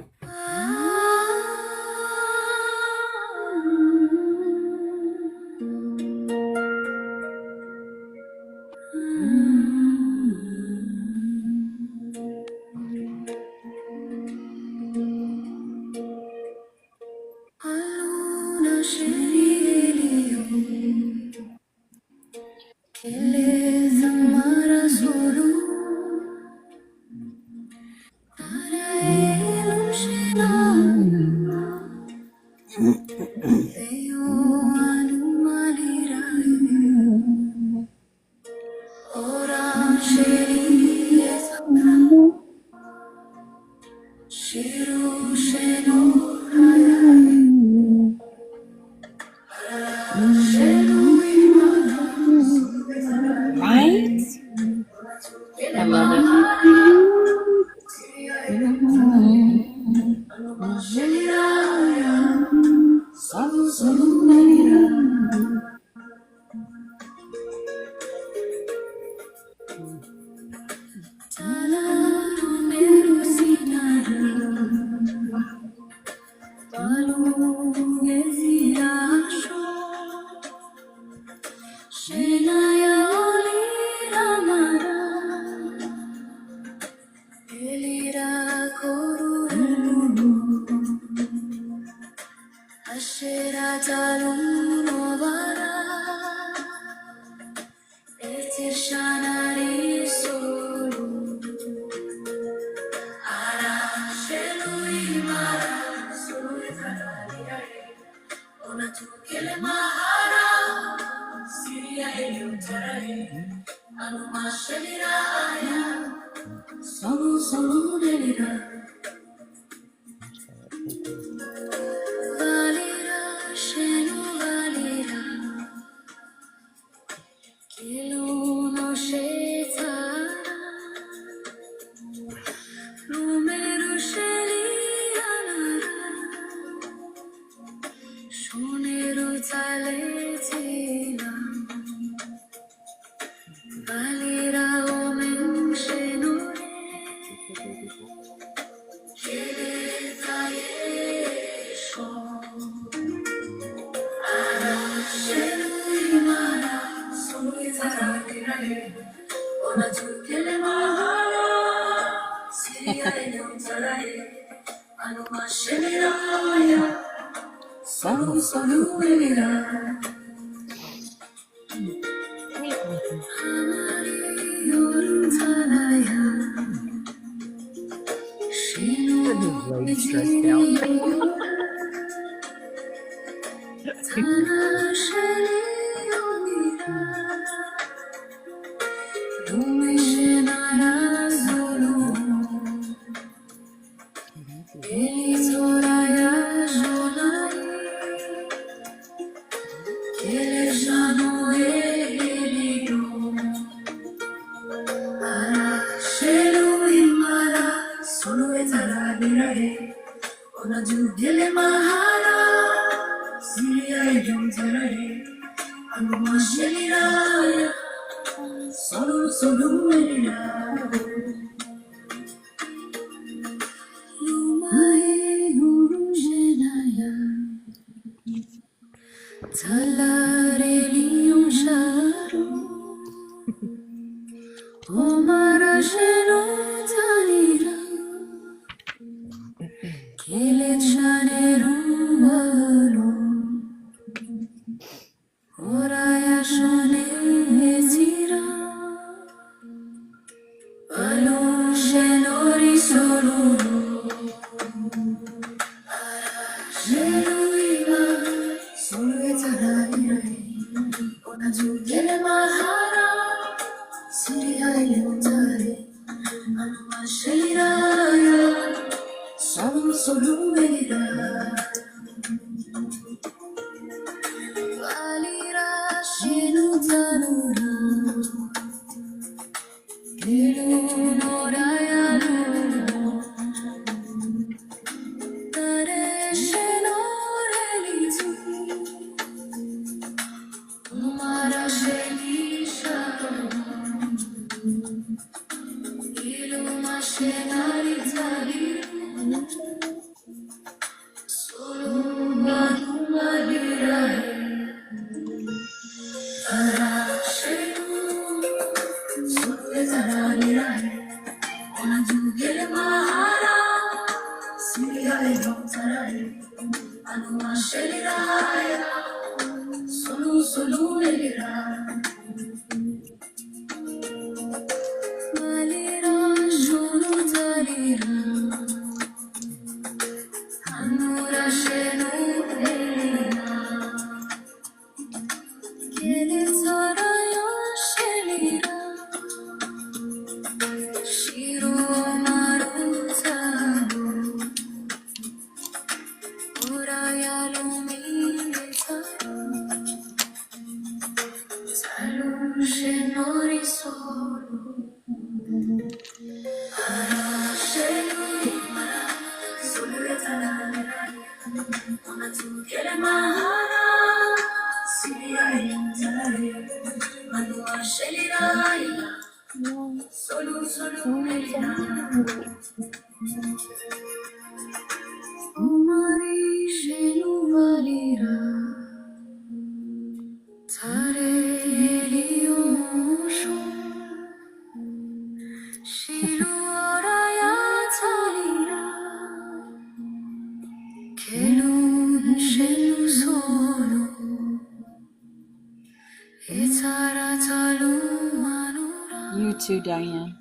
You too, Diane.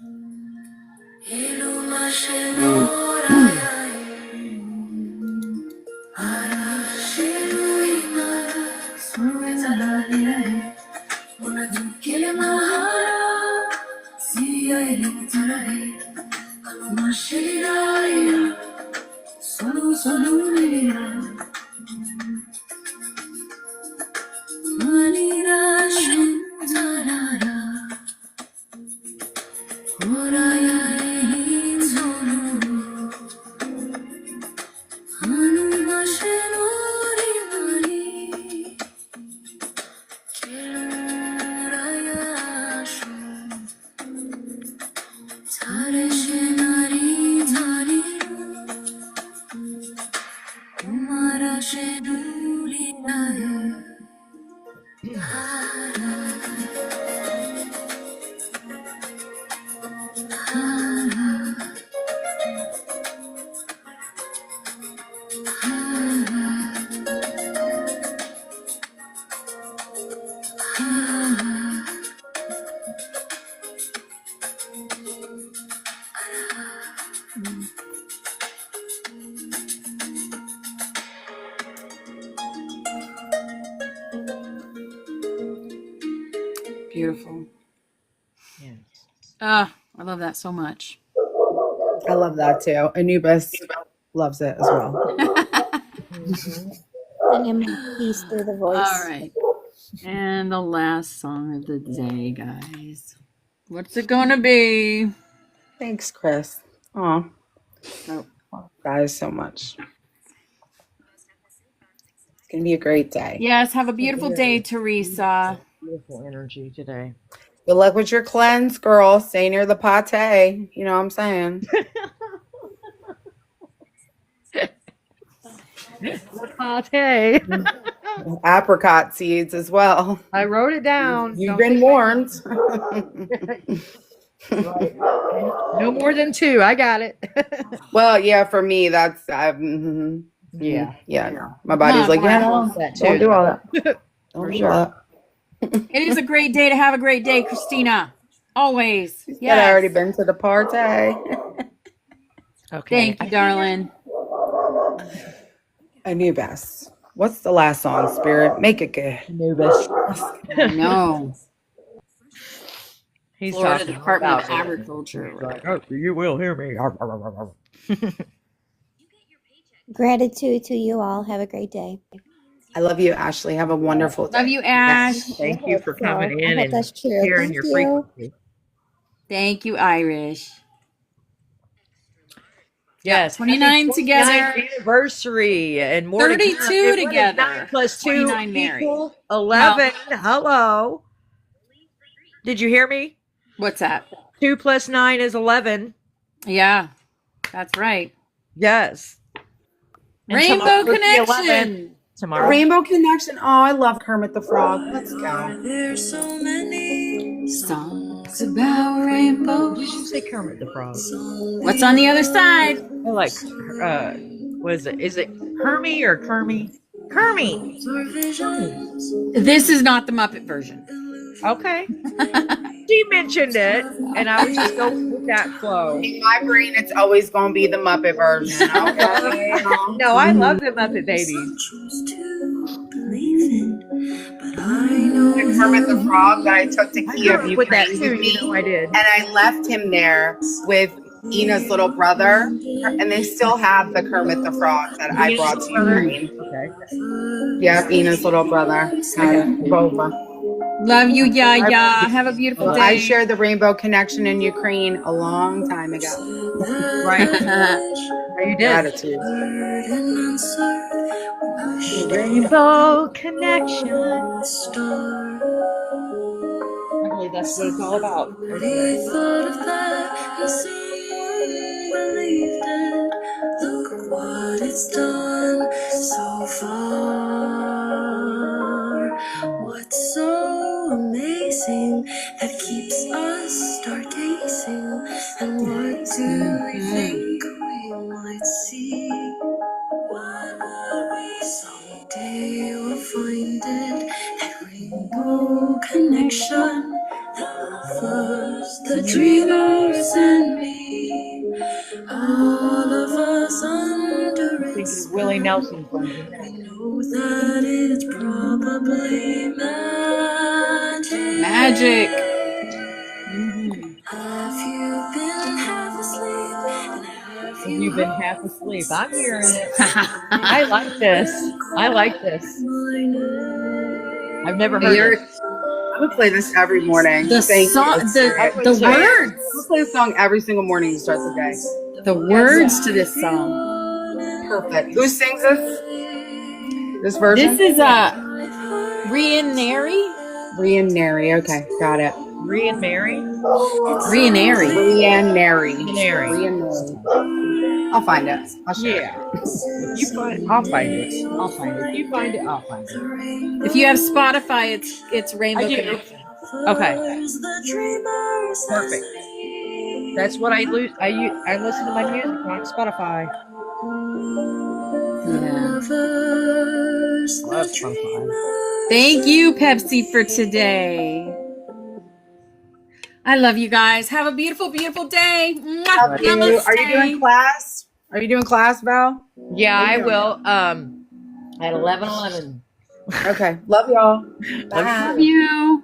Beautiful. Yes. I love that so much. I love that too. Anubis loves it as well. Sending my peace through the voice. All right. And the last song of the day, guys. What's it gonna be? Thanks, Chris. Oh, guys, so much. It's gonna be a great day. Yes, have a beautiful day, Teresa. Beautiful energy today. Good luck with your cleanse, girl. Stay near the pate. You know what I'm saying? Pate. Apricot seeds as well. I wrote it down. You've been warned. Right. No more than 2. I got it. Well, yeah, for me, that's Yeah. No. My body's like, yeah, no, don't do all that. For sure. It is a great day to have a great day, Christina. Always. Yeah, I already been to the party. Okay. Thank you, darling. Anubis. What's the last song, Spirit? Make it good. Anubis. No. He's Florida talking Department of about Agriculture. like, oh, you will hear me. Gratitude to you all. Have a great day. I love you, Ashley. Have a wonderful day. Love you, Ash. Thank you for coming in I hope and that's true. sharing Thank your you. frequency. Thank you, Irish. Yes, 29 together. 29th anniversary and more. 32 to come. And what is together. 9 plus 2 29 married. equal 11. Hello. Did you hear me? What's that? 2 plus 9 is 11. Yeah, that's right. Yes. And Rainbow tomorrow is the 11th. Connection. Tomorrow. Rainbow Connection. Oh, I love Kermit the Frog. Let's go. There's so many songs about rainbows. Did you say Kermit the Frog? What's on the other side? I like, what is it? Is it Kermie or Kermie? Kermie. This is not the Muppet version. Okay. She mentioned it, and I was just going with that flow. In my brain, it's always going to be the Muppet version. Okay. No, I love the Muppet Babies. Kermit the Frog that I took to I Kiev grew up with that Ukraine too, with you me, know I did. and I left him there with Ina's little brother, and they still have the Kermit the Frog that I brought to Ukraine. Okay. Yeah, Ina's little brother. Boba. Love you, Yaya. Have a beautiful day. I shared the Rainbow Connection in Ukraine a long time ago. Right. You did. Gratitude. Rainbow Connection. I believe that's what it's all about. They thought of that and someone believed it. Look what it's done so far. What's so amazing that keeps us stargazing? And what do we think we might see? What would we someday we'll find it? That rainbow connection. all of us under Thinking its of Willie spell. Nelson for a minute. We know that it's probably magic. Magic. Have you been half asleep? And have Have you been half heard asleep? I'm hearing voices it. I like this. I like this. my name? I've never heard You're, this. I would play this every morning. The Thank song, you, the Spirit. would the say- I words, would play this song every single morning to start the day. the words to this song. Perfect. Who sings this? This version? This is Rianeri. Rian Nary. Okay, got it. Rhea and Mary? Rianeri. Rian Nary. Nary. Rian Nary. I'll find it. I'll share Yeah. If you find it, I'll find it. I'll find it. If you find it, I'll find it. If you have Spotify, it's Rainbow I do. Connection. Okay. Perfect. That's what I lose. I listen to my music on Spotify. Yeah. Love Spotify. Thank you, Pepsi, for today. I love you guys. Have a beautiful, beautiful day. Mwah. Are you doing Namaste. class? Are you doing class, Val? Yeah, I will. At 11:11. Okay. Love y'all. Bye. Love you.